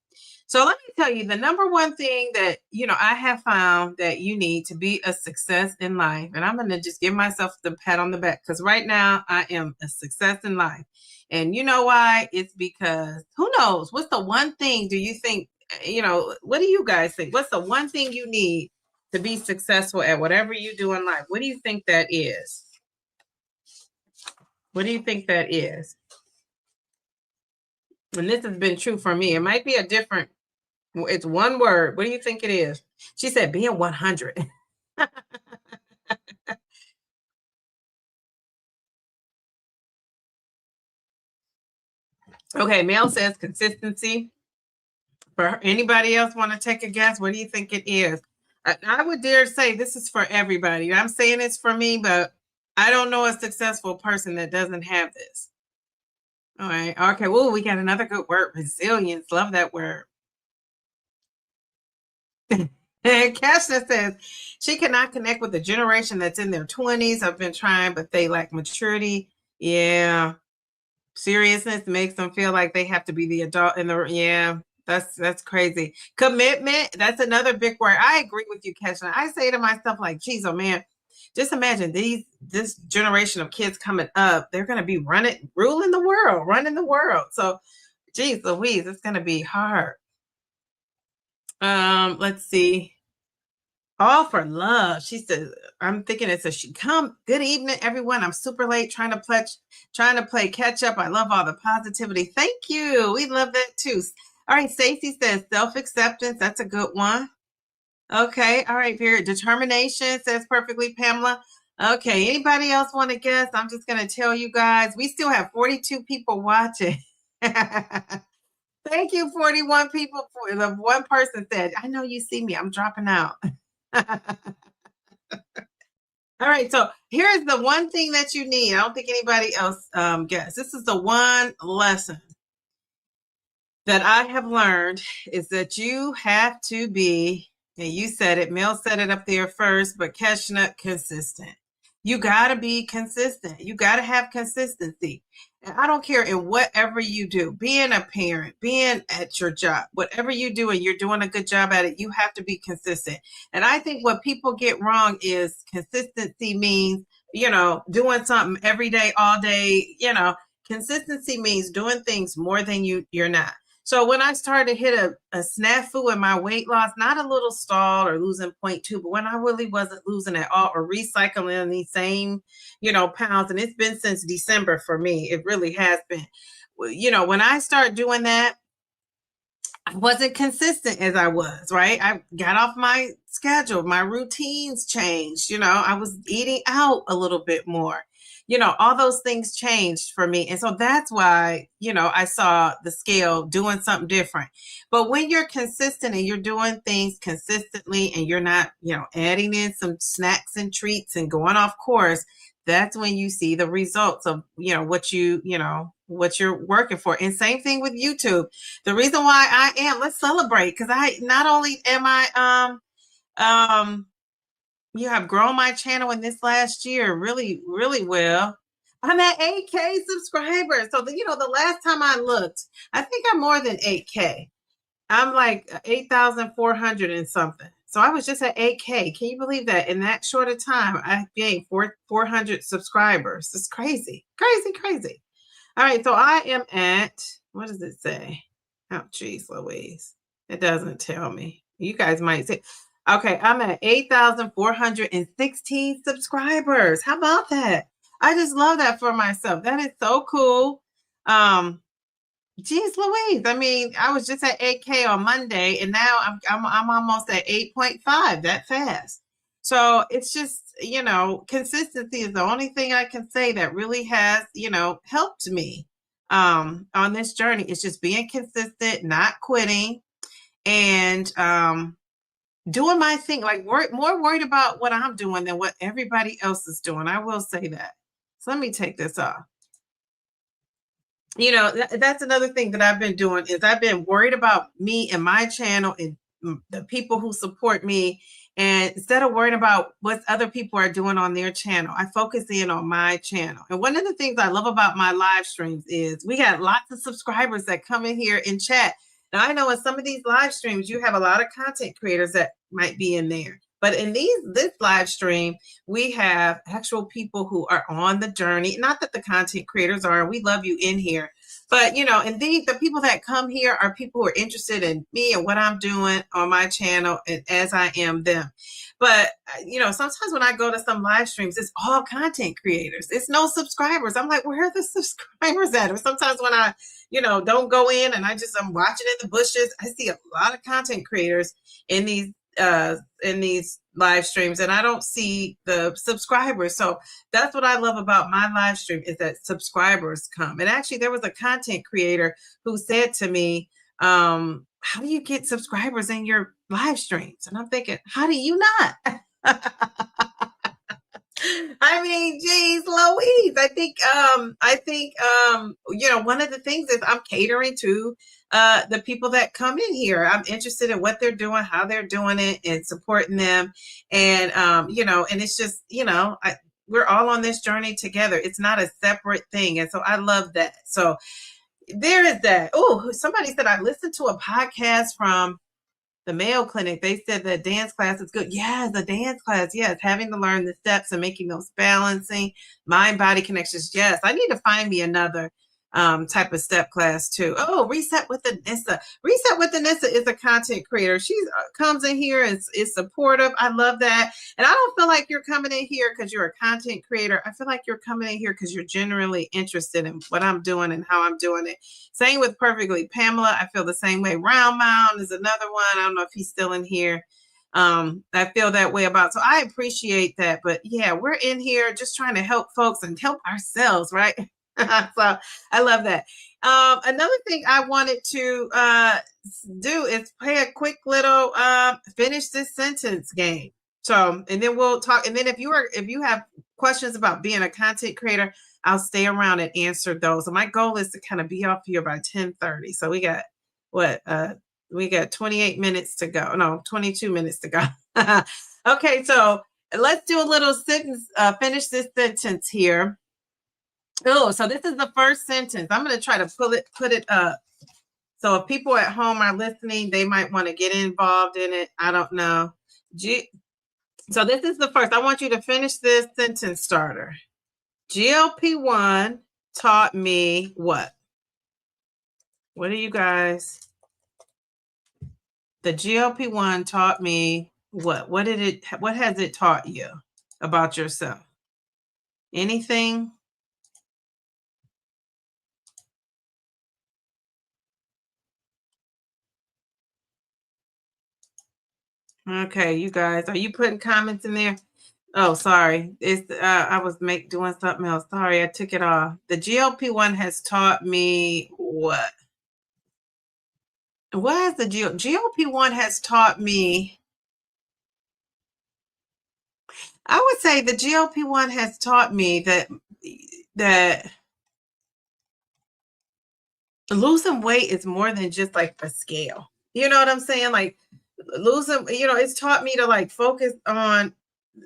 So let me tell you, the number one thing that, I have found that you need to be a success in life. And I'm going to just give myself the pat on the back, because right now I am a success in life. And you know why? It's because who knows? What's the one thing do you think, what do you guys think? What's the one thing you need to be successful at whatever you do in life? What do you think that is? What do you think that is? And this has been true for me. It might be it's one word. What do you think it is? She said, being 100. Okay, Mel says consistency. For anybody else want to take a guess? What do you think it is? I would dare say this is for everybody. I'm saying it's for me, but I don't know a successful person that doesn't have this. All right. Okay. Well, we got another good word. Resilience. Love that word. And Kesha says she cannot connect with the generation that's in their 20s. I've been trying, but they lack maturity. Yeah. Seriousness makes them feel like they have to be the adult in the, yeah. That's crazy. Commitment. That's another big word. I agree with you, Kesha. I say to myself, like, geez, oh man, just imagine this generation of kids coming up. They're going to be running the world. So, geez Louise, it's going to be hard. Let's see. All for love. She said, I'm thinking it's a she come. Good evening, everyone. I'm super late trying to play catch up. I love all the positivity. Thank you. We love that too. All right, Stacey says self-acceptance. That's a good one. Okay. All right, period. Determination says perfectly, Pamela. Okay. Anybody else want to guess? I'm just going to tell you guys, we still have 42 people watching. Thank you, 41 people. For the one person said, I know you see me. I'm dropping out. All right. So here's the one thing that you need. I don't think anybody else guessed. This is the one lesson that I have learned, is that you have to be, and you said it, Mel said it up there first, but Keshna, consistent. You got to be consistent. You got to have consistency. And I don't care in whatever you do, being a parent, being at your job, whatever you do and you're doing a good job at it, you have to be consistent. And I think what people get wrong is consistency means, doing something every day, all day. Consistency means doing things more than you're not. So when I started to hit a snafu in my weight loss, not a little stall or losing 0.2, but when I really wasn't losing at all or recycling these same, pounds, and it's been since December for me, it really has been. When I start doing that, I wasn't consistent as I was, right? I got off my schedule, my routines changed, I was eating out a little bit more. All those things changed for me. And so that's why, I saw the scale doing something different. But when you're consistent and you're doing things consistently and you're not, adding in some snacks and treats and going off course, that's when you see the results of, what you're working for. And same thing with YouTube. The reason why let's celebrate, because I not only am I, you have grown my channel in this last year really, really well. I'm at 8K subscribers. So, the last time I looked, I think I'm more than 8K. I'm like 8,400 and something. So I was just at 8K. Can you believe that? In that short of time, I gained 400 subscribers. It's crazy, crazy, crazy. All right, so I am at, what does it say? Oh, geez, Louise. It doesn't tell me. You guys might say, okay, I'm at 8,416 subscribers. How about that? I just love that for myself. That is so cool. Geez Louise. I mean, I was just at 8K on Monday, and now I'm almost at 8.5 that fast. So it's just, consistency is the only thing I can say that really has, helped me on this journey. It's just being consistent, not quitting, and doing my thing, like more worried about what I'm doing than what everybody else is doing. I will say that. So let me take this off. That's another thing that I've been doing is I've been worried about me and my channel and the people who support me. And instead of worrying about what other people are doing on their channel, I focus in on my channel. And one of the things I love about my live streams is we got lots of subscribers that come in here and chat. Now, I know in some of these live streams, you have a lot of content creators that might be in there. But in this live stream, we have actual people who are on the journey. Not that the content creators are, we love you in here. But, indeed, the people that come here are people who are interested in me and what I'm doing on my channel, and as I am them. But, sometimes when I go to some live streams, it's all content creators. It's no subscribers. I'm like, where are the subscribers at? Or sometimes when I, don't go in and I'm watching in the bushes, I see a lot of content creators in these live streams, and I don't see the subscribers. So that's what I love about my live stream is that subscribers come. And actually there was a content creator who said to me, how do you get subscribers in your live streams? And I'm thinking, how do you not? I mean, geez, Louise. I think one of the things is I'm catering to the people that come in here. I'm interested in what they're doing, how they're doing it, and supporting them. And and it's just, we're all on this journey together. It's not a separate thing. And so I love that. So there is that. Oh, somebody said I listened to a podcast from the Mayo Clinic. They said the dance class is good. Yes, the dance class. Yes, having to learn the steps and making those balancing mind-body connections. Yes, I need to find me another type of step class too. Oh, Reset with Anissa. Reset with Anissa is a content creator. She comes in here and is supportive. I love that. And I don't feel like you're coming in here because you're a content creator. I feel like you're coming in here because you're generally interested in what I'm doing and how I'm doing it. Same with Perfectly Pamela. I feel the same way. Round Mound is another one. I don't know if he's still in here. I feel that way about. So I appreciate that. But yeah, we're in here just trying to help folks and help ourselves, right? So I love that. Another thing I wanted to do is play a quick little finish this sentence game. So, and then we'll talk. And then if you have questions about being a content creator, I'll stay around and answer those. So my goal is to kind of be off here by 10:30. So we got we got 28 minutes to go. No, 22 minutes to go. Okay, so let's do a little sentence, finish this sentence here. Oh, so this is the first sentence. I'm going to try to put it up. So if people at home are listening, they might want to get involved in it. I don't know. So this is the first. I want you to finish this sentence starter. GLP-1 taught me what? What do you guys? The GLP-1 taught me what? What has it taught you about yourself? Anything? Okay, you guys, are you putting comments in there? Oh, sorry. It's I was doing something else. Sorry, I took it off. The GLP-1 has taught me what? What has the GLP-1 has taught me? I would say the GLP-1 has taught me that losing weight is more than just like a scale. You know what I'm saying? Like losing, it's taught me to like focus on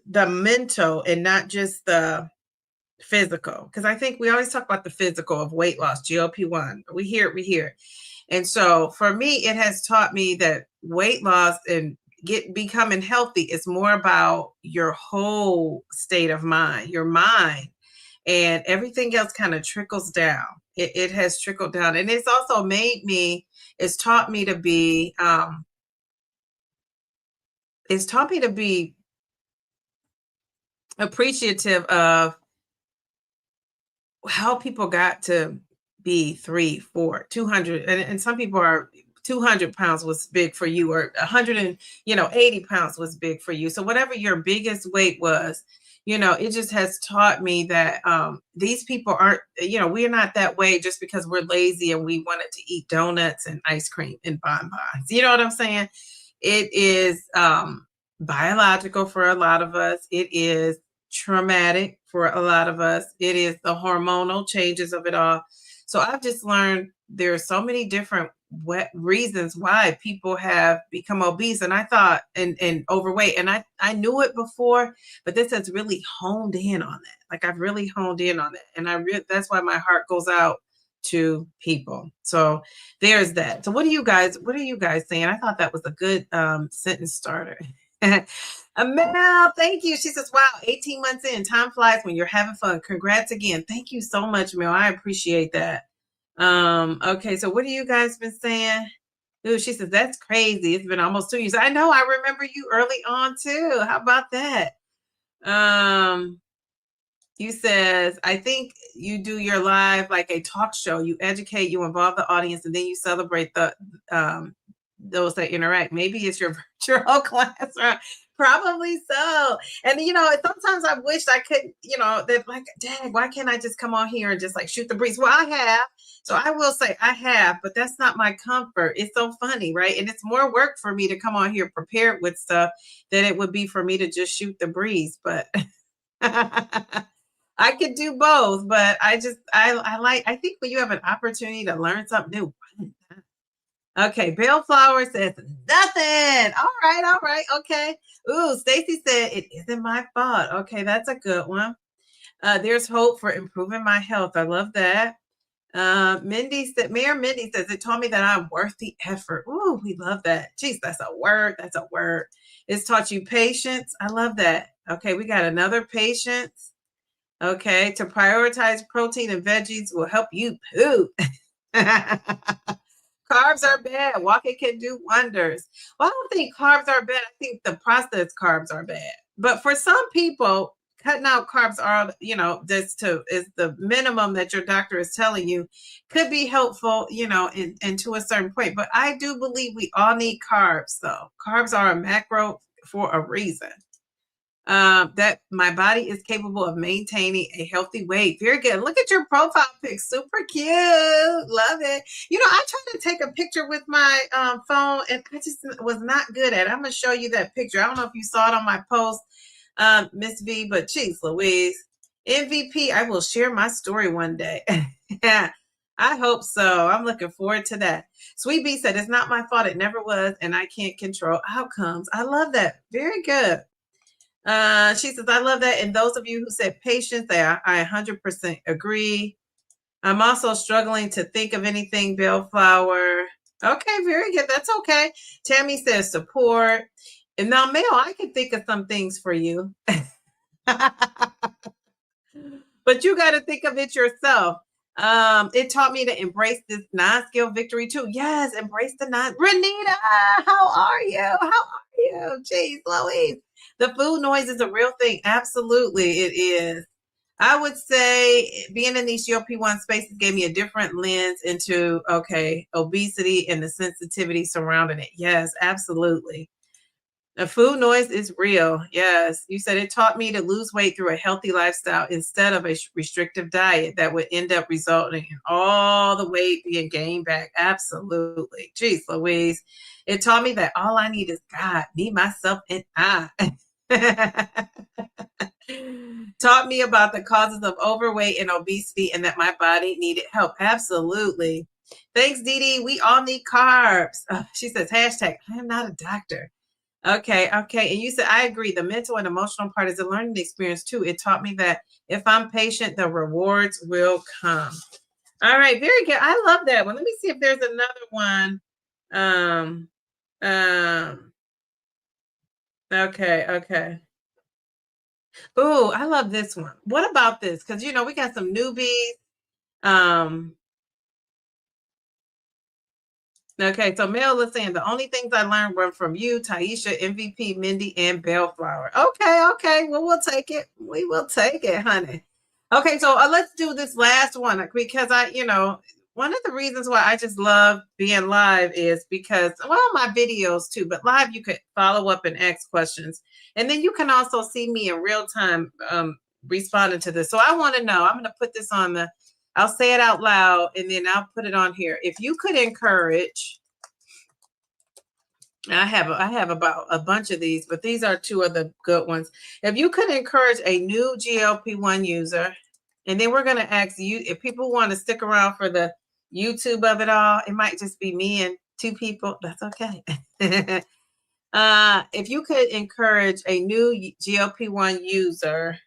the mental and not just the physical. Because I think we always talk about the physical of weight loss, GLP-1. We hear it. And so for me, it has taught me that weight loss and becoming healthy is more about your whole state of mind, your mind. and everything else kind of trickles down. It has trickled down, and it's also it's taught me to be appreciative of how people got to be 3, 4, 200, and some people are 200 pounds was big for you, or 180 pounds was big for you. So whatever your biggest weight was, it just has taught me that these people aren't, we're not that way just because we're lazy and we wanted to eat donuts and ice cream and bonbons. You know what I'm saying? It is biological for a lot of us. It is traumatic for a lot of us. It is the hormonal changes of it all. So I've just learned there are so many different reasons why people have become obese, and I thought and overweight, and I knew it before, but this has really honed in on that. Like, I've really honed in on that, and that's why my heart goes out to people. So there's that. So what are you guys saying? I thought that was a good sentence starter. Mel, thank you. She says, wow, 18 months in, time flies when you're having fun. Congrats again. Thank you so much, Mel. I appreciate that. Okay, so what have you guys been saying? Ooh, she says, that's crazy. It's been almost 2 years. I know, I remember you early on too. How about that? You says, I think you do your live like a talk show. You educate, you involve the audience, and then you celebrate those that interact. Maybe it's your virtual class, right? Probably so. And sometimes I wish I could, that like, dang, why can't I just come on here and just like shoot the breeze? Well, I have. So I will say I have, but that's not my comfort. It's so funny, right? And it's more work for me to come on here prepared with stuff than it would be for me to just shoot the breeze. But I could do both, but I think when you have an opportunity to learn something new. Okay, Bellflower says nothing. All right. Okay. Ooh, Stacy said it isn't my fault. Okay, that's a good one. There's hope for improving my health. I love that. Mayor Mindy says it taught me that I'm worth the effort. Ooh, we love that. Jeez, that's a word. That's a word. It's taught you patience. I love that. Okay, we got another patience. Okay, to prioritize protein and veggies will help you poop. Carbs are bad. Walking can do wonders. Well, I don't think carbs are bad. I think the processed carbs are bad. But for some people, cutting out carbs are, is the minimum that your doctor is telling you, could be helpful, and to a certain point. But I do believe we all need carbs, though. Carbs are a macro for a reason. That my body is capable of maintaining a healthy weight. Very good. Look at your profile pic. Super cute. Love it. I tried to take a picture with my phone, and I just was not good at it. I'm going to show you that picture. I don't know if you saw it on my post, Miss V, but geez, Louise. MVP, I will share my story one day. Yeah, I hope so. I'm looking forward to that. Sweet B said, it's not my fault. It never was, and I can't control outcomes. I love that. Very good. She says, I love that. And those of you who said patience, I 100% agree. I'm also struggling to think of anything, Bellflower. Okay, very good. That's okay. Tammy says support. And now, Mel, I can think of some things for you. But you got to think of it yourself. It taught me to embrace this non-skill victory too. Yes, embrace the Renita, how are you? How are you? Jeez, Louise. The food noise is a real thing. Absolutely, it is. I would say being in these GLP-1 spaces gave me a different lens into, obesity and the sensitivity surrounding it. Yes, absolutely. The food noise is real. Yes. You said it taught me to lose weight through a healthy lifestyle instead of a restrictive diet that would end up resulting in all the weight being gained back. Absolutely. Jeez, Louise. It taught me that all I need is God, me, myself, and I. Taught me about the causes of overweight and obesity and that my body needed help. Absolutely. Thanks, Dee Dee. We all need carbs. She says, hashtag, I am not a doctor. Okay. And you said, I agree. The mental and emotional part is a learning experience too. It taught me that if I'm patient, the rewards will come. All right. Very good. I love that one. Let me see if there's another one. Okay. Ooh, I love this one. What about this? Because, you know, we got some newbies. Okay, so Mel is saying the only things I learned were from you, Taisha, MVP, Mindy, and Bellflower. Okay. Well, we'll take it. We will take it, honey. Okay, so let's do this last one because one of the reasons why I just love being live is because, well, my videos too, but live you could follow up and ask questions. And then you can also see me in real time responding to this. So I want to know, I'm going to put this on I'll say it out loud and then I'll put it on here. If you could encourage, I have about a bunch of these, but these are two of the good ones. If you could encourage a new GLP-1 user, and then we're going to ask you if people want to stick around for the YouTube of it all, it might just be me and two people. That's okay. If you could encourage a new GLP-1 user,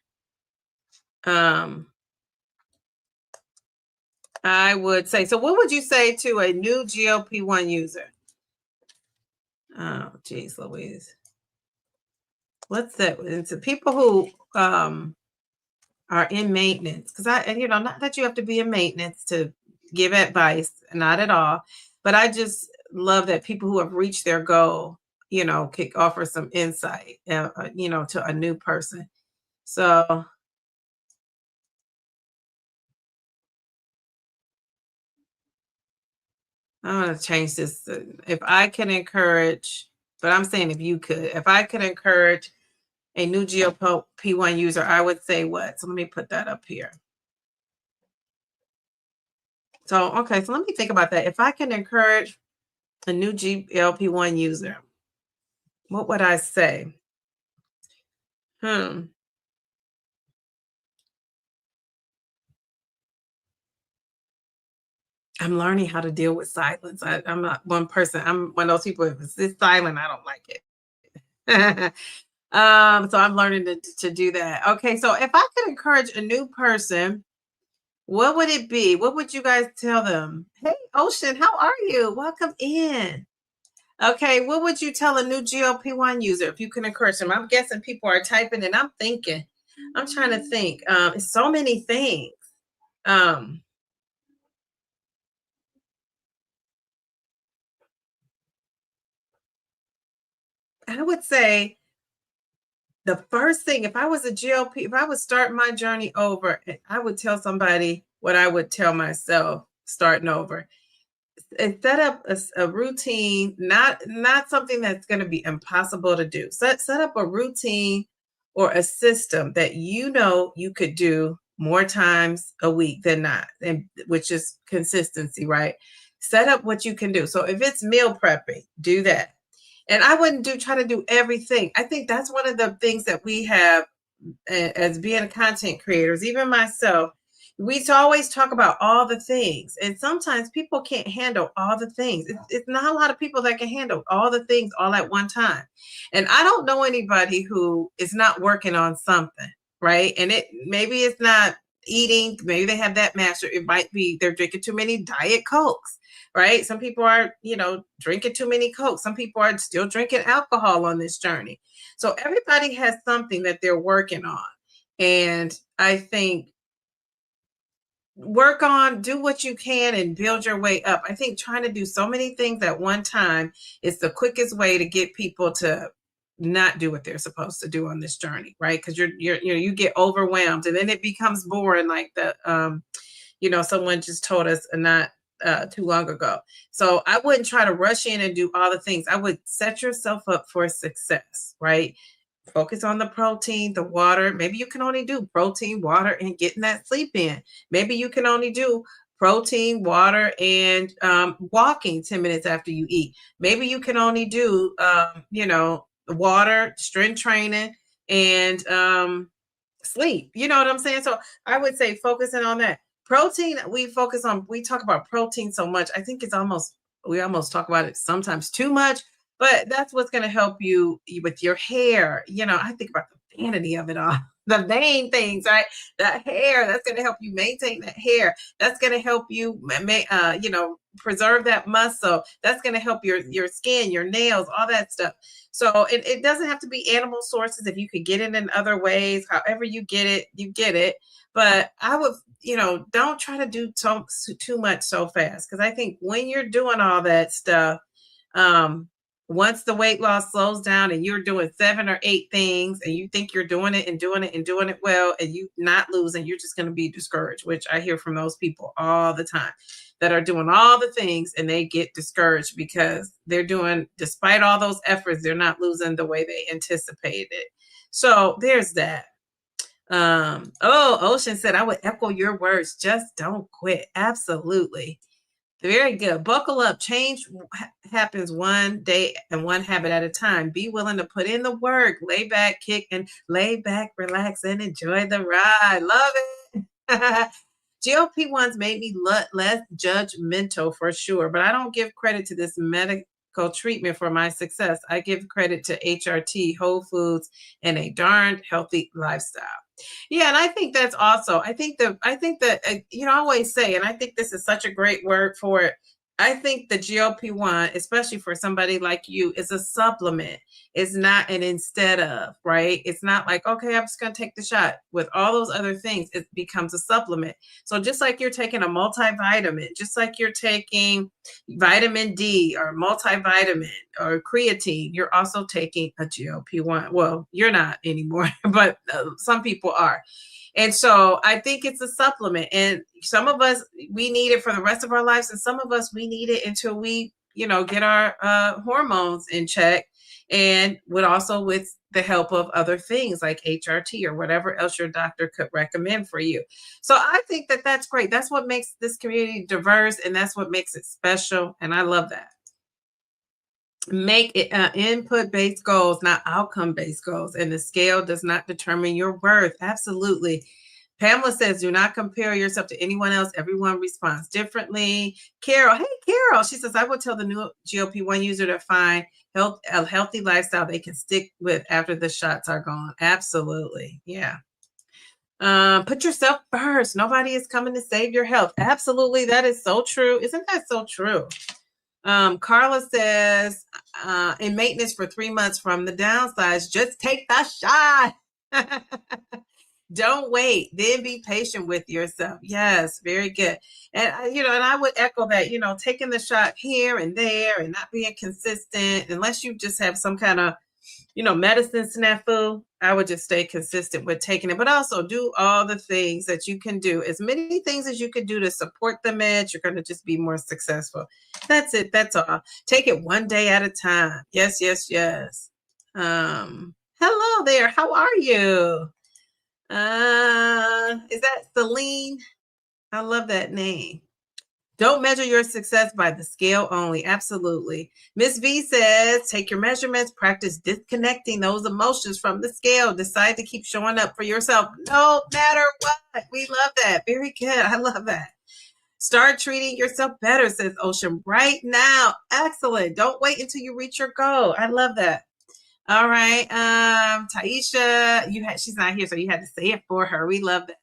I would say, so what would you say to a new GLP-1 user? Oh, geez, Louise. What's that? It's people who are in maintenance. Because not that you have to be in maintenance to give advice, not at all. But I just love that people who have reached their goal, could offer some insight, to a new person. So I'm going to change this. If I can encourage, but I'm saying if I could encourage a new GLP-1 user, I would say what? So let me put that up here. So, okay, so let me think about that. If I can encourage a new GLP-1 user, what would I say? I'm learning how to deal with silence. I'm not one person. I'm one of those people, if it's silent, I don't like it. So I'm learning to do that. Okay, so if I could encourage a new person, what would it be? What would you guys tell them? Hey, Ocean, how are you? Welcome in. Okay, what would you tell a new GLP-1 user if you can encourage them? I'm guessing people are typing and I'm thinking. I'm trying to think. It's so many things. I would say the first thing, if I was a GLP, if I would start my journey over, I would tell somebody what I would tell myself starting over. Set up a routine, not something that's going to be impossible to do. Set up a routine or a system that you could do more times a week than not, and which is consistency, right? Set up what you can do. So if it's meal prepping, do that. And I wouldn't try to do everything. I think that's one of the things that we have as being content creators, even myself. We always talk about all the things, and sometimes people can't handle all the things. It's not a lot of people that can handle all the things all at one time. And I don't know anybody who is not working on something, right? And maybe it's not eating, maybe they have that master. It might be they're drinking too many Diet Cokes, right? Some people are, drinking too many Cokes. Some people are still drinking alcohol on this journey. So everybody has something that they're working on. And I think do what you can and build your way up. I think trying to do so many things at one time is the quickest way to get people to not do what they're supposed to do on this journey, right? Because you get overwhelmed and then it becomes boring, like someone just told us not too long ago. So I wouldn't try to rush in and do all the things. I would set yourself up for success, right? Focus on the protein, the water. Maybe you can only do protein, water, and getting that sleep in. Maybe you can only do protein, water, and walking 10 minutes after you eat. Maybe you can only do, water, strength training, and sleep. You know what I'm saying? So I would say focusing on that. Protein, we talk about protein so much. I think we almost talk about it sometimes too much. But that's what's going to help you with your hair. I think about the vanity of it all, the main things, right? The hair, that's going to help you maintain that hair. That's going to help you, preserve that muscle. That's going to help your skin, your nails, all that stuff. So it doesn't have to be animal sources. If you could get it in other ways, however you get it, you get it. But I would, don't try to do too much so fast. Because I think when you're doing all that stuff, once the weight loss slows down and you're doing 7 or 8 things and you think you're doing it and doing it and doing it well and you not losing, you're just going to be discouraged, which I hear from those people all the time that are doing all the things and they get discouraged because they're doing, despite all those efforts, they're not losing the way they anticipated. So there's that. Ocean said, I would echo your words. Just don't quit. Absolutely. Very good. Buckle up. Change happens one day and one habit at a time. Be willing to put in the work. Lay back, relax, and enjoy the ride. Love it. GLP-1s made me less judgmental for sure, but I don't give credit to this medical treatment for my success. I give credit to HRT, Whole Foods, and a darn healthy lifestyle. Yeah, and I think that's also, I think that, I always say, and I think this is such a great word for it. I think the GLP-1, especially for somebody like you, is a supplement. It's not an instead of, right? It's not like, okay, I'm just going to take the shot. With all those other things, it becomes a supplement. So just like you're taking a multivitamin, just like you're taking vitamin D or multivitamin or creatine, you're also taking a GLP-1. Well, you're not anymore, but some people are. And so I think it's a supplement, and some of us, we need it for the rest of our lives. And some of us, we need it until we, get our hormones in check, and with the help of other things like HRT or whatever else your doctor could recommend for you. So I think that that's great. That's what makes this community diverse, and that's what makes it special. And I love that. Make it input-based goals, not outcome-based goals. And the scale does not determine your worth. Absolutely. Pamela says, do not compare yourself to anyone else. Everyone responds differently. Carol, hey, Carol. She says, I would tell the new GLP-1 user to find a healthy lifestyle they can stick with after the shots are gone. Absolutely. Yeah. Put yourself first. Nobody is coming to save your health. Absolutely. That is so true. Isn't that so true? Carla says, in maintenance for 3 months from the downsize, just take the shot. Don't wait. Then be patient with yourself. Yes, very good. And, and I would echo that, taking the shot here and there and not being consistent, unless you just have some kind of, medicine snafu, I would just stay consistent with taking it, but also do all the things that you can do. As many things as you can do to support the meds, you're going to just be more successful. That's it. That's all. Take it one day at a time. Yes, yes, yes. Hello there. How are you? Is that Celine? I love that name. Don't measure your success by the scale only. Absolutely. Miss V says, take your measurements, practice disconnecting those emotions from the scale. Decide to keep showing up for yourself no matter what. We love that. Very good. I love that. Start treating yourself better, says Ocean, right now. Excellent. Don't wait until you reach your goal. I love that. All right. Taisha, she's not here, so you had to say it for her. We love that.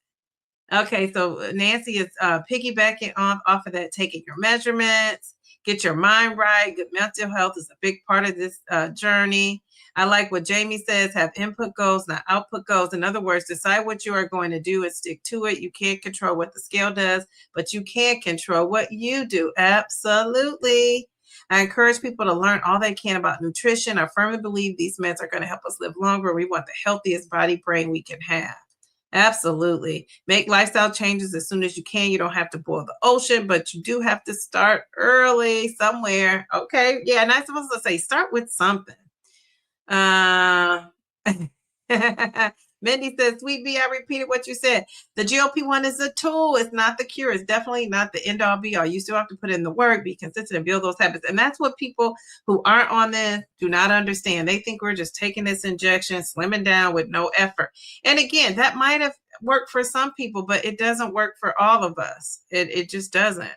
Okay, so Nancy is piggybacking off of that, taking your measurements, get your mind right. Good mental health is a big part of this journey. I like what Jamie says, have input goals, not output goals. In other words, decide what you are going to do and stick to it. You can't control what the scale does, but you can control what you do. Absolutely. I encourage people to learn all they can about nutrition. I firmly believe these meds are going to help us live longer. We want the healthiest body brain we can have. Absolutely. Make lifestyle changes as soon as you can. You don't have to boil the ocean, but you do have to start early somewhere. Okay. Yeah. And I'm supposed to say, start with something. Mindy says, Sweet B, I repeated what you said. The GLP-1 is a tool. It's not the cure. It's definitely not the end all be all. You still have to put in the work, be consistent, and build those habits. And that's what people who aren't on this do not understand. They think we're just taking this injection, slimming down with no effort. And again, that might have worked for some people, but it doesn't work for all of us. It just doesn't.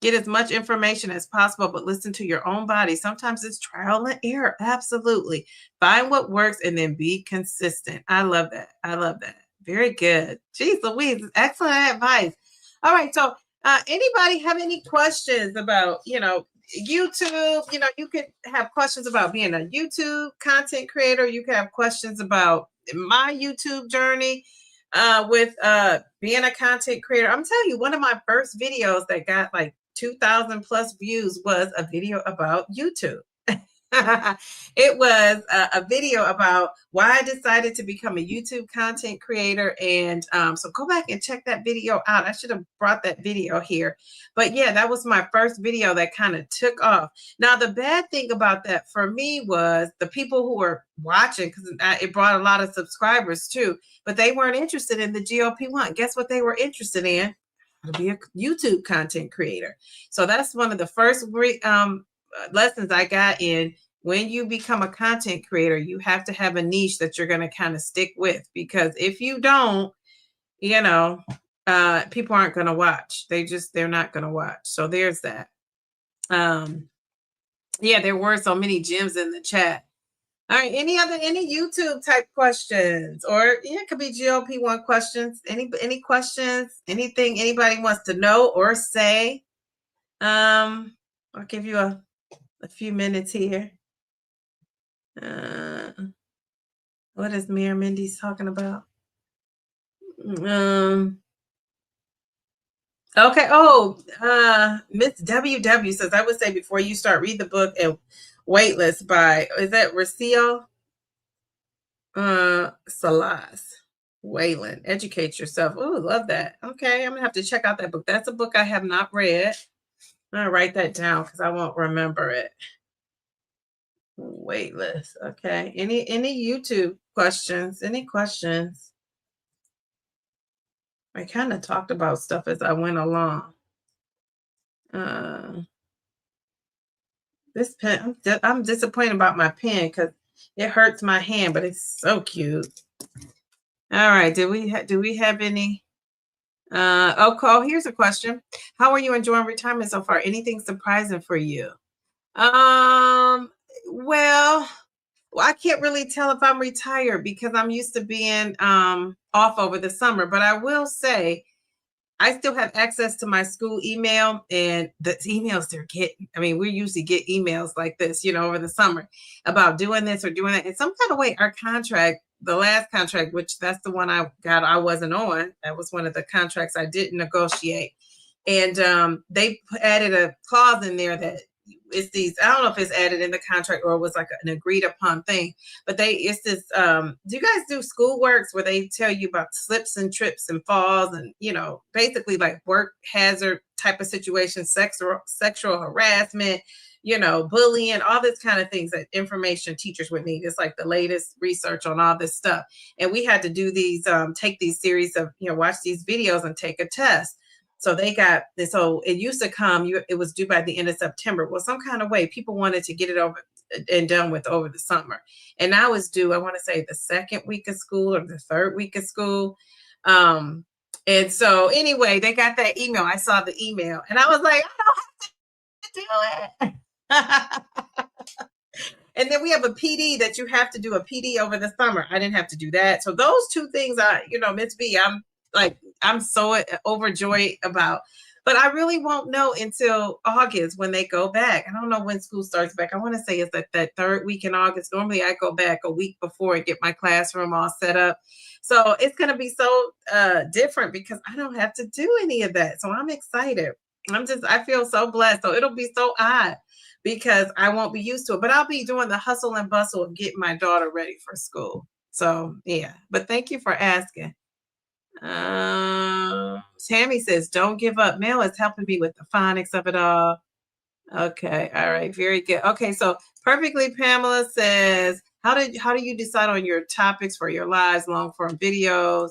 Get as much information as possible, but listen to your own body. Sometimes it's trial and error. Absolutely. Find what works and then be consistent. I love that. I love that. Very good. Jeez Louise, excellent advice. All right. So Anybody have any questions about, YouTube? You could have questions about being a YouTube content creator. You could have questions about my YouTube journey with being a content creator. I'm telling you, one of my first videos that got like 2,000 plus views was a video about YouTube. It was a video about why I decided to become a YouTube content creator. And so go back and check that video out. I should have brought that video here. But yeah, that was my first video that kind of took off. Now, the bad thing about that for me was the people who were watching, because it brought a lot of subscribers too, but they weren't interested in the GLP-1. Guess what they were interested in? To be a YouTube content creator. So that's one of the first lessons I got in. When you become a content creator, you have to have a niche that you're going to kind of stick with, because if you don't, people aren't going to watch. They're not going to watch. So there's that. Yeah, there were so many gems in the chat. All right, any YouTube type questions, or it could be GLP-1 questions. Any questions? Anything anybody wants to know or say? I'll give you a few minutes here. What is Mayor Mindy's talking about? Okay. Miss WW says, I would say before you start, read the book and Waitlist by, is that Racio Salas Wayland? Educate yourself. Oh, love that. Okay, I'm gonna have to check out that book. That's a book I have not read. I'll write that down because I won't remember it. Waitlist. Okay. Any YouTube questions? Any questions? I kind of talked about stuff as I went along. This pen, I'm disappointed about my pen because it hurts my hand, but it's so cute. All right. Do we have any? Oh, here's a question. How are you enjoying retirement so far? Anything surprising for you? Well, I can't really tell if I'm retired because I'm used to being off over the summer, but I will say I still have access to my school email, and the emails they're getting. I mean, we usually get emails like this, over the summer about doing this or doing that. In some kind of way, our contract, the last contract, which that's the one I got, I wasn't on. That was one of the contracts I didn't negotiate. And they added a clause in there that it's these, I don't know if it's added in the contract or it was like an agreed upon thing, but it's this, do you guys do school works where they tell you about slips and trips and falls and, basically like work hazard type of situations, sexual harassment, bullying, all this kind of things that information teachers would need. It's like the latest research on all this stuff. And we had to do these, take these series of, watch these videos and take a test. So they got this. So it used to come, it was due by the end of September. Well, some kind of way people wanted to get it over and done with over the summer. And now it's due, I want to say the second week of school or the third week of school. And so anyway, they got that email. I saw the email and I was like, I don't have to do it. And then we have a PD that you have to do a PD over the summer. I didn't have to do that. So those two things Miss B, I'm so overjoyed about, but I really won't know until August when they go back. I don't know when school starts back. I want to say it's like that third week in August. Normally I go back a week before and get my classroom all set up. So it's going to be so different because I don't have to do any of that. So I'm excited. I feel so blessed. So it'll be so odd because I won't be used to it, but I'll be doing the hustle and bustle of getting my daughter ready for school. So yeah, but thank you for asking. Tammy says, don't give up. Mel is helping me with the phonics of it all. Okay. All right. Very good. Okay. So Perfectly Pamela says, how do you decide on your topics for your lives, long form videos?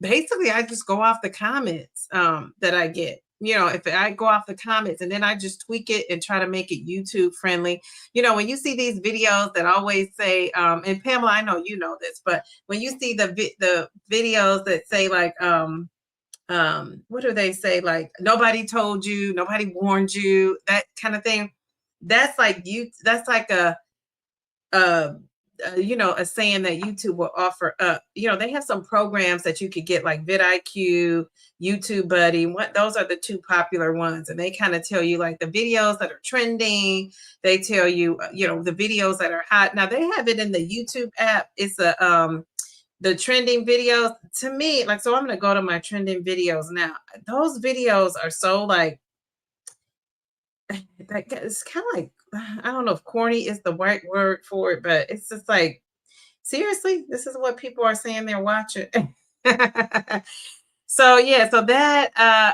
Basically I just go off the comments that I get. If I go off the comments and then I just tweak it and try to make it YouTube friendly. When you see these videos that always say, and Pamela, I know you know this, but when you see the videos that say like, what do they say? Like, nobody told you, nobody warned you, that kind of thing. That's like a saying that YouTube will offer up. They have some programs that you could get like vidIQ, YouTube Buddy. Those are the two popular ones, and they kind of tell you like the videos that are trending. They tell you, the videos that are hot. Now they have it in the YouTube app. It's the trending videos. To me, like, so I'm going to go to my trending videos now. Those videos are so like, it's kind of like, I don't know if corny is the right word for it, but it's just like, seriously, this is what people are saying they're watching. So yeah, so that I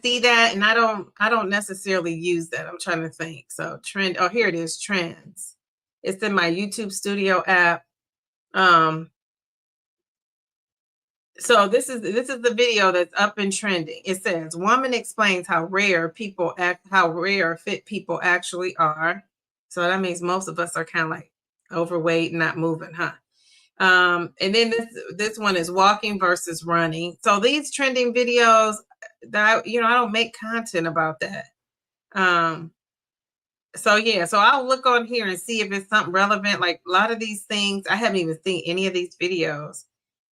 see that, and I don't necessarily use that. I'm trying to think. So trend, oh, here it is, trends. It's in my YouTube Studio app. So this is the video that's up and trending. It says, "Woman explains how rare fit people actually are." So that means most of us are kind of like overweight and not moving, huh? And then this one is walking versus running. So these trending videos, that I don't make content about that. So yeah, so I'll look on here and see if it's something relevant. Like a lot of these things, I haven't even seen any of these videos.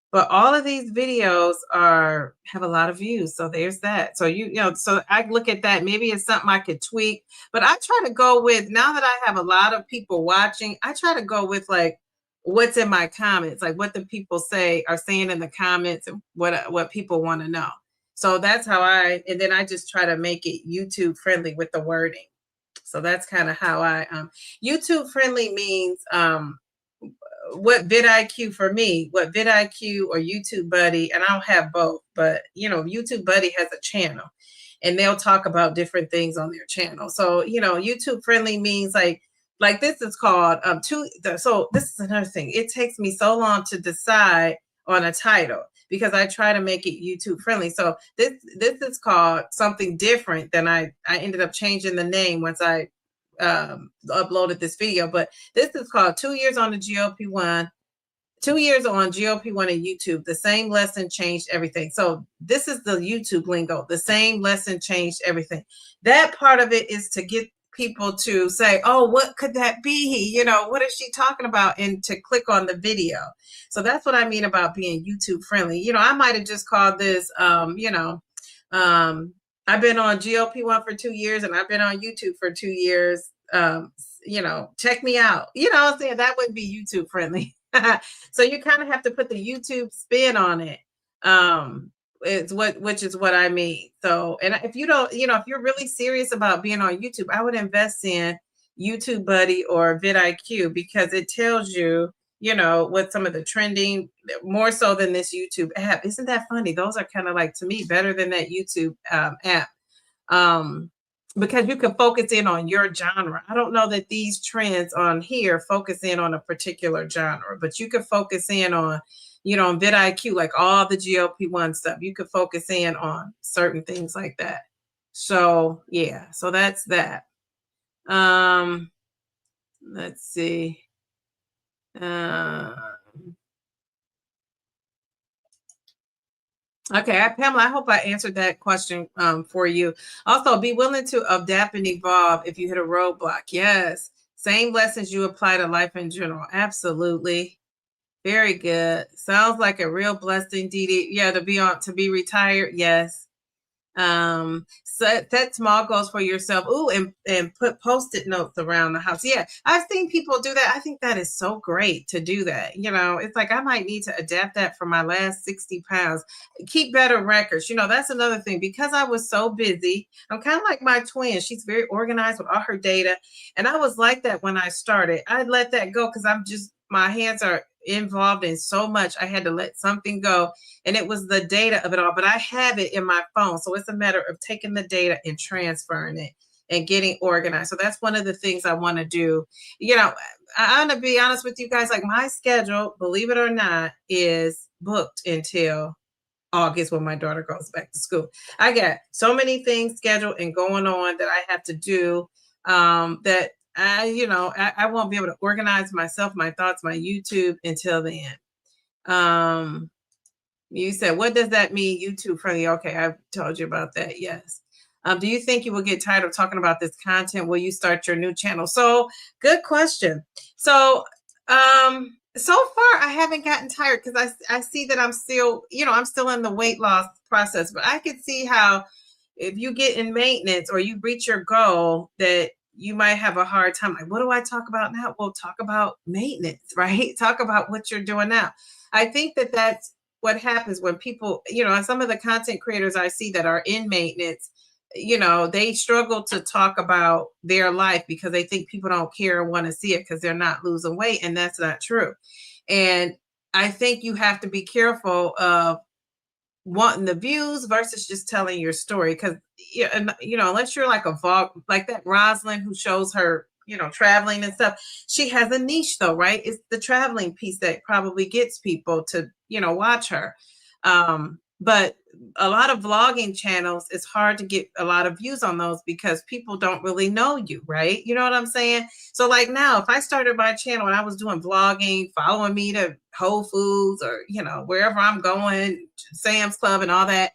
But all of these videos have a lot of views. So there's that. So so I look at that. Maybe it's something I could tweak. But I try to go with, now that I have a lot of people watching, I try to go with like what's in my comments, like what the people are saying in the comments, and what people want to know. So that's how and then I just try to make it YouTube friendly with the wording. So that's kind of how YouTube friendly means what vidIQ for me, what vidIQ or YouTube Buddy, and I don't have both, but YouTube Buddy has a channel and they'll talk about different things on their channel. So, YouTube friendly means like this is called so this is another thing. It takes me so long to decide on a title because I try to make it YouTube friendly. So this is called something different than I ended up changing the name once I uploaded this video, but this is called 2 years on the GLP-1, 2 years on GLP-1 and YouTube. The same lesson changed everything. So this is the YouTube lingo. The same lesson changed everything. That part of it is to get people to say, oh, what could that be? What is she talking about? And to click on the video. So that's what I mean about being YouTube friendly. I might have just called this, I've been on GLP-1 for 2 years and I've been on YouTube for 2 years. Check me out. I'm saying that wouldn't be YouTube friendly. So you kind of have to put the YouTube spin on it. Which is what I mean. So, and if you don't, if you're really serious about being on YouTube, I would invest in YouTube Buddy or vidIQ because it tells you, what some of the trending, more so than this YouTube app. Isn't that funny? Those are kind of like, to me, better than that YouTube app. Because you can focus in on your genre. I don't know that these trends on here focus in on a particular genre, but you can focus in on, on vidIQ, like all the GLP-1 stuff. You could focus in on certain things like that. So yeah, so that's that. Let's see. Okay, Pamela, I hope I answered that question for you. Also, be willing to adapt and evolve if you hit a roadblock. Yes. Same lessons you apply to life in general. Absolutely. Very good. Sounds like a real blessing, Dee Dee. Yeah, to be retired. Yes. Set small goals for yourself. Ooh, and put Post-it notes around the house. Yeah, I've seen people do that. I think that is so great to do that. It's like I might need to adapt that for my last 60 pounds. Keep better records. That's another thing. Because I was so busy, I'm kind of like my twin. She's very organized with all her data. And I was like that when I started. I let that go because my hands are involved in so much. I had to let something go, and it was the data of it all, but I have it in my phone. So it's a matter of taking the data and transferring it and getting organized. So that's one of the things I want to do. I want to be honest with you guys, like my schedule, believe it or not, is booked until August when my daughter goes back to school. I got so many things scheduled and going on that I have to do that I won't be able to organize myself, my thoughts, my YouTube until then. You said, what does that mean, YouTube friendly? Okay, I've told you about that. Yes. Do you think you will get tired of talking about this content? Will you start your new channel? So good question. So so far I haven't gotten tired because I see that I'm still, I'm still in the weight loss process, but I could see how if you get in maintenance or you reach your goal that you might have a hard time. Like, what do I talk about now? Well, talk about maintenance, right? Talk about what you're doing now. I think that that's what happens when people, some of the content creators I see that are in maintenance, they struggle to talk about their life because they think people don't care or want to see it because they're not losing weight. And that's not true. And I think you have to be careful of wanting the views versus just telling your story. Because, unless you're like a vlog, like that Rosalind who shows her, traveling and stuff, she has a niche though, right? It's the traveling piece that probably gets people to, watch her. But a lot of vlogging channels, it's hard to get a lot of views on those because people don't really know you, right? You know what I'm saying? So like now, if I started my channel and I was doing vlogging, following me to Whole Foods or, wherever I'm going, Sam's Club and all that,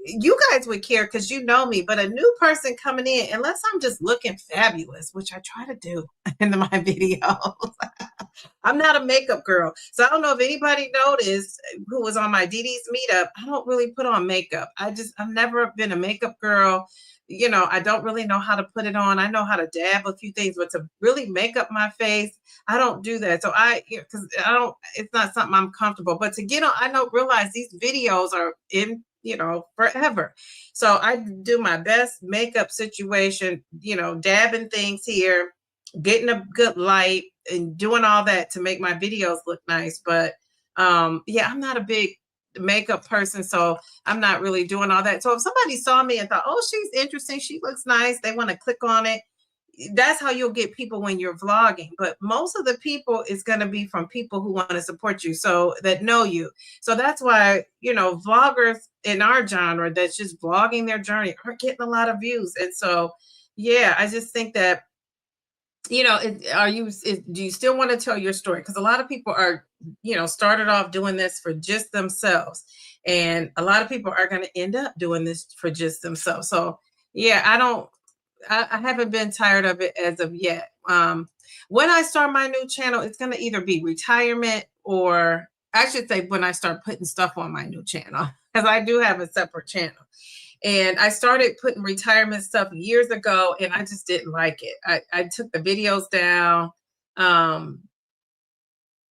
you guys would care because you know me. But a new person coming in, unless I'm just looking fabulous, which I try to do in my videos, I'm not a makeup girl. So I don't know if anybody noticed who was on my DD's meetup. I don't really put on makeup. I've never been a makeup girl. I don't really know how to put it on. I know how to dab a few things, but to really make up my face, I don't do that. So because it's not something I'm comfortable, but to get on, realize these videos are in, forever. So I do my best makeup situation, dabbing things here, getting a good light and doing all that to make my videos look nice. But yeah, I'm not a big makeup person, so I'm not really doing all that. So if somebody saw me and thought, oh, she's interesting, she looks nice, they want to click on it, that's how you'll get people when you're vlogging. But most of the people is going to be from people who want to support you, so that know you. So that's why, vloggers in our genre that's just vlogging their journey are getting a lot of views. And so, yeah, I just think that, do you still want to tell your story? Because a lot of people are, started off doing this for just themselves. And a lot of people are going to end up doing this for just themselves. So yeah, I haven't been tired of it as of yet. When I start my new channel, it's going to either be retirement, or I should say when I start putting stuff on my new channel, because I do have a separate channel. And I started putting retirement stuff years ago, and I just didn't like it. I took the videos down.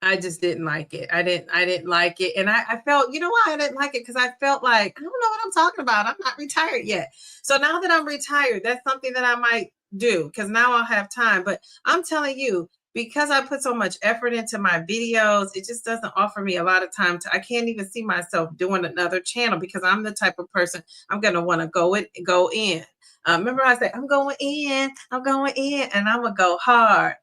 I just didn't like it. I didn't like it. And I felt, you know why I didn't like it? Because I felt like, I don't know what I'm talking about. I'm not retired yet. So now that I'm retired, that's something that I might do, because now I'll have time. But I'm telling you, because I put so much effort into my videos, it just doesn't offer me a lot of time I can't even see myself doing another channel, because I'm the type of person, I'm going to want to go in. Remember I said, I'm going in, and I'm going to go hard.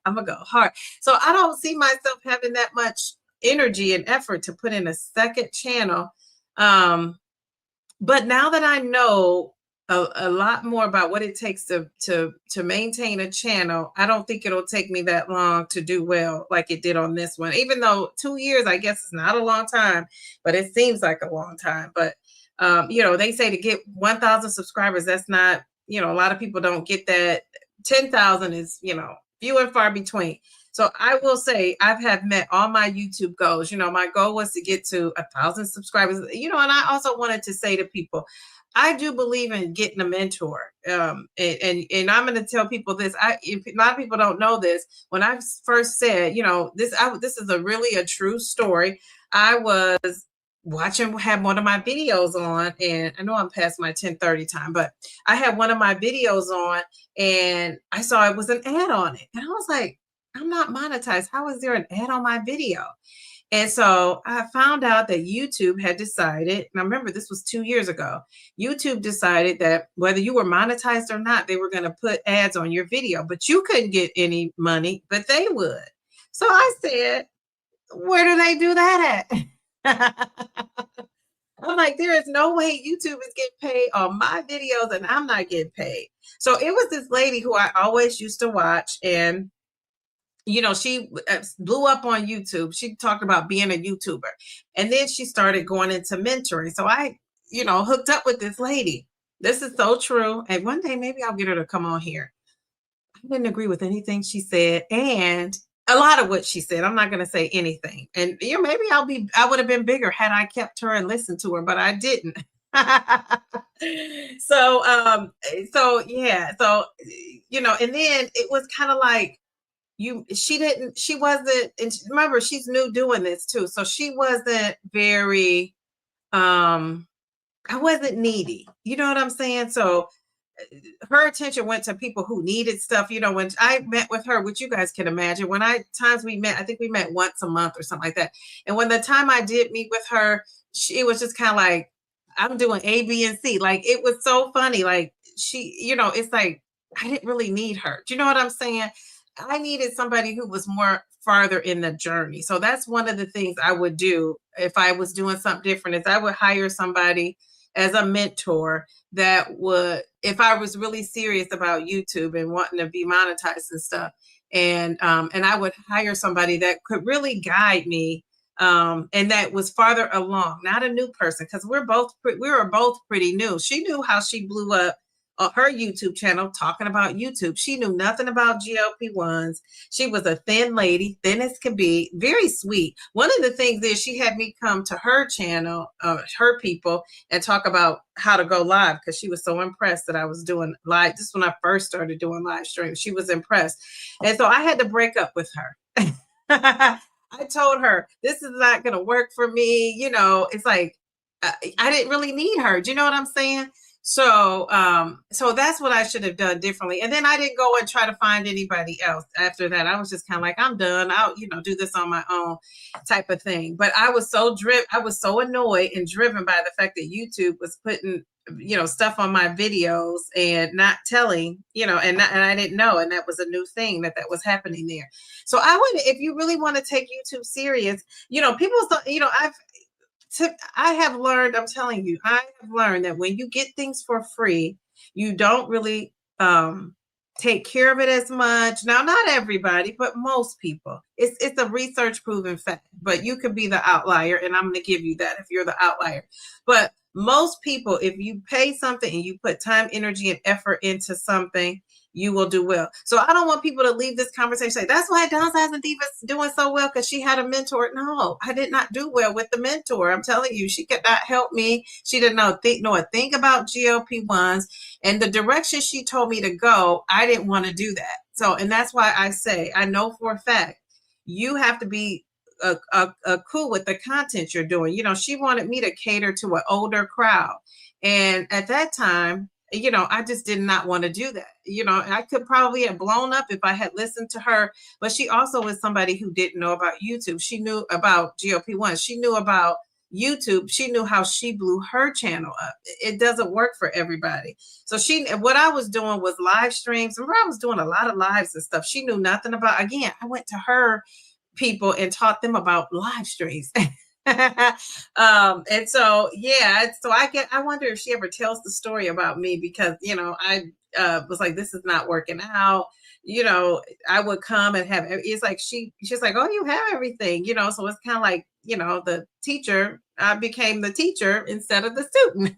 So I don't see myself having that much energy and effort to put in a second channel. But now that I know a lot more about what it takes to maintain a channel, I don't think it'll take me that long to do well like it did on this one. Even though 2 years, I guess, is not a long time, but it seems like a long time. But they say to get 1,000 subscribers, that's not, a lot of people don't get that. 10,000 is, few and far between. So I will say I have met all my YouTube goals. My goal was to get to 1,000 subscribers, and I also wanted to say to people, I do believe in getting a mentor. And I'm going to tell people this. A lot of people don't know this. When I first said, this is a true story. I was had one of my videos on, and I know I'm past my 10:30 time, but I had one of my videos on and I saw it was an ad on it. And I was like, I'm not monetized. How is there an ad on my video? And so I found out that YouTube had decided, now remember, this was 2 years ago, YouTube decided that whether you were monetized or not, they were going to put ads on your video, but you couldn't get any money, but they would. So I said, where do they do that at? I'm like, there is no way YouTube is getting paid on my videos and I'm not getting paid. So it was this lady who I always used to watch, and she blew up on YouTube. She talked about being a YouTuber, and then she started going into mentoring. So I, hooked up with this lady, This is so true. And one day maybe I'll get her to come on here. I didn't agree with anything she said, and a lot of what she said. I'm not going to say anything. And maybe I would have been bigger had I kept her and listened to her, but I didn't. So yeah. So and then it was kind of like she wasn't, and remember, she's new doing this too. So she wasn't very I wasn't needy. You know what I'm saying? So her attention went to people who needed stuff. When I met with her, which you guys can imagine, times we met, I think we met once a month or something like that. And when the time I did meet with her, it was just kind of like, I'm doing A, B, and C. Like, it was so funny. Like, it's like, I didn't really need her. Do you know what I'm saying? I needed somebody who was more farther in the journey. So that's one of the things I would do if I was doing something different, is I would hire somebody as a mentor that would, if I was really serious about YouTube and wanting to be monetized and stuff, and I would hire somebody that could really guide me, and that was farther along, not a new person, because we were both pretty new. She knew how she blew up her YouTube channel talking about YouTube. She knew nothing about GLP-1s. She was a thin lady, thin as could be, very sweet. One of the things is she had me come to her channel, her people, and talk about how to go live, because she was so impressed that I was doing live. This is when I first started doing live streams. She was impressed. And so I had to break up with her. I told her, this is not going to work for me. It's like, I didn't really need her. Do you know what I'm saying? So that's what I should have done differently. And then I didn't go and try to find anybody else after that. I was just kind of like, I'm done. I'll, do this on my own type of thing. But I was so annoyed and driven by the fact that YouTube was putting, stuff on my videos and not telling, and I didn't know. And that was a new thing that was happening there. So if you really want to take YouTube serious, people, I have learned, I'm telling you, I have learned that when you get things for free, you don't really take care of it as much. Now, not everybody, but most people. It's a research proven fact, but you could be the outlier, and I'm going to give you that if you're the outlier. But most people, if you pay something and you put time, energy, and effort into something, you will do well. So I don't want people to leave this conversation saying, that's why Downsizing Diva's doing so well, because she had a mentor. No, I did not do well with the mentor. I'm telling you, she could not help me. She didn't know a thing about GLP-1s, and the direction she told me to go, I didn't want to do that. So, and that's why I say, I know for a fact, you have to be cool with the content you're doing. She wanted me to cater to an older crowd. And at that time, I just did not want to do that. I could probably have blown up if I had listened to her, but she also was somebody who didn't know about YouTube. She knew about GLP-1. She knew about YouTube. She knew how she blew her channel up. It doesn't work for everybody. So what I was doing was live streams. Remember, I was doing a lot of lives and stuff. She knew nothing about, again, I went to her people and taught them about live streams. And so, yeah, so I wonder if she ever tells the story about me, because, I was like, this is not working out. I would come and it's like, she's like, oh, you have everything, so it's kind of like, the teacher, I became the teacher instead of the student.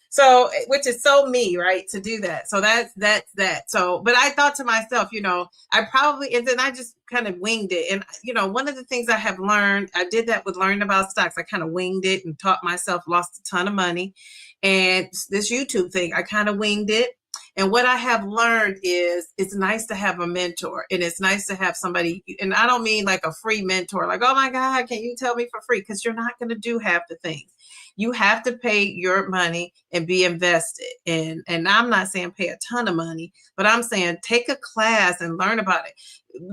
So, which is so me, right, to do that. So that's that. So, but I thought to myself, I probably, and then I just kind of winged it. And, one of the things I have learned, I did that with learning about stocks. I kind of winged it and taught myself, lost a ton of money. And this YouTube thing, I kind of winged it. And what I have learned is it's nice to have a mentor, and it's nice to have somebody, and I don't mean like a free mentor, like, oh my God, can you tell me for free? Because you're not going to do half the things. You have to pay your money and be invested. And I'm not saying pay a ton of money, but I'm saying take a class and learn about it.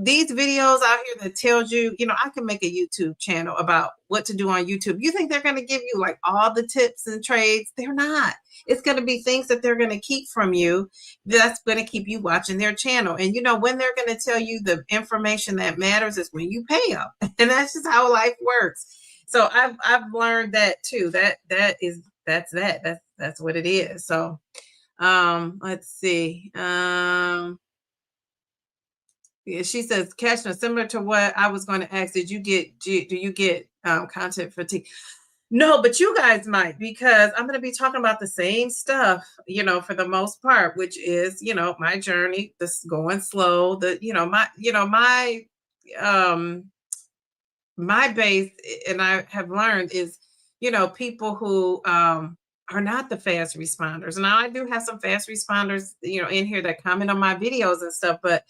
These videos out here that tells you, I can make a YouTube channel about what to do on YouTube. You think they're going to give you like all the tips and trades? They're not. It's going to be things that they're going to keep from you. That's going to keep you watching their channel. And when they're going to tell you the information that matters is when you pay them. And that's just how life works. So I've learned that too. That's what it is. So let's see. Yeah, she says, Kashna, similar to what I was going to ask, do you get content fatigue? No, but you guys might, because I'm going to be talking about the same stuff, for the most part, which is, my journey, this going slow, um, my base, and I have learned is, people who, are not the fast responders. Now I do have some fast responders, in here that comment on my videos and stuff, but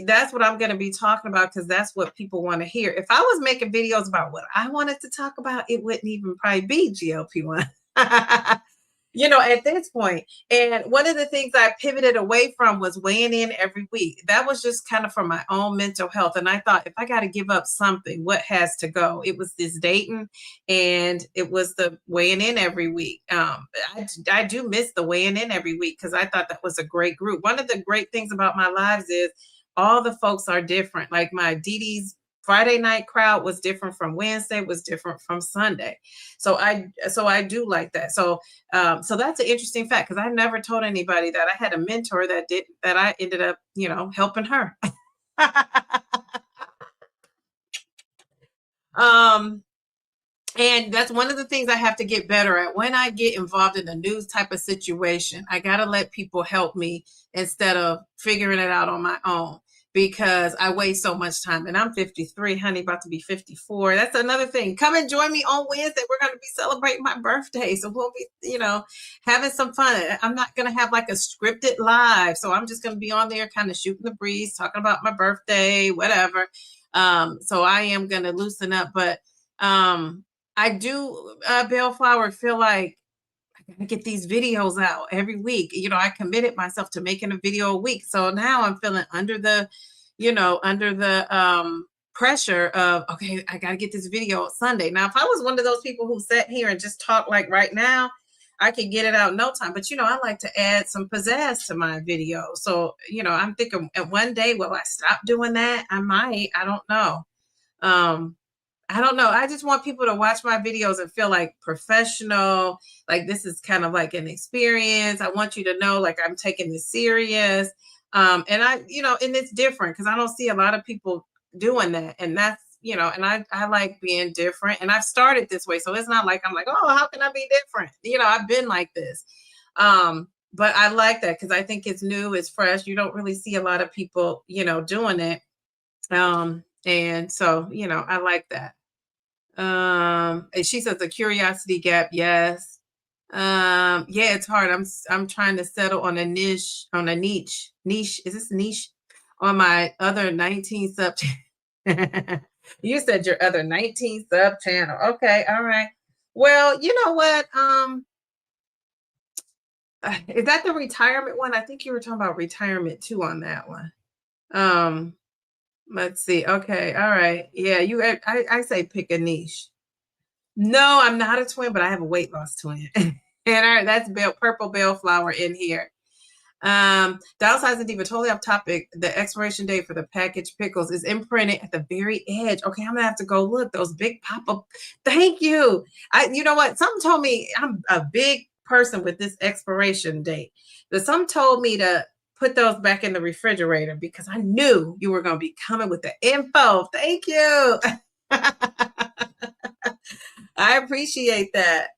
that's what I'm going to be talking about, because that's what people want to hear. If I was making videos about what I wanted to talk about, it wouldn't even probably be GLP-1. At this point. And one of the things I pivoted away from was weighing in every week. That was just kind of for my own mental health. And I thought, if I got to give up something, what has to go? It was this dating, and it was the weighing in every week. I do miss the weighing in every week, because I thought that was a great group. One of the great things about my lives is all the folks are different. Like my Didi's Friday night crowd was different from Wednesday, was different from Sunday. So I do like that. So that's an interesting fact, because I never told anybody that I had a mentor that I ended up, helping her. And that's one of the things I have to get better at. When I get involved in a news type of situation, I got to let people help me instead of figuring it out on my own, because I waste so much time. And I'm 53, honey, about to be 54. That's another thing. Come and join me on Wednesday. We're going to be celebrating my birthday. So we'll be, having some fun. I'm not going to have like a scripted live. So I'm just going to be on there kind of shooting the breeze, talking about my birthday, whatever. So I am going to loosen up. But I do, Bellflower, feel like I gotta get these videos out every week. I committed myself to making a video a week. So now I'm feeling under the pressure of, okay, I gotta get this video Sunday. Now, if I was one of those people who sat here and just talk like right now, I could get it out in no time. But I like to add some pizzazz to my video. So, I'm thinking, at one day, will I stop doing that? I might. I don't know. I don't know. I just want people to watch my videos and feel like professional, like this is kind of like an experience. I want you to know, like, I'm taking this serious. And and it's different, because I don't see a lot of people doing that. And that's, and I like being different. And I've started this way. So it's not like I'm like, oh, how can I be different? I've been like this. But I like that, because I think it's new, it's fresh. You don't really see a lot of people, doing it. And so, I like that. And she says a curiosity gap. Yes. Yeah, it's hard. I'm trying to settle on a niche. Is this niche on my other 19 sub? You said your other 19 sub channel. Okay. All right. Well, you know what? Is that the retirement one? I think you were talking about retirement too on that one. Let's see. Okay. All right. Yeah. I say pick a niche. No, I'm not a twin, but I have a weight loss twin. And that's purple bellflower in here. Downsizing Diva, totally off topic. The expiration date for the packaged pickles is imprinted at the very edge. Okay, I'm gonna have to go look. Those big pop-up. Thank you. You know what? Something told me, I'm a big person with this expiration date. But some told me to put those back in the refrigerator, because I knew you were gonna be coming with the info. Thank you. I appreciate that.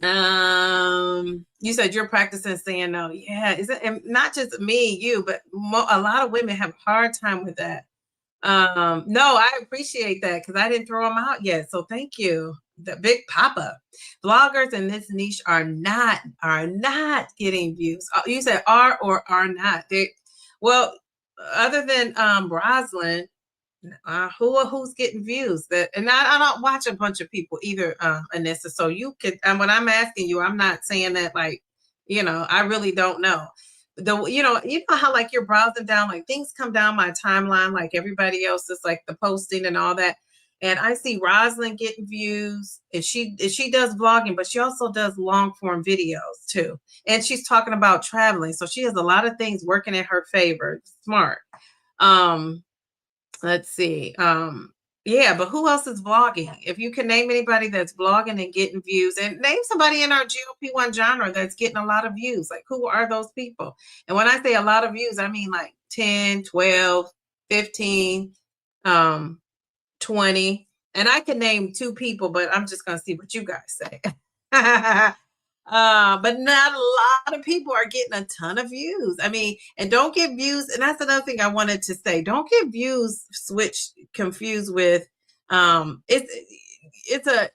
You said you're practicing saying no. Yeah, is it? And not just me, you, but a lot of women have a hard time with that. No, I appreciate that, because I didn't throw them out yet. So thank you. The big pop-up. Bloggers in this niche are not getting views. You said are or are not. Well, other than Roslyn, who's getting views? And I don't watch a bunch of people either, Anissa. So you could, and when I'm asking you, I'm not saying that like, I really don't know. You know how like you're browsing down, like things come down my timeline, like everybody else is like the posting and all that. And I see Roslyn getting views, and she does vlogging, but she also does long form videos too. And she's talking about traveling. So she has a lot of things working in her favor. Smart. Let's see. Yeah, but who else is vlogging? If you can name anybody that's vlogging and getting views, and name somebody in our GLP-1 genre that's getting a lot of views. Like, who are those people? And when I say a lot of views, I mean like 10, 12, 15, 20. And I can name 2 people, but I'm just going to see what you guys say. But not a lot of people are getting a ton of views. I mean, and don't get views. And that's another thing I wanted to say. Don't get views confused with, it's a,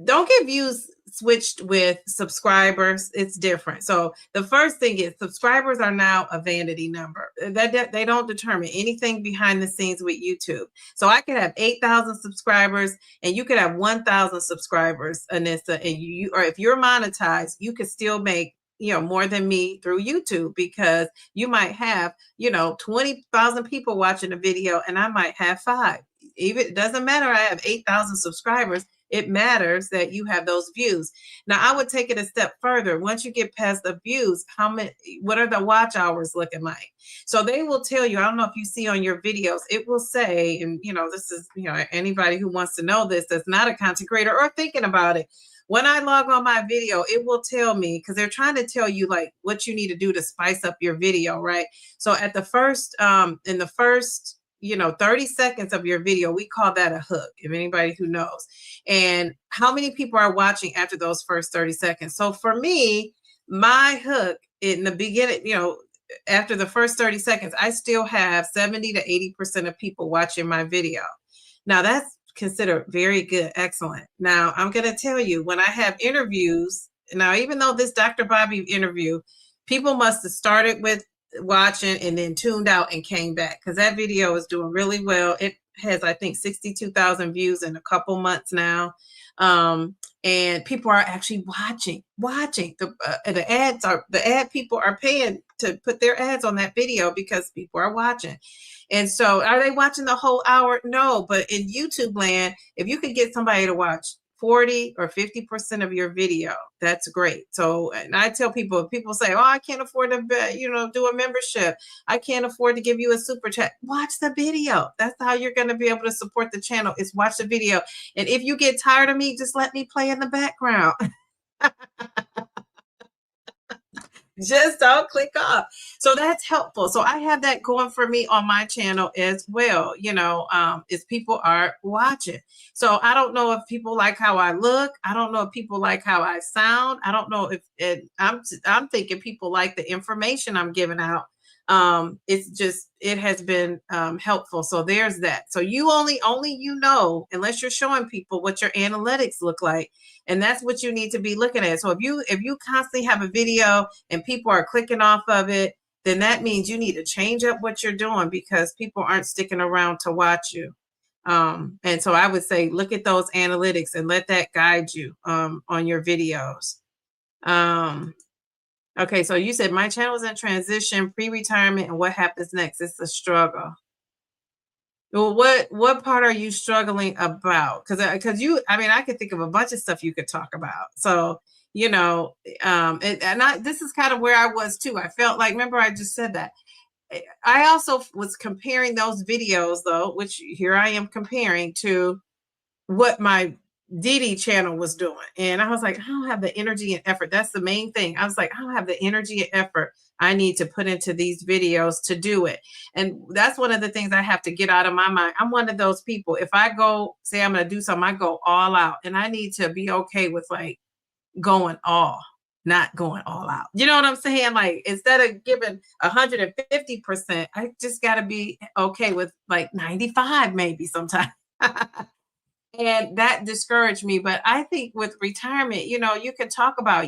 don't get views switched with subscribers. It's different. So the first thing is subscribers are now a vanity number. They don't determine anything behind the scenes with YouTube. So I could have 8,000 subscribers and you could have 1,000 subscribers, Anissa, and or if you're monetized, you could still make more than me through YouTube, because you might have 20,000 people watching a video and I might have 5. Even it doesn't matter. I have 8,000 subscribers. It matters that you have those views. Now, I would take it a step further. Once you get past the views, what are the watch hours looking like? So they will tell you, I don't know if you see on your videos, it will say, and this is, anybody who wants to know this that's not a content creator or thinking about it. When I log on my video, it will tell me, because they're trying to tell you like what you need to do to spice up your video, right? So at the first, in the first 30 seconds of your video, we call that a hook, if anybody who knows. And how many people are watching after those first 30 seconds? So for me, my hook in the beginning, after the first 30 seconds, I still have 70 to 80% of people watching my video. Now that's considered very good, excellent. Now I'm going to tell you, when I have interviews, now even though this Dr. Bobby interview, people must have started with watching and then tuned out and came back, because that video is doing really well. It has, I think, 62,000 views in a couple months now. And people are actually watching. The ad people are paying to put their ads on that video because people are watching. And so are they watching the whole hour? No, but in YouTube land, if you could get somebody to watch 40 or 50% of your video, that's great. So, and I tell people, if people say, oh, I can't afford to, do a membership, I can't afford to give you a super chat, watch the video. That's how you're going to be able to support the channel, is watch the video. And if you get tired of me, just let me play in the background. Just don't click off. So that's helpful. So I have that going for me on my channel as well, is people are watching. So I don't know if people like how I look. I don't know if people like how I sound. I don't know if I'm thinking people like the information I'm giving out. It has been helpful. So there's that. So you only unless you're showing people what your analytics look like. And that's what you need to be looking at. So if you constantly have a video and people are clicking off of it, then that means you need to change up what you're doing, because people aren't sticking around to watch you. And so I would say, look at those analytics and let that guide you on your videos. Okay, so you said my channel is in transition, pre-retirement, and what happens next? It's a struggle. Well, what part are you struggling about? Because I could think of a bunch of stuff you could talk about. So, this is kind of where I was too. I felt like, remember I just said that. I also was comparing those videos though, which here I am comparing to what my Didi channel was doing. And I was like, I don't have the energy and effort. That's the main thing. I was like, I don't have the energy and effort I need to put into these videos to do it. And that's one of the things I have to get out of my mind. I'm one of those people. If I go say I'm going to do something, I go all out, and I need to be okay with like not going all out. You know what I'm saying? Like, instead of giving 150%, I just got to be okay with like 95, maybe sometimes. And that discouraged me. But I think with retirement, you can talk about,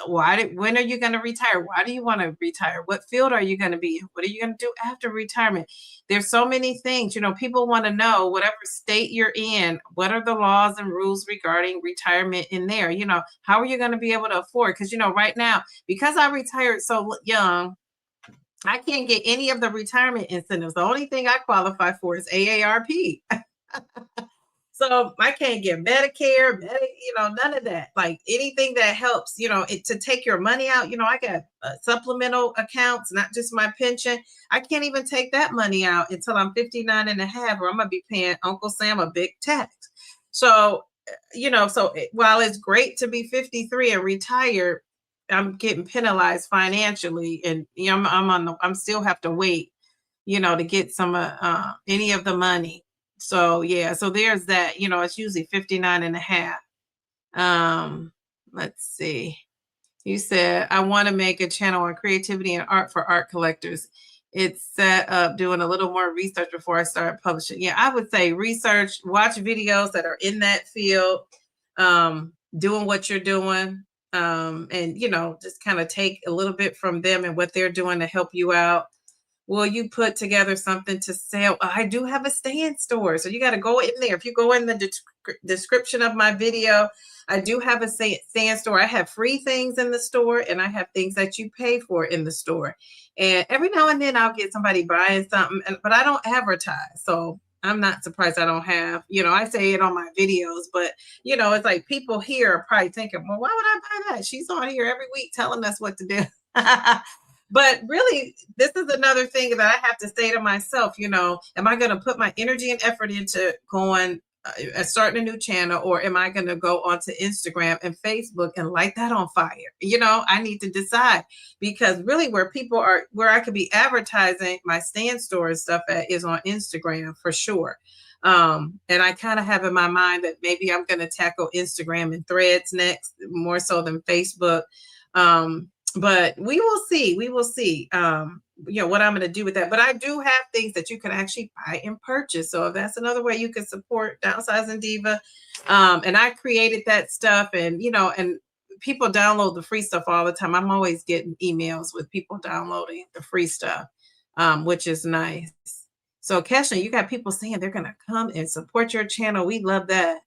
when are you going to retire? Why do you want to retire? What field are you going to be in? What are you going to do after retirement? There's so many things, people want to know, whatever state you're in, what are the laws and rules regarding retirement in there? How are you going to be able to afford? Because, right now, because I retired so young, I can't get any of the retirement incentives. The only thing I qualify for is AARP. So I can't get Medicare, none of that. Like anything that helps, to take your money out. I got supplemental accounts, not just my pension. I can't even take that money out until I'm 59 and a half, or I'm going to be paying Uncle Sam a big tax. So, while it's great to be 53 and retired, I'm getting penalized financially, and I'm still have to wait, to get some any of the money So yeah, so there's that, you know, it's usually 59 and a half. Let's see. You said, I want to make a channel on creativity and art for art collectors. It's set up doing a little more research before I start publishing. Yeah, I would say research, watch videos that are in that field, doing what you're doing, and, you know, just kind of take a little bit from them and what they're doing to help you out. Will you put together something to sell? I do have a stand store. So you got to go in there. If you go in the description of my video, I do have a stand store. I have free things in the store, and I have things that you pay for in the store. And every now and then I'll get somebody buying something, but I don't advertise. So I'm not surprised I don't have, you know, I say it on my videos, but, you know, it's like people here are probably thinking, well, why would I buy that? She's on here every week telling us what to do. But really, this is another thing that I have to say to myself, you know, am I going to put my energy and effort into going, starting a new channel, or am I going to go onto Instagram and Facebook and light that on fire? You know, I need to decide, because really where people are, where I could be advertising my stand store and stuff at is on Instagram for sure. And I kind of have in my mind that maybe I'm going to tackle Instagram and Threads next, more so than Facebook. But we will see. We will see, you know, what I'm going to do with that. But I do have things that you can actually buy and purchase. So if that's another way you can support Downsizing Diva. And I created that stuff, and, you know, and people download the free stuff all the time. I'm always getting emails with people downloading the free stuff, which is nice. So Kesha, you got people saying they're going to come and support your channel. We love that.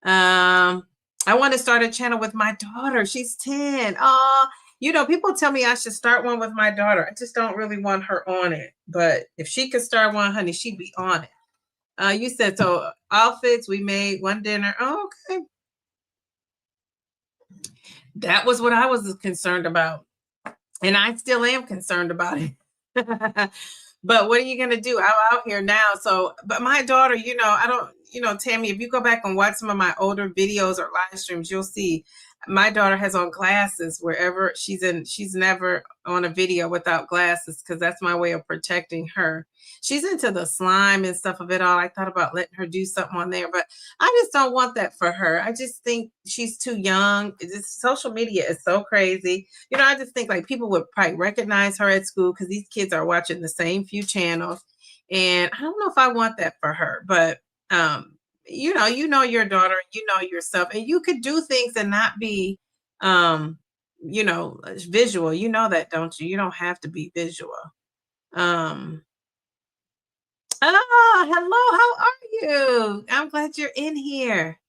I want to start a channel with my daughter. She's 10. Oh, you know, people tell me I should start one with my daughter. I just don't really want her on it. But if she could start one, honey, she'd be on it. You said, so outfits, we made one dinner. Oh, okay. That was what I was concerned about. And I still am concerned about it. But what are you going to do? I'm out here now. So, but my daughter, you know, I don't, you know, Tammy, if you go back and watch some of my older videos or live streams, you'll see my daughter has on glasses wherever she's in. She's never on a video without glasses, because that's my way of protecting her. She's into the slime and stuff of it all. I thought about letting her do something on there, but I just don't want that for her. I just think she's too young. Social media is so crazy. You know, I just think like people would probably recognize her at school, because these kids are watching the same few channels. And I don't know if I want that for her, but you know your daughter, you know yourself, and you could do things and not be, you know, visual. You know that, don't you? You don't have to be visual. Hello, how are you? I'm glad you're in here.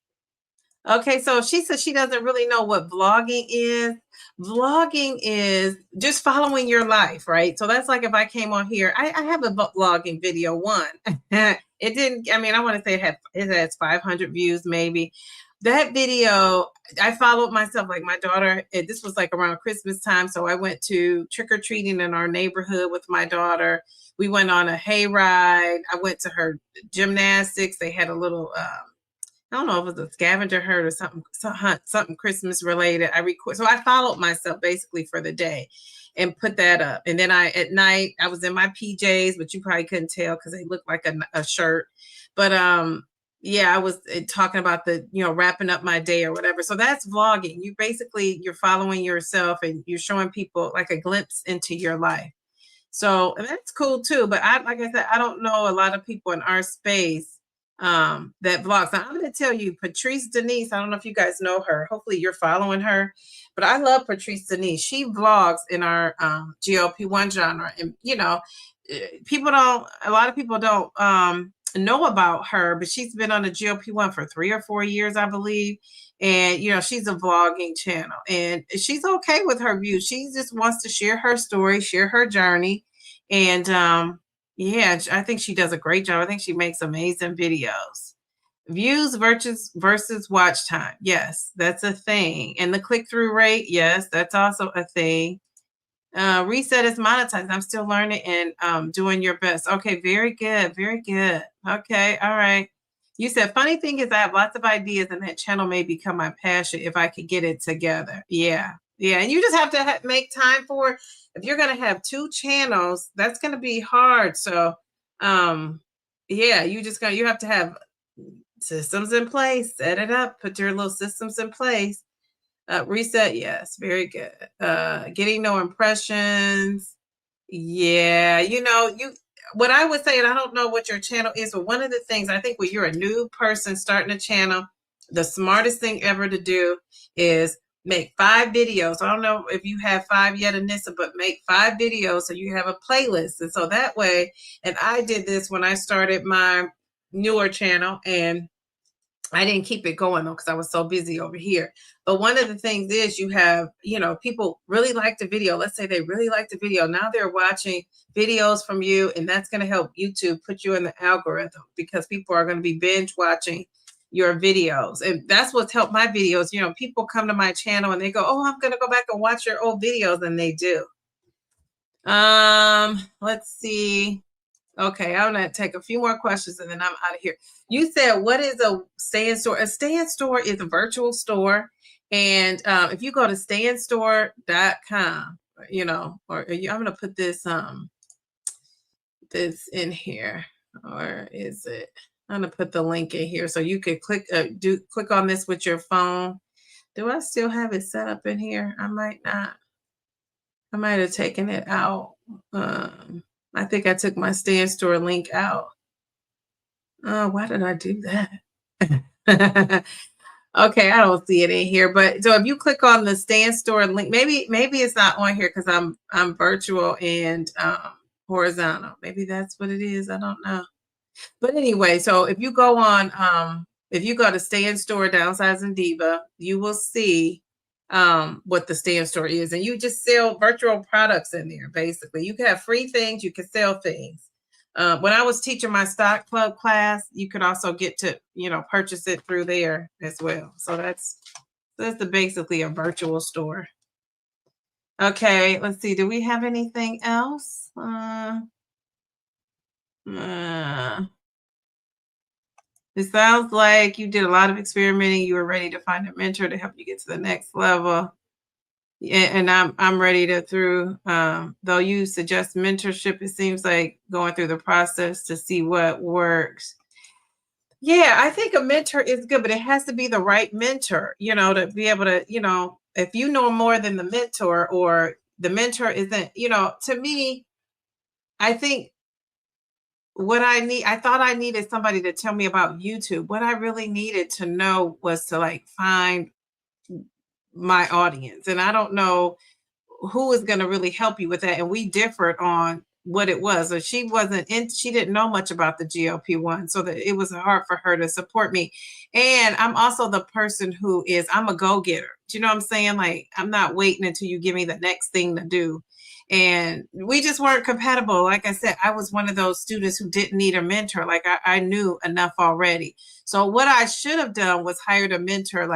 Okay, so she says she doesn't really know what vlogging is. Vlogging is just following your life, right? So that's like if I came on here, I have a vlogging video one. It didn't, I mean, I want to say it has 500 views maybe. That video, I followed myself, like my daughter, this was like around Christmas time. So I went to trick-or-treating in our neighborhood with my daughter. We went on a hayride. I went to her gymnastics. They had a little, I don't know if it was a scavenger hunt or something Christmas related. So I followed myself basically for the day and put that up. And then at night, I was in my PJs, but you probably couldn't tell because they looked like a shirt. But yeah, I was talking about wrapping up my day or whatever. So that's vlogging. You're following yourself and you're showing people like a glimpse into your life. So that's cool too. But like I said, I don't know a lot of people in our space that vlogs. Now, I'm going to tell you, Patrice Denise, I don't know if you guys know her. Hopefully you're following her, but I love Patrice Denise. She vlogs in our GLP-1 genre. And, you know, a lot of people don't know about her, but she's been on the GLP-1 for 3 or 4 years, I believe. And, you know, she's a vlogging channel and she's okay with her views. She just wants to share her story, share her journey. And, yeah, I think she does a great job. I think she makes amazing videos. Views versus watch time. Yes, that's a thing. And the click-through rate, yes, that's also a thing. Reset is monetized. I'm still learning and doing your best. Okay, very good. Very good. Okay, all right. You said, funny thing is I have lots of ideas and that channel may become my passion if I could get it together. Yeah. Yeah, and you just have to make time for it. If you're going to have 2 channels, that's going to be hard. So, Yeah, you have to have systems in place, set it up, put your little systems in place. Reset, yes, very good. Getting no impressions. Yeah, you what I would say, and I don't know what your channel is, but one of the things I think when you're a new person starting a channel, the smartest thing ever to do is make 5 videos. I don't know if you have 5 yet, Anissa, but make 5 videos so you have a playlist. And so that way, and I did this when I started my newer channel, and I didn't keep it going though because I was so busy over here. But one of the things is you have, people really like the video. Let's say they really like the video. Now they're watching videos from you, and that's going to help YouTube put you in the algorithm because people are going to be binge watching your videos. And that's what's helped my videos. People come to my channel and they go, "Oh, I'm going to go back and watch your old videos," and they do. Let's see. Okay, I'm gonna take a few more questions and then I'm out of here. You said, what is a stand store? A stand store is a virtual store. And if you go to standstore.com, or I'm gonna put this in here, or is it? I'm gonna put the link in here so you could click on this with your phone. Do I still have it set up in here? I might not. I might have taken it out. I think I took my stand store link out. Oh, why did I do that? Okay, I don't see it in here. But so if you click on the stand store link, maybe it's not on here because I'm virtual and horizontal. Maybe that's what it is. I don't know. But anyway, so if you go to stand store Downsizing Diva, you will see what the stand store is, and you just sell virtual products in there. Basically, you can have free things, you can sell things. When I was teaching my stock club class, you could also get to purchase it through there as well. So that's basically a virtual store. Okay, let's see. Do we have anything else? It sounds like you did a lot of experimenting. You were ready to find a mentor to help you get to the next level. And I'm ready to though you suggest mentorship, it seems like going through the process to see what works. Yeah, I think a mentor is good, but it has to be the right mentor, to be able to, if you know more than the mentor or the mentor isn't, to me, I think I thought I needed somebody to tell me about YouTube. What I really needed to know was to find my audience. And I don't know who is going to really help you with that. And we differed on what it was. So she didn't know much about the GLP-1. So that it was hard for her to support me. And I'm also the person I'm a go-getter. Do you know what I'm saying? I'm not waiting until you give me the next thing to do. And we just weren't compatible. Like I said, I was one of those students who didn't need a mentor. I knew enough already. So what I should have done was hired a mentor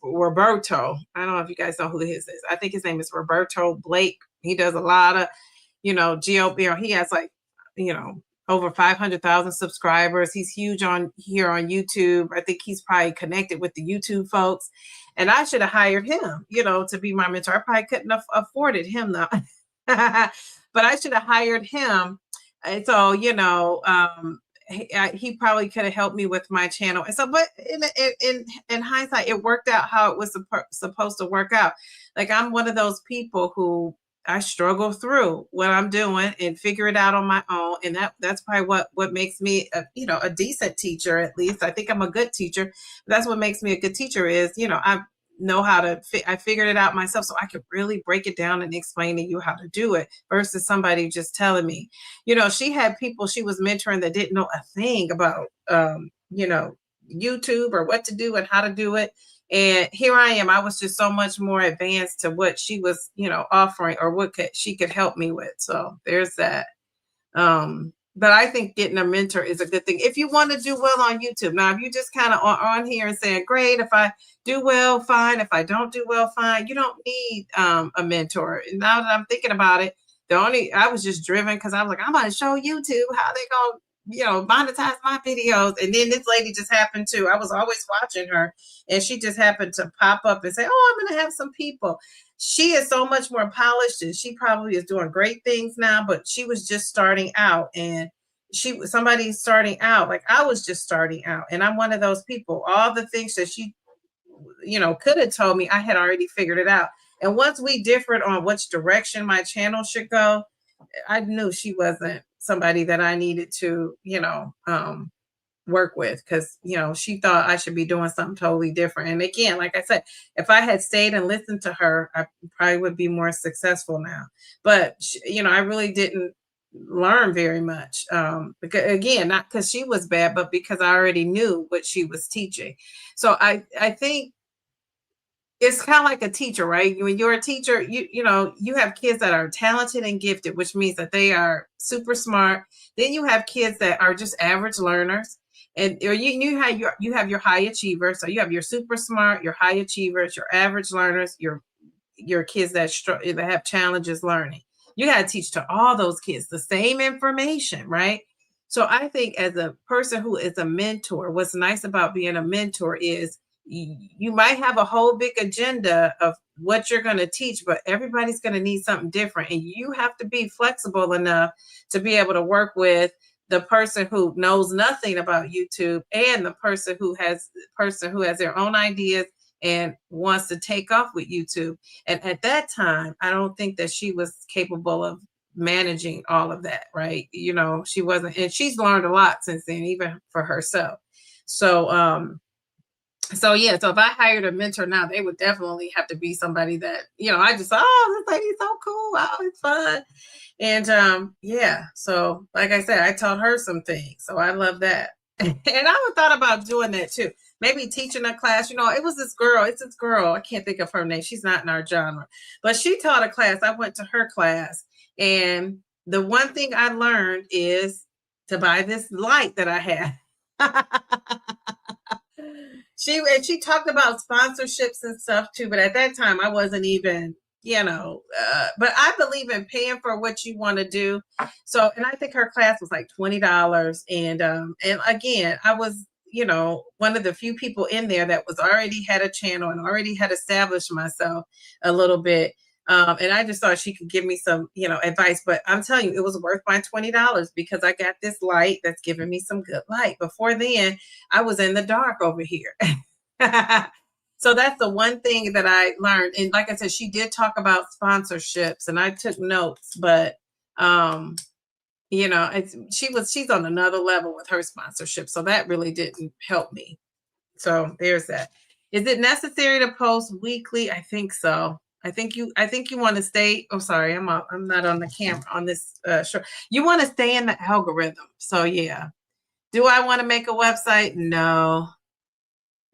Roberto. I don't know if you guys know who his is. I think his name is Roberto Blake. He does a lot of, GLP. He has over 500,000 subscribers. He's huge on YouTube. I think he's probably connected with the YouTube folks. And I should have hired him, to be my mentor. I probably couldn't have afforded him though. But I should have hired him. And so, he probably could have helped me with my channel. And so, but in hindsight, it worked out how it was supposed to work out. I'm one of those people who I struggle through what I'm doing and figure it out on my own. And that's probably what makes me a decent teacher. At least I think I'm a good teacher. That's what makes me a good teacher is, I know how to I figured it out myself, so I could really break it down and explain to you how to do it versus somebody just telling me. She had people she was mentoring that didn't know a thing about YouTube or what to do and how to do it. And here I am. I was just so much more advanced to what she was, offering or what she could help me with. So there's that. But I think getting a mentor is a good thing if you want to do well on YouTube. Now, if you just kind of on here and saying, great, if I do well, fine. If I don't do well, fine. You don't need a mentor. Now that I'm thinking about it, I was just driven because I was like, I'm going to show YouTube how they going to monetize my videos. And then this lady just happened to, I was always watching her and she just happened to pop up and say, oh, I'm going to have some people. She is so much more polished and she probably is doing great things now, but she was just starting out. And somebody's starting out, like I was just starting out, and I'm one of those people. All the things that she, could have told me, I had already figured it out. And once we differed on which direction my channel should go, I knew she wasn't somebody that I needed to, work with, because she thought I should be doing something totally different. And again, like I said, if I had stayed and listened to her, I probably would be more successful now. But I really didn't learn very much, because again, not because she was bad, but because I already knew what she was teaching. So I think it's kind of like a teacher, right? When you're a teacher, you have kids that are talented and gifted, which means that they are super smart. Then you have kids that are just average learners, and or you have your high achievers. So you have your super smart, your high achievers, your average learners, your kids that have challenges learning. You got to teach to all those kids the same information, right? So I think as a person who is a mentor, what's nice about being a mentor is you might have a whole big agenda of what you're going to teach, but everybody's going to need something different. And you have to be flexible enough to be able to work with the person who knows nothing about YouTube and the person who has their own ideas and wants to take off with YouTube. And at that time, I don't think that she was capable of managing all of that, right? She wasn't, and she's learned a lot since then, even for herself. So yeah, so if I hired a mentor now, they would definitely have to be somebody that, I just, oh, this lady's so cool. Oh, it's fun. And yeah, so like I said, I taught her some things. So I love that. And I thought about doing that too. Maybe teaching a class. It was this girl. It's this girl. I can't think of her name. She's not in our genre. But she taught a class. I went to her class. And the one thing I learned is to buy this light that I had. She talked about sponsorships and stuff too, but at that time I wasn't even, but I believe in paying for what you want to do. So, and I think her class was like $20. And again, I was, one of the few people in there that was already had a channel and already had established myself a little bit. And I just thought she could give me some, advice, but I'm telling you, it was worth my $20 because I got this light that's giving me some good light. Before then, I was in the dark over here. So that's the one thing that I learned. And like I said, she did talk about sponsorships and I took notes, but, she's on another level with her sponsorship. So that really didn't help me. So there's that. Is it necessary to post weekly? I think so. I think you want to stay. Oh, sorry, I'm not on the camera on this show. You want to stay in the algorithm. So yeah. Do I want to make a website? No.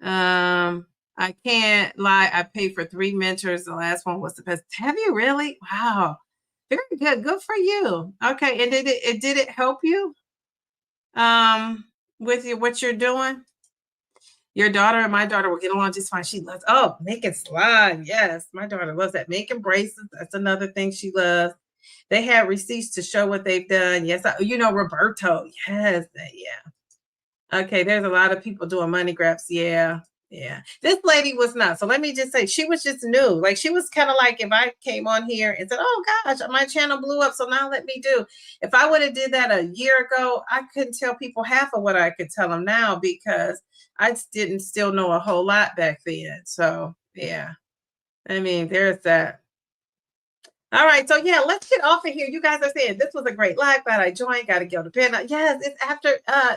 I can't lie. I paid for 3 mentors. The last one was the best. Have you really? Wow. Very good. Good for you. Okay. And did it help you? With what you're doing? Your daughter and my daughter will get along just fine. She loves, making slime. Yes, my daughter loves that. Making bracelets. That's another thing she loves. They have receipts to show what they've done. Yes, Roberto. Yes, yeah. Okay, there's a lot of people doing money grabs. Yeah. This lady was not. So let me just say, she was just new. Like she was kind of like if I came on here and said, "Oh gosh, my channel blew up, so now let me do." If I would have did that a year ago, I couldn't tell people half of what I could tell them now because I didn't still know a whole lot back then. So yeah, I mean, there's that. All right, so yeah, let's get off of here. You guys are saying this was a great live, glad I joined. Got to go to bed now. Yes, it's after,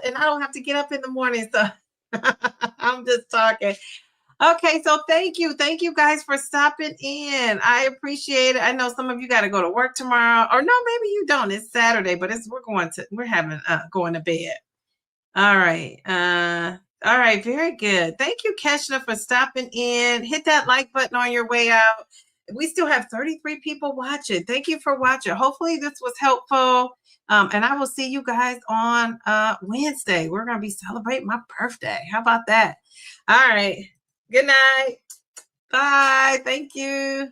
and I don't have to get up in the morning, so I'm just talking. Okay, so thank you guys for stopping in. I appreciate it. I know some of you got to go to work tomorrow, or no, maybe you don't. It's Saturday, but we're having going to bed. All right. All right, very good. Thank you, Keshna, for stopping in. Hit that like button on your way out. We still have 33 people watching. Thank you for watching. Hopefully this was helpful. And I will see you guys on Wednesday. We're going to be celebrating my birthday. How about that? All right. Good night. Bye. Thank you.